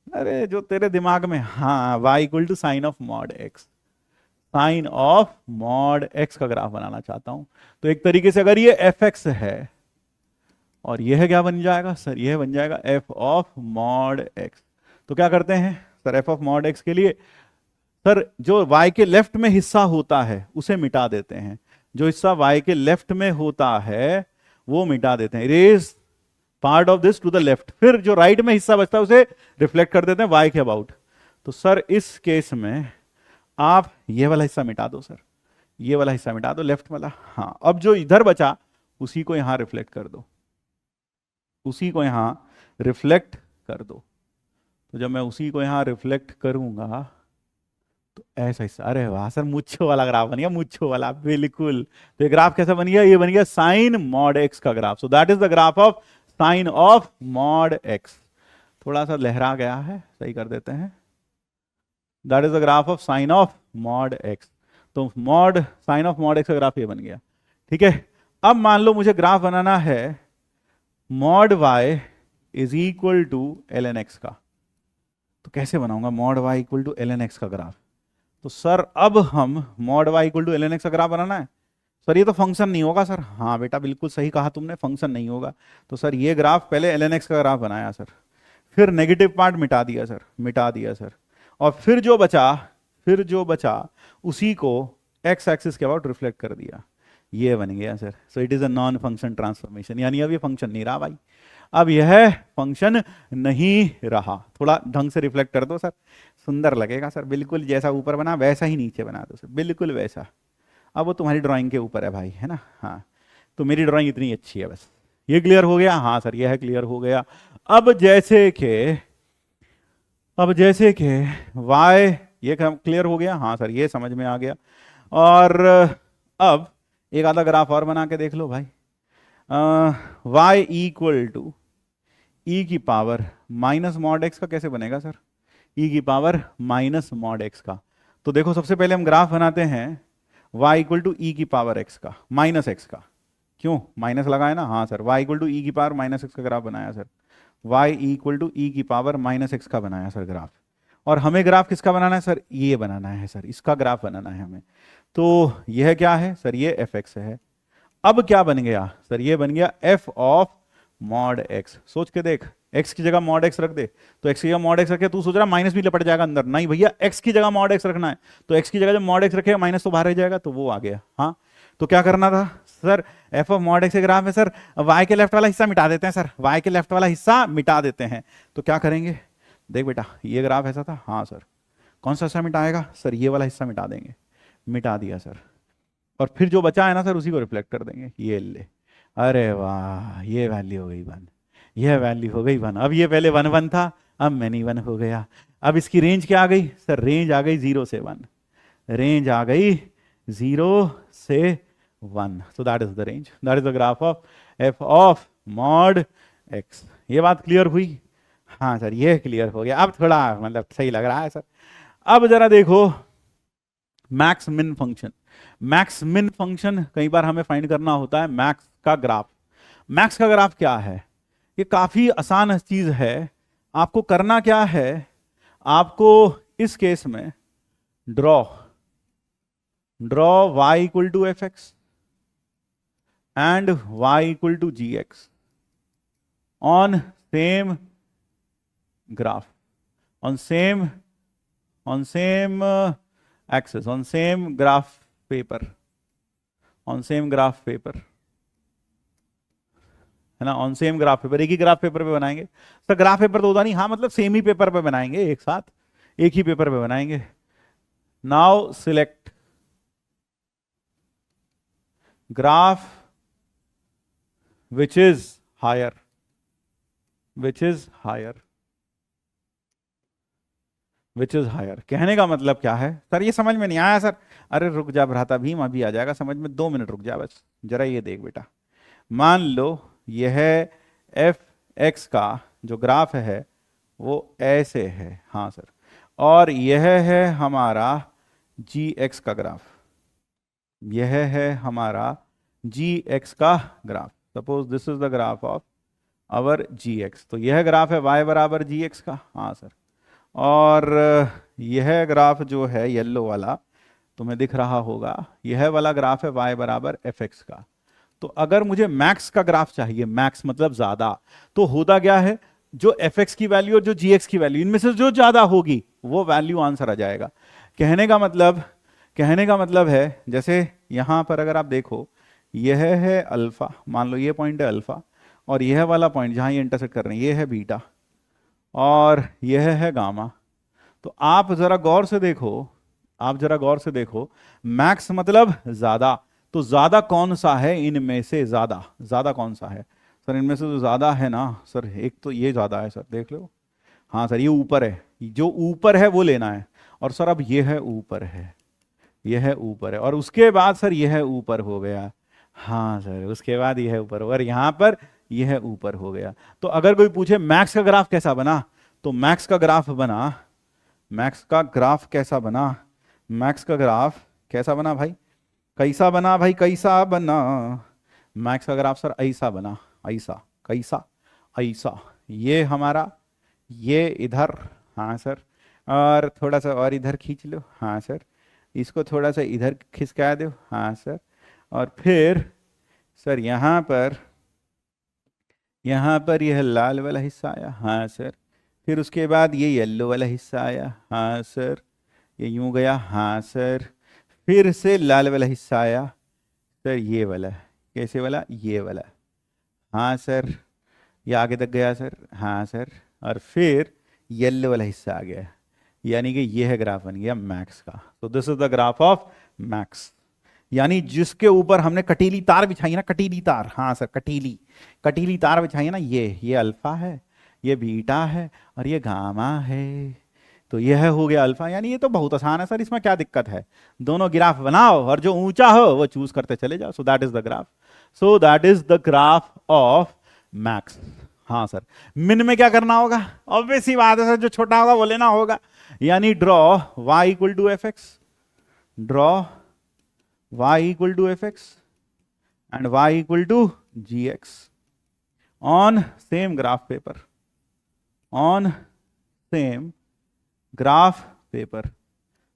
A: अरे जो तेरे दिमाग में, हाँ, y equal to sine of mod x, sine of mod x का ग्राफ बनाना चाहता हूं। तो एक तरीके से अगर ये एफ एक्स है और यह क्या बन जाएगा सर? यह बन जाएगा एफ ऑफ मॉड एक्स। तो क्या करते हैं sir, F of mod x के लिए सर जो y के लेफ्ट में हिस्सा होता है उसे मिटा देते हैं, जो हिस्सा y के लेफ्ट में होता है वो मिटा देते हैं, erase part of this to the left. फिर जो राइट में हिस्सा बचता है उसे रिफ्लेक्ट कर देते हैं y के अबाउट। तो सर इस केस में आप ये वाला हिस्सा मिटा दो सर, ये वाला हिस्सा मिटा दो, लेफ्ट वाला। हाँ, अब जो इधर बचा उसी को यहां रिफ्लेक्ट कर दो, उसी को यहां रिफ्लेक्ट कर दो। तो जब मैं उसी को यहां रिफ्लेक्ट करूंगा तो ऐसा हिस्सा, अरे वाह सर, मुच्छो वाला ग्राफ बन गया, मुच्छो वाला, बिल्कुल। तो ये ग्राफ कैसा बन गया? ये बन गया साइन मॉड एक्स का graph. So that is the graph of sine of mod x. थोड़ा सा लहरा गया है, सही कर देते हैं। That is the graph of sine of mod x. तो mod sine of mod x का ग्राफ ये बन गया, ठीक है। अब मान लो मुझे ग्राफ बनाना है mod y is equal to l N x का। तो कैसे बनाऊंगा mod y equal to l N x का ग्राफ? तो सर अब हम mod y equal to l N x का ग्राफ बनाना है। सर ये तो फंक्शन नहीं होगा सर। हाँ बेटा बिल्कुल सही कहा तुमने, फंक्शन नहीं होगा। तो सर ये ग्राफ पहले एल एन एक्स का ग्राफ बनाया सर, फिर नेगेटिव पार्ट मिटा दिया सर, मिटा दिया सर, और फिर जो बचा उसी को एक्स एक्सिस के अबाउट रिफ्लेक्ट कर दिया, ये बन गया sir. So it is a non function transformation, यानी अब ये फंक्शन नहीं रहा भाई, अब यह फंक्शन नहीं रहा। थोड़ा ढंग से रिफ्लेक्ट कर दो सर, सुंदर लगेगा सर, बिल्कुल जैसा ऊपर बना वैसा ही नीचे बना दो सर, बिल्कुल वैसा। अब वो तुम्हारी ड्राइंग के ऊपर है भाई, है ना। हाँ तो मेरी ड्राइंग इतनी अच्छी है बस। ये क्लियर हो गया? हाँ सर यह क्लियर हो गया। अब जैसे कि y, ये क्लियर हो गया? हाँ सर ये समझ में आ गया। और अब एक आधा ग्राफ और बना के देख लो भाई। y इक्वल टू ई की पावर माइनस मॉड एक्स का कैसे बनेगा सर? ई की पावर माइनस मॉड एक्स का। तो देखो सबसे पहले हम ग्राफ बनाते हैं y इक्वल टू ई की पावर x का माइनस एक्स का। क्यों माइनस लगाया ना? हाँ सर y इक्वल टू ई की पावर माइनस एक्स का ग्राफ बनाया सर, y इक्वल टू ई की पावर माइनस एक्स का बनाया सर ग्राफ। और हमें ग्राफ किसका बनाना है सर? ये बनाना है सर, इसका ग्राफ बनाना है हमें। तो यह क्या है सर? ये एफ एक्स है। अब क्या बन गया सर? ये बन गया एफ ऑफ मॉड एक्स। सोच के देख, एक्स की जगह मॉड एक्स रख दे, तो एक्स की जगह मॉड एक्स रखे, तू सोच रहा माइनस भी लपट जाएगा अंदर, नहीं भैया एक्स की जगह मॉड एक्स रखना है। तो एक्स की जगह जब मॉड एक्स रखेगा माइनस तो बाहर रह जाएगा, तो वो आ गया। हाँ तो क्या करना था sir? F of mod x के ग्राफ में सर वाई के लेफ्ट वाला हिस्सा मिटा देते हैं सर, वाई के लेफ्ट वाला हिस्सा मिटा देते हैं। तो क्या करेंगे? देख बेटा ये ग्राफ ऐसा था, हाँ सर कौन सा हिस्सा मिटाएगा सर? ये वाला हिस्सा मिटा देंगे, मिटा दिया सर। और फिर जो बचा है ना सर उसी को रिफ्लेक्ट कर देंगे, ये ले। अरे वाह ये वैल्यू हो गई वन, यह वैल्यू हो गई वन। अब ये पहले वन वन था, अब मैनी वन हो गया। अब इसकी रेंज क्या आ गई सर? रेंज आ गई 0 से 1, रेंज आ गई 0 से 1। सो that is the range, that is the graph of f of mod x. ये बात क्लियर हुई? हाँ सर ये क्लियर हो गया, अब थोड़ा मतलब सही लग रहा है सर। अब जरा देखो max min function. Max min function कई बार हमें फाइंड करना होता है मैक्स का ग्राफ। मैक्स का ग्राफ क्या है? ये काफी आसान चीज है। आपको करना क्या है? आपको इस केस में draw y equal to F x and y equal to g x on same graph, on same axis, on same graph paper, on same graph paper, है ना। ऑन सेम ग्राफ पेपर, एक ही graph paper पे बनाएंगे sir. Graph paper तो होता नहीं, हाँ मतलब सेम ही पेपर पे बनाएंगे, एक साथ एक ही पेपर पे बनाएंगे। Now select graph which is higher, which is higher, which is higher. कहने का मतलब क्या है सर? ये समझ में नहीं आया सर। अरे रुक जा भ्राता भीम, अभी आ जाएगा समझ में, 2 मिनट रुक जा बस। जरा ये देख बेटा, मान लो यह एफ एक्स का जो ग्राफ है वो ऐसे है, हाँ सर, और यह है हमारा जी एक्स का ग्राफ, यह है हमारा जी एक्स का graph. Suppose this is the graph of our g x. तो यह ग्राफ है y बराबर जी एक्स का, हाँ सर। और यह ग्राफ जो है येलो वाला तुम्हें दिख रहा होगा, यह वाला ग्राफ है y बराबर एफ एक्स का। तो अगर मुझे मैक्स का ग्राफ चाहिए, मैक्स मतलब ज्यादा, तो होता क्या है? जो एफ एक्स की वैल्यू और जो जी एक्स की वैल्यू, इनमें से जो ज्यादा होगी वो वैल्यू आंसर आ जाएगा। कहने का मतलब है जैसे यहां पर अगर आप देखो, यह है अल्फा, मान लो ये पॉइंट है अल्फा, और यह वाला पॉइंट जहां ये इंटरसेक्ट कर रहे हैं ये है बीटा, और यह है गामा। तो आप जरा गौर से देखो, मैक्स मतलब ज्यादा। तो ज्यादा कौन सा है इनमें से? ज्यादा कौन सा है सर इनमें से? जो ज्यादा है ना सर, एक तो ये ज्यादा है सर, देख लो। हाँ सर ये ऊपर है, जो ऊपर है वो लेना है। और सर अब ये है ऊपर है, यह है ऊपर है, और उसके बाद सर यह है ऊपर हो गया। हाँ सर उसके बाद यह ऊपर होगा, और यहां पर यह ऊपर हो गया। तो अगर कोई पूछे मैक्स का ग्राफ कैसा बना, तो मैक्स का ग्राफ कैसा बना? मैक्स का ग्राफ कैसा बना भाई? कैसा बना भाई? कैसा बना? मैक्स का ग्राफ सर ऐसा बना, ऐसा, कैसा, ऐसा। ये हमारा, ये इधर, हाँ सर, और थोड़ा सा और इधर खींच लो, हाँ सर, इसको थोड़ा सा इधर खिसका दो, हाँ सर, और फिर सर यहाँ पर यह लाल वाला हिस्सा आया, हाँ सर। फिर उसके बाद ये येलो वाला हिस्सा आया, हाँ सर। ये यूं गया, हाँ सर। फिर से लाल वाला हिस्सा आया सर, ये वाला। कैसे वाला? ये वाला, हाँ सर। ये आगे तक गया सर, हाँ सर। और फिर येलो वाला हिस्सा आ गया, यानी कि ये है ग्राफ बन गया मैक्स का। तो this is the graph of max, यानी जिसके ऊपर हमने कटीली तार बिछाई है ना, कटीली तार, हाँ सर, कटीली तार बिछाई है ना, ये अल्फा है, ये बीटा है, और ये गामा है। तो यह हो गया अल्फा। यानी ये तो बहुत आसान है सर, इसमें क्या दिक्कत है? दोनों ग्राफ बनाओ और जो ऊंचा हो वो चूज करते चले जाओ। सो that is the graph, so that is the graph of max. हाँ सर, मिन में क्या करना होगा? ऑब्वियस ही बात है सर, जो छोटा होगा वो लेना होगा। यानी draw y equal to F x, draw y equal to F x and y equal to g x on same graph paper, on same graph paper.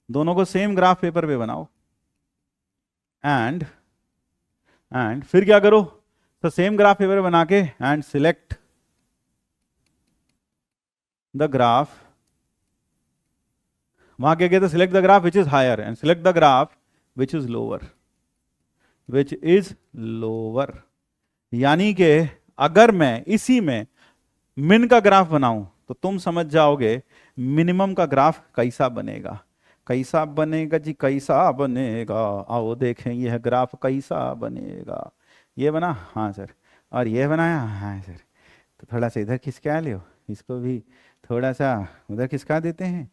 A: दोनों को सेम ग्राफ पेपर पे बनाओ एंड फिर क्या करो? तो सेम ग्राफ पेपर बना के एंड सिलेक्ट द ग्राफ, वहां क्या कहते? Select the graph which is higher and select the graph which is lower, which is lower. यानी कि अगर मैं इसी में मिन का ग्राफ बनाऊं तो तुम समझ जाओगे मिनिमम का ग्राफ कैसा बनेगा। कैसा बनेगा जी, कैसा बनेगा? आओ देखें यह ग्राफ कैसा बनेगा। ये बना, हाँ सर। और ये बनाया, हाँ सर। तो थोड़ा सा इधर खिसका लियो, इसको भी थोड़ा सा उधर खिसका देते हैं,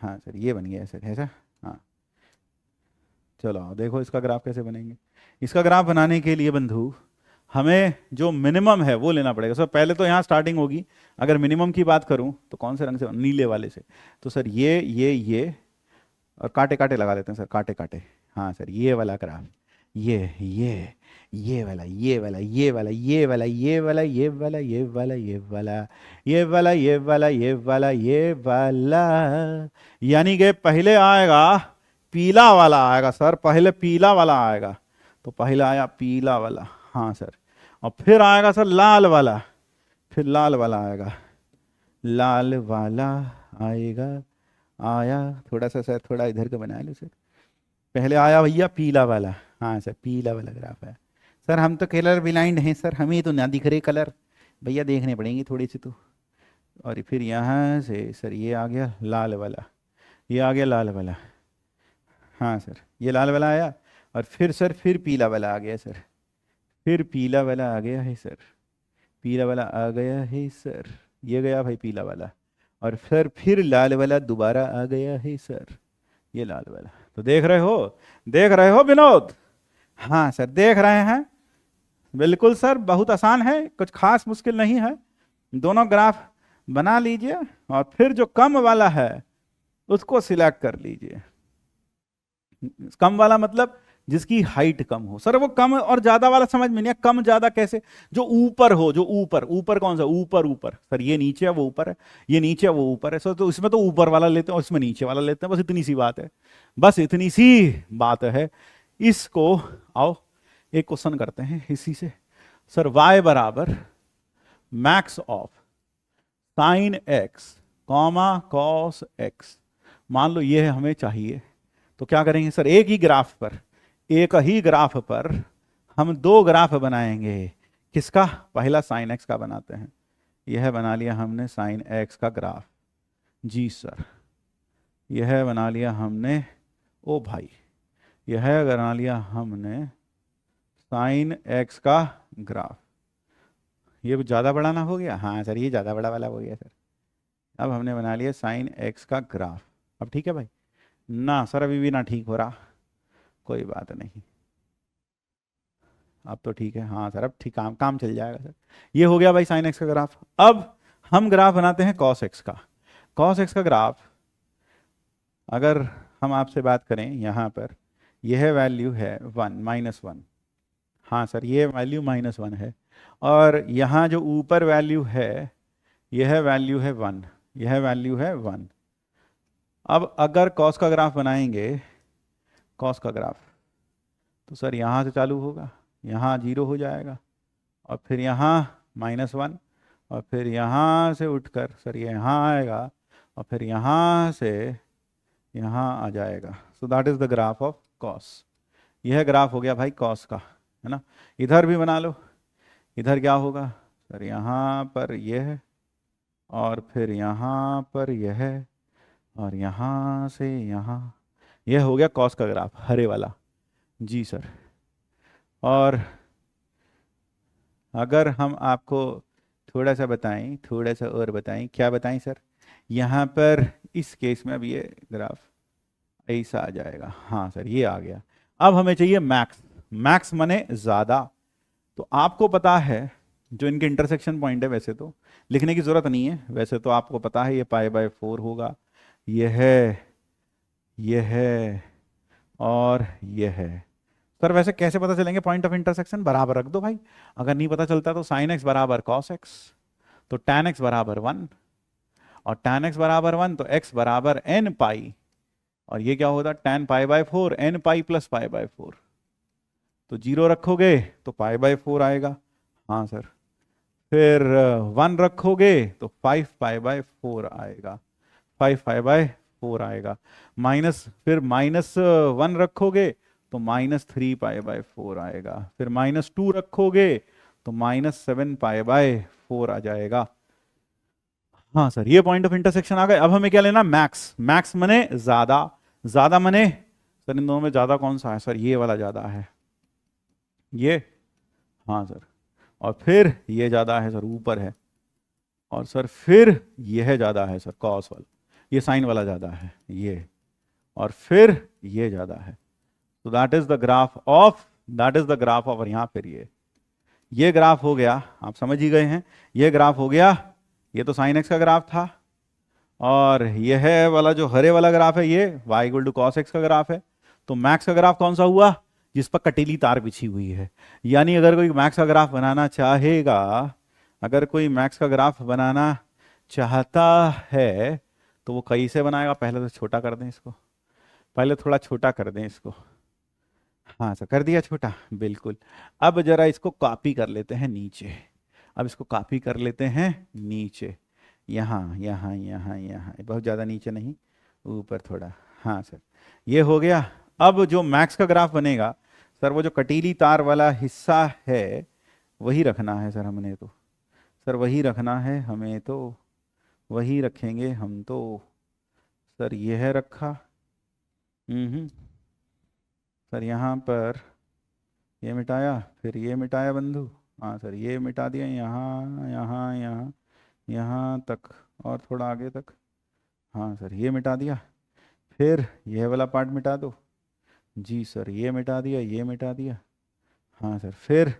A: हाँ सर। ये बन गया सर, ऐसा, हाँ। चलो आओ देखो इसका ग्राफ कैसे बनेंगे। इसका ग्राफ बनाने के लिए बंधु हमें जो मिनिमम है वो लेना पड़ेगा। सर पहले तो यहाँ स्टार्टिंग होगी। अगर मिनिमम की बात करूँ तो कौन से रंग से? नीले वाले से। तो सर ये और कांटे कांटे लगा देते हैं सर, कांटे कांटे। हाँ सर, ये वाला ग्राफ, ये वाला, ये वाला, ये वाला, ये वाला, ये वाला, ये वाला, ये वाला, ये वाला, ये वाला, ये वाला, ये वाला, ये वाला। यानी कि पहले आएगा पीला वाला आएगा सर, पहले पीला वाला आएगा। तो पहला आया पीला वाला, हाँ सर। और फिर आएगा सर लाल वाला, फिर लाल वाला आएगा, लाल वाला आएगा, आया। थोड़ा सा सर, थोड़ा इधर का बना लो सर। पहले आया भैया पीला वाला, हाँ सर, पीला वाला ग्राफ है। सर हम तो कलर ब्लाइंड हैं सर, हमें तो ना दिख रहे कलर, भैया देखने पड़ेंगे थोड़ी सी तो। और फिर यहाँ से सर ये आ गया लाल वाला, ये आ गया लाल वाला, हाँ सर, ये लाल वाला आया। और फिर सर फिर पीला वाला आ गया सर, फिर पीला वाला आ गया है सर, पीला वाला आ गया है सर, ये गया भाई पीला वाला। और सर फिर लाल वाला दोबारा आ गया है सर, ये लाल वाला। तो देख रहे हो विनोद? हाँ सर देख रहे हैं, बिल्कुल सर, बहुत आसान है, कुछ खास मुश्किल नहीं है। दोनों ग्राफ बना लीजिए और फिर जो कम वाला है उसको सिलेक्ट कर लीजिए। कम वाला मतलब जिसकी हाइट कम हो। सर वो कम और ज्यादा वाला समझ में नहीं है, कम ज्यादा कैसे? जो ऊपर हो, जो ऊपर, ऊपर कौन सा? ऊपर सर, ये नीचे है वो ऊपर है, ये नीचे है वो ऊपर है सर। तो इसमें तो ऊपर वाला लेते हैं और इसमें नीचे वाला लेते हैं, बस इतनी सी बात है, बस इतनी सी बात है। इसको आओ एक क्वेश्चन करते हैं इसी से। सर y बराबर max of sine x comma cos x, मान लो ये हमें चाहिए। तो क्या करेंगे सर? एक ही ग्राफ पर हम दो ग्राफ बनाएंगे। किसका? पहला साइन एक्स का बनाते हैं। यह बना लिया हमने साइन एक्स का ग्राफ, जी सर। यह बना लिया हमने, ओ भाई, यह बना लिया हमने साइन एक्स का ग्राफ। ये ज़्यादा बड़ा ना हो गया? हाँ सर, ये ज़्यादा बड़ा वाला हो गया सर। अब हमने बना लिया साइन एक्स का ग्राफ। अब ठीक है भाई? ना सर, अभी भी ना ठीक हो रहा, कोई बात नहीं, अब तो ठीक है। हाँ सर, अब ठीक, काम चल जाएगा सर। ये हो गया भाई साइन एक्स का ग्राफ। अब हम ग्राफ बनाते हैं कॉस एक्स का। कॉस एक्स का ग्राफ अगर हम आपसे बात करें, यहाँ पर यह वैल्यू है 1 -1, हाँ सर, ये वैल्यू -1 है। और यहाँ जो ऊपर वैल्यू है यह वैल्यू है 1, यह वैल्यू है 1। अब अगर कॉस का ग्राफ बनाएंगे, कॉस का ग्राफ, तो सर यहाँ से चालू होगा, यहाँ 0 हो जाएगा, और फिर यहाँ -1, और फिर यहाँ से उठकर सर ये यहाँ आएगा, और फिर यहाँ से यहाँ आ जाएगा। सो that is the graph of cos. यह ग्राफ हो गया भाई कॉस का, है ना। इधर भी बना लो, इधर क्या होगा सर, यहाँ पर यह, और फिर यहाँ पर यह, और यहाँ से यहाँ, यह हो गया कॉस का ग्राफ, हरे वाला। जी सर। और अगर हम आपको थोड़ा सा बताएं, थोड़ा सा और बताएं, क्या बताएं सर, यहाँ पर इस केस में अब ये ग्राफ ऐसा आ जाएगा। हाँ सर, ये आ गया। अब हमें चाहिए मैक्स। मैक्स माने ज़्यादा। तो आपको पता है जो इनके इंटरसेक्शन पॉइंट है, वैसे तो लिखने की ज़रूरत नहीं है, वैसे तो आपको पता है ये π/4 होगा, यह है और यह है। सर वैसे कैसे पता चलेंगे पॉइंट ऑफ इंटरसेक्शन? बराबर रख दो भाई, अगर नहीं पता चलता तो sin x बराबर cos x, तो tan x बराबर 1, और tan x बराबर 1 तो x बराबर n पाई, और ये क्या होता tan π/4 n पाई प्लस π/4, तो 0 रखोगे तो π/4 आएगा। हाँ सर। फिर 1 रखोगे तो 5 π/4 आएगा, 5 π/4 आएगा। माइनस, फिर -1 रखोगे तो -3 π/4 आएगा। फिर -2 रखोगे तो -7 π/4 आ जाएगा। हाँ सर, ये पॉइंट ऑफ इंटरसेक्शन आ गए। अब हमें क्या लेना? मैक्स। मैक्स मने ज्यादा। ज्यादा मने सर इन दोनों में ज्यादा कौन सा है? सर ये वाला ज्यादा है, ये। हाँ सर। और फिर ये ज्यादा है सर, ऊपर है। और सर फिर यह ज्यादा है सर, कॉस वाला, ये साइन वाला ज्यादा है, ये। और फिर ये ज्यादा है। तो that is the graph of, that is the graph of, और यहां फिर ये ग्राफ हो गया, आप समझ ही गए हैं। ये ग्राफ हो गया, ये तो साइन एक्स का ग्राफ था, और यह वाला जो हरे वाला ग्राफ है ये y equal to cos x का ग्राफ है। तो मैक्स का ग्राफ कौन सा हुआ? जिस पर कटीली तार बिछी हुई है। यानी अगर कोई मैक्स का ग्राफ बनाना चाहेगा, अगर कोई मैक्स का ग्राफ बनाना चाहता है तो वो कैसे बनाएगा? पहले तो छोटा कर दें इसको, पहले थोड़ा छोटा कर दें इसको। हाँ सर, कर दिया छोटा, बिल्कुल। अब जरा इसको कॉपी कर लेते हैं नीचे, अब इसको कॉपी कर लेते हैं नीचे, यहाँ यहाँ यहाँ यहाँ, बहुत ज़्यादा नीचे नहीं, ऊपर थोड़ा। हाँ सर, ये हो गया। अब जो मैक्स का ग्राफ बनेगा सर, वो जो कटीली तार वाला हिस्सा है वही रखना है सर हमने तो, सर वही रखना है हमें तो, वही रखेंगे हम तो। सर यह रखा, सर यहाँ पर ये मिटाया, फिर ये मिटाया बंधु। हाँ सर, ये मिटा दिया, यहाँ यहाँ यहाँ यहाँ तक, और थोड़ा आगे तक। हाँ सर, ये मिटा दिया। फिर यह वाला पार्ट मिटा दो। जी सर, ये मिटा दिया, ये मिटा दिया। हाँ सर, फिर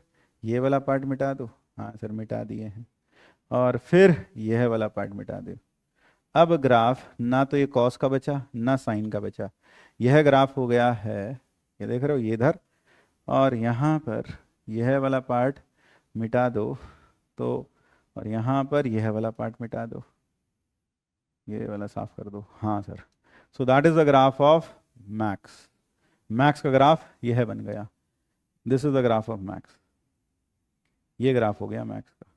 A: ये वाला पार्ट मिटा दो। हाँ सर, मिटा दिए हैं। और फिर यह वाला पार्ट मिटा दो। अब ग्राफ ना तो ये कॉस का बचा ना साइन का बचा, यह ग्राफ हो गया है, ये देख रहे हो, ये इधर, और यहाँ पर यह वाला पार्ट मिटा दो तो, और यहाँ पर यह वाला पार्ट मिटा दो, ये वाला साफ कर दो। हाँ sir, so that is the graph of max. Max का ग्राफ यह बन गया, this is the graph of max. ये ग्राफ हो गया मैक्स का,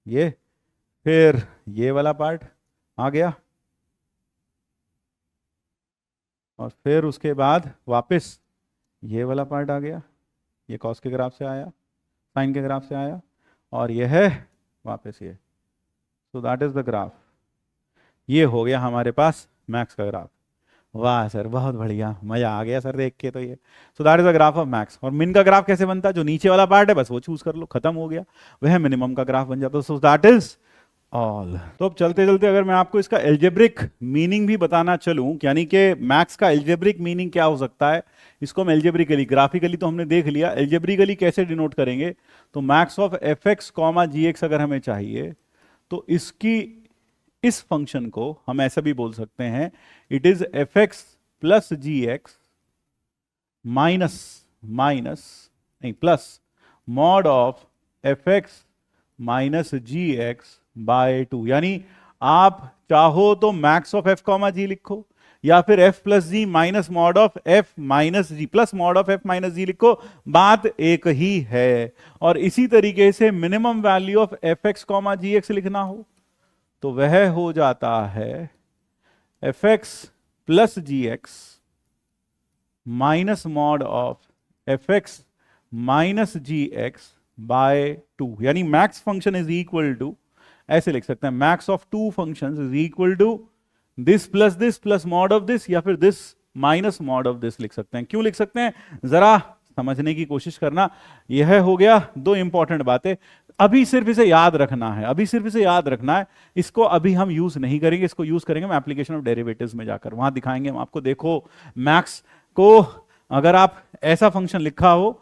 A: ये। फिर ये वाला पार्ट आ गया, और फिर उसके बाद वापस ये वाला पार्ट आ गया, ये कॉस के ग्राफ से आया, साइन के ग्राफ से आया, और यह है वापस ये। सो दैट इज द ग्राफ। ये हो गया हमारे पास मैक्स का ग्राफ। वाह सर, बहुत बढ़िया, मजा आ गया सर देख के तो ये। सो that is the graph of max. और मिन का ग्राफ कैसे बनता है? जो नीचे वाला पार्ट है बस वो चूज कर लो, खत्म हो गया, वह मिनिमम का ग्राफ बन जाता है। So that is all. तो अब चलते चलते अगर मैं आपको इसका एल्जेब्रिक मीनिंग भी बताना चलूं, यानी कि मैक्स का एल्जेब्रिक मीनिंग क्या हो सकता है, इसको हम एल्जेब्रिकली, ग्राफिकली तो हमने देख लिया, एल्जेब्रिकली कैसे डिनोट करेंगे। तो max of F x comma g x अगर हमें चाहिए तो इसकी, इस फंक्शन को हम ऐसा भी बोल सकते हैं, it is f x plus g x minus नहीं plus mod of F x minus g x by 2। यानी आप चाहो तो max of f comma g लिखो, या फिर f plus g minus mod of f minus g plus mod of f minus g लिखो, बात एक ही है। और इसी तरीके से minimum value of F x comma g x लिखना हो तो वह हो जाता है f x plus g x minus mod of F x minus g x by 2, यानी max function is equal to, ऐसे लिख सकते हैं, max of two functions is equal to this plus mod of this, या फिर this minus mod of this लिख सकते हैं। क्यों लिख सकते हैं, जरा समझने की कोशिश करना। यह हो गया दो इंपॉर्टेंट बातें। अभी सिर्फ इसे याद रखना है, अभी सिर्फ इसे याद रखना है, इसको अभी हम यूज नहीं करेंगे, इसको यूज करेंगे हम एप्लीकेशन ऑफ डेरिवेटिव्स में जाकर, वहां दिखाएंगे हम आपको। देखो मैक्स को अगर आप ऐसा फंक्शन लिखा हो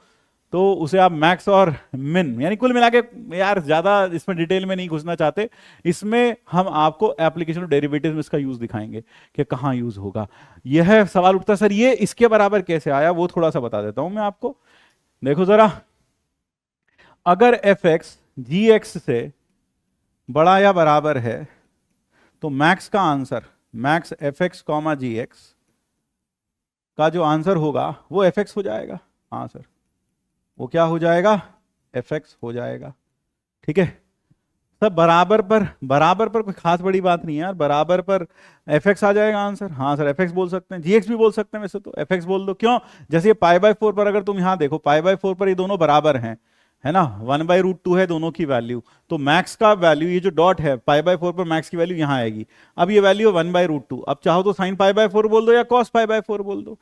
A: तो उसे आप मैक्स और मिन, यानी कुल मिला के, यार ज्यादा इसमें डिटेल में नहीं घुसना चाहते, इसमें हम आपको एप्लीकेशन ऑफ डेरिवेटिव्स में इसका यूज दिखाएंगे कि कहां यूज होगा। यह सवाल उठता सर ये इसके बराबर कैसे आया, वो थोड़ा सा बता देता हूं मैं आपको। देखो जरा, अगर एफ एक्स जी एक्स से बड़ा या बराबर है तो मैक्स का answer, max f x comma g x का जो आंसर होगा वो एफ एक्स हो जाएगा। हाँ सर, वो क्या हो जाएगा, एफ एक्स हो जाएगा। ठीक है, सब बराबर पर कोई खास बड़ी बात नहीं है यार, बराबर पर एफ एक्स आ जाएगा आंसर। हाँ सर, एफ एक्स बोल सकते हैं, जी एक्स भी बोल सकते हैं, वैसे तो एफ एक्स बोल दो। क्यों, जैसे ये पाई बाय 4 पर अगर तुम यहां देखो, पाई बाय 4 पर ये दोनों बराबर हैं, है ना, 1/√2 है दोनों की वैल्यू, तो मैक्स का वैल्यू, ये जो डॉट है पाई बाय 4 पर, मैक्स की वैल्यू यहां आएगी। अब ये वैल्यू 1/√2, अब चाहो तो साइन पाई बाय 4 बोल दो या कॉस पाई बाय 4 बोल दो,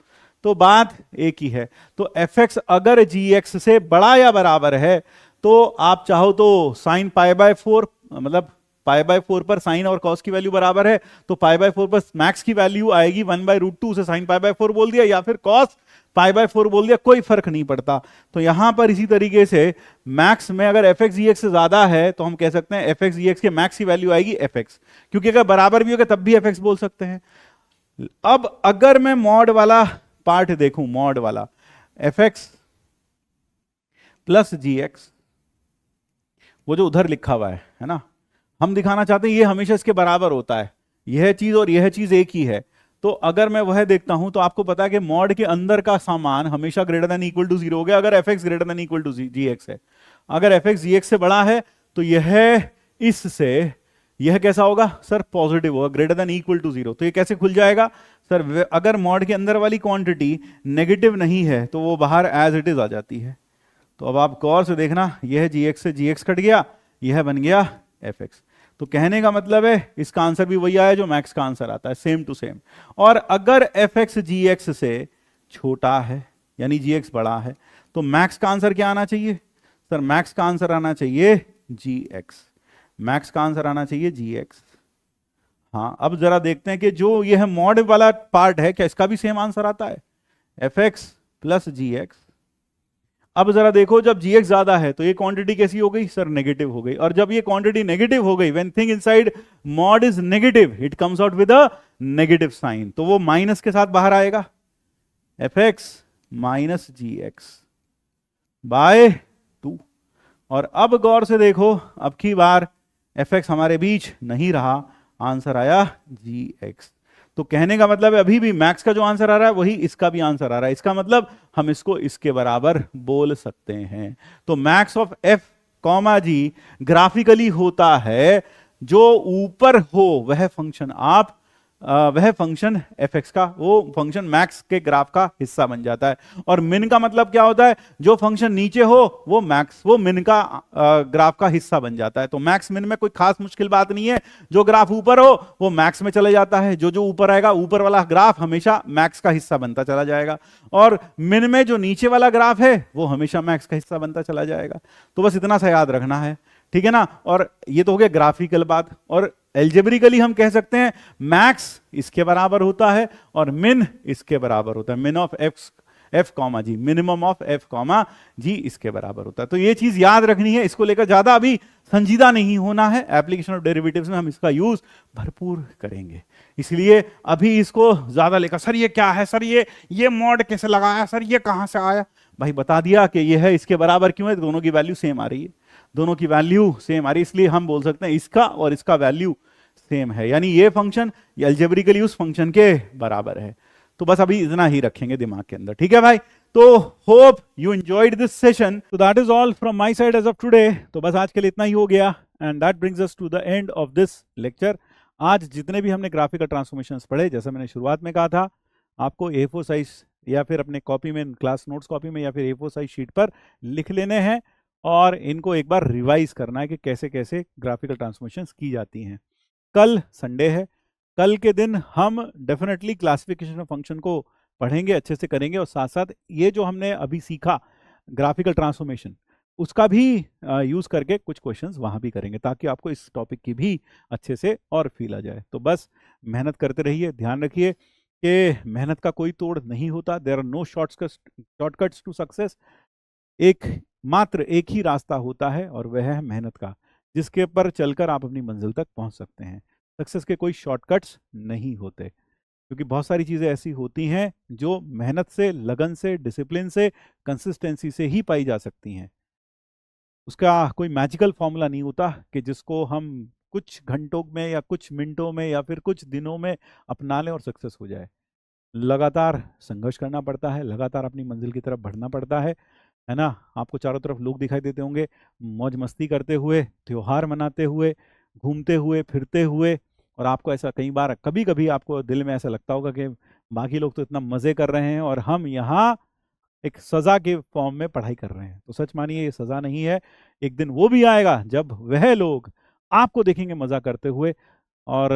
A: तो बात एक ही है। तो एफ एक्स अगर जी एक्स से बड़ा या बराबर है तो आप चाहो तो साइन पाई बाय 4, मतलब पाई बाय 4 पर साइन और कॉस की वैल्यू बराबर है तो पाई बाय 4 पर मैक्स की वैल्यू आएगी 1/√2, उसे साइन पाई बाय 4 बोल दिया या फिर कॉस पाई बाय 4 बोल दिया, कोई फर्क नहीं पड़ता। तो यहां पर इसी तरीके से मैक्स में अगर एफ एक्स जी एक्स से ज्यादा है तो हम कह सकते हैं एफ एक्स जी एक्स के मैक्स की वैल्यू आएगी एफ एक्स, क्योंकि अगर बराबर भी होगा तब भी एफ एक्स बोल सकते हैं। अब अगर मैं मॉड वाला पार्ट देखूं, मॉड वाला F x plus g x, वो जो उधर लिखा हुआ है ना, हम दिखाना चाहते हैं ये हमेशा इसके बराबर होता है, यह चीज और यह चीज एक ही है। तो अगर मैं वह देखता हूं तो आपको पता है कि मॉड के अंदर का सामान हमेशा ग्रेटर देन इक्वल टू 0 हो गया अगर f x greater than equal to g x है। अगर एफ एक्स जी एक्स से बड़ा है तो यह इससे, यह कैसा होगा सर, पॉजिटिव होगा, ग्रेटर देन इक्वल टू 0। तो ये कैसे खुल जाएगा सर, अगर मॉड के अंदर वाली क्वांटिटी नेगेटिव नहीं है तो वो बाहर एज इट इज आ जाती है। तो अब आप गौर से देखना, यह जी एक्स से जी एक्स कट गया, यह बन गया एफ एक्स। तो कहने का मतलब है इसका आंसर भी वही आया जो मैक्स का आंसर आता है, सेम टू सेम। और अगर एफ एक्स जी एक्स से छोटा है यानी जी एक्स बड़ा है तो मैक्स का आंसर क्या आना चाहिए सर, मैक्स का आंसर आना चाहिए जी एक्स, मैक्स का आंसर आना चाहिए जी एक्स। हाँ, अब जरा देखते हैं कि जो यह मॉड वाला पार्ट है क्या इसका भी सेम आंसर आता है, f x plus g x. अब जरा देखो, जब जी एक्स ज्यादा है तो ये क्वांटिटी कैसी हो गई सर, नेगेटिव हो गई, और जब ये क्वांटिटी नेगेटिव हो गई, when thing inside mod is negative it comes out with a negative sign, तो वो माइनस के साथ बाहर आएगा, f x minus g x by 2। और अब गौर से देखो, अब की बार एफ एक्स हमारे बीच नहीं रहा, आंसर आया जी एक्स। तो कहने का मतलब है अभी भी मैक्स का जो आंसर आ रहा है वही इसका भी आंसर आ रहा है, इसका मतलब हम इसको इसके बराबर बोल सकते हैं। तो max of f comma g graphically होता है जो ऊपर हो वह फंक्शन आप वह फंक्शन एफ एक्स का, वो फंक्शन मैक्स के ग्राफ का हिस्सा बन जाता है। और मिन का मतलब क्या होता है, जो फंक्शन नीचे हो वो मैक्स, वो मिन का ग्राफ का हिस्सा बन जाता है। तो मैक्स मिन में कोई खास मुश्किल बात नहीं है, जो ग्राफ ऊपर हो वो मैक्स में चले जाता है, जो जो ऊपर आएगा ऊपर वाला ग्राफ हमेशा मैक्स का हिस्सा बनता चला जाएगा, और मिन में जो नीचे वाला ग्राफ है वो हमेशा मैक्स का हिस्सा बनता चला जाएगा। तो बस इतना सा याद रखना है, ठीक है ना। और ये तो हो गया ग्राफिकल बात। और एल्जेब्रिकली हम कह सकते हैं मैक्स इसके बराबर होता है और मिन इसके बराबर होता है, min of f comma g, minimum of f comma g इसके बराबर होता है। तो ये चीज याद रखनी है, इसको लेकर ज्यादा अभी संजीदा नहीं होना है, एप्लीकेशन ऑफ डेरिवेटिव्स में हम इसका यूज भरपूर करेंगे, इसलिए अभी इसको ज्यादा लेकर सर ये क्या है, सर ये मॉड कैसे लगाया, सर ये कहां से आया, भाई बता दिया कि ये है इसके बराबर क्यों है, दोनों की वैल्यू सेम आ रही है, दोनों की वैल्यू सेम आ रही है, इसलिए हम बोल सकते हैं इसका और इसका वैल्यू सेम है, यानी ये फंक्शन अलजेब्रिकली उस फंक्शन के बराबर है। तो बस अभी इतना ही रखेंगे दिमाग के अंदर, ठीक है भाई। तो hope you enjoyed this session. तो that is all from my side as of today. तो बस आज के लिए इतना ही हो गया, and that brings us to the end of this lecture. आज जितने भी हमने ग्राफिकल ट्रांसफॉर्मेशंस पढ़े, जैसा मैंने शुरुआत में कहा था, आपको A4 साइज या फिर अपने कॉपी में, क्लास नोट्स कॉपी में या फिर A4 साइज शीट पर लिख लेने हैं और इनको एक बार रिवाइज करना है कि कैसे कैसे ग्राफिकल ट्रांसफॉर्मेशंस की जाती हैं। कल संडे है, कल के दिन हम डेफिनेटली क्लासिफिकेशन ऑफ फंक्शन को पढ़ेंगे, अच्छे से करेंगे, और साथ साथ ये जो हमने अभी सीखा ग्राफिकल ट्रांसफॉर्मेशन, उसका भी यूज़ करके कुछ क्वेश्चंस वहाँ भी करेंगे, ताकि आपको इस टॉपिक की भी अच्छे से और फील आ जाए। तो बस मेहनत करते रहिए, ध्यान रखिए कि मेहनत का कोई तोड़ नहीं होता। There are no shortcuts to success. मात्र एक ही रास्ता होता है और वह है मेहनत का, जिसके पर चलकर आप अपनी मंजिल तक पहुंच सकते हैं। सक्सेस के कोई शॉर्टकट्स नहीं होते, क्योंकि बहुत सारी चीज़ें ऐसी होती हैं जो मेहनत से, लगन से, डिसिप्लिन से, कंसिस्टेंसी से ही पाई जा सकती हैं। उसका कोई मैजिकल फॉर्मूला नहीं होता कि जिसको हम कुछ घंटों में या कुछ मिनटों में या फिर कुछ दिनों में अपना लें और सक्सेस हो जाए। लगातार संघर्ष करना पड़ता है, लगातार अपनी मंजिल की तरफ बढ़ना पड़ता है ना। आपको चारों तरफ लोग दिखाई देते होंगे मौज मस्ती करते हुए, त्योहार मनाते हुए, घूमते हुए, फिरते हुए, और आपको ऐसा कई बार, कभी कभी आपको दिल में ऐसा लगता होगा कि बाकी लोग तो इतना मज़े कर रहे हैं और हम यहाँ एक सज़ा के फॉर्म में पढ़ाई कर रहे हैं। तो सच मानिए, ये सज़ा नहीं है। एक दिन वो भी आएगा जब वह लोग आपको देखेंगे मज़ा करते हुए, और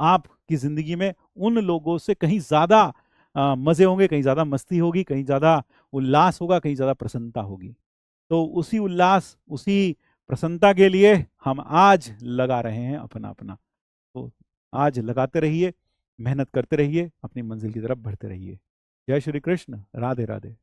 A: आपकी ज़िंदगी में उन लोगों से कहीं ज़्यादा मज़े होंगे, कहीं ज़्यादा मस्ती होगी, कहीं ज़्यादा उल्लास होगा, कहीं ज़्यादा प्रसन्नता होगी। तो उसी उल्लास, उसी प्रसन्नता के लिए हम आज लगा रहे हैं अपना अपना। तो आज लगाते रहिए, मेहनत करते रहिए, अपनी मंजिल की तरफ बढ़ते रहिए। जय श्री कृष्ण, राधे राधे।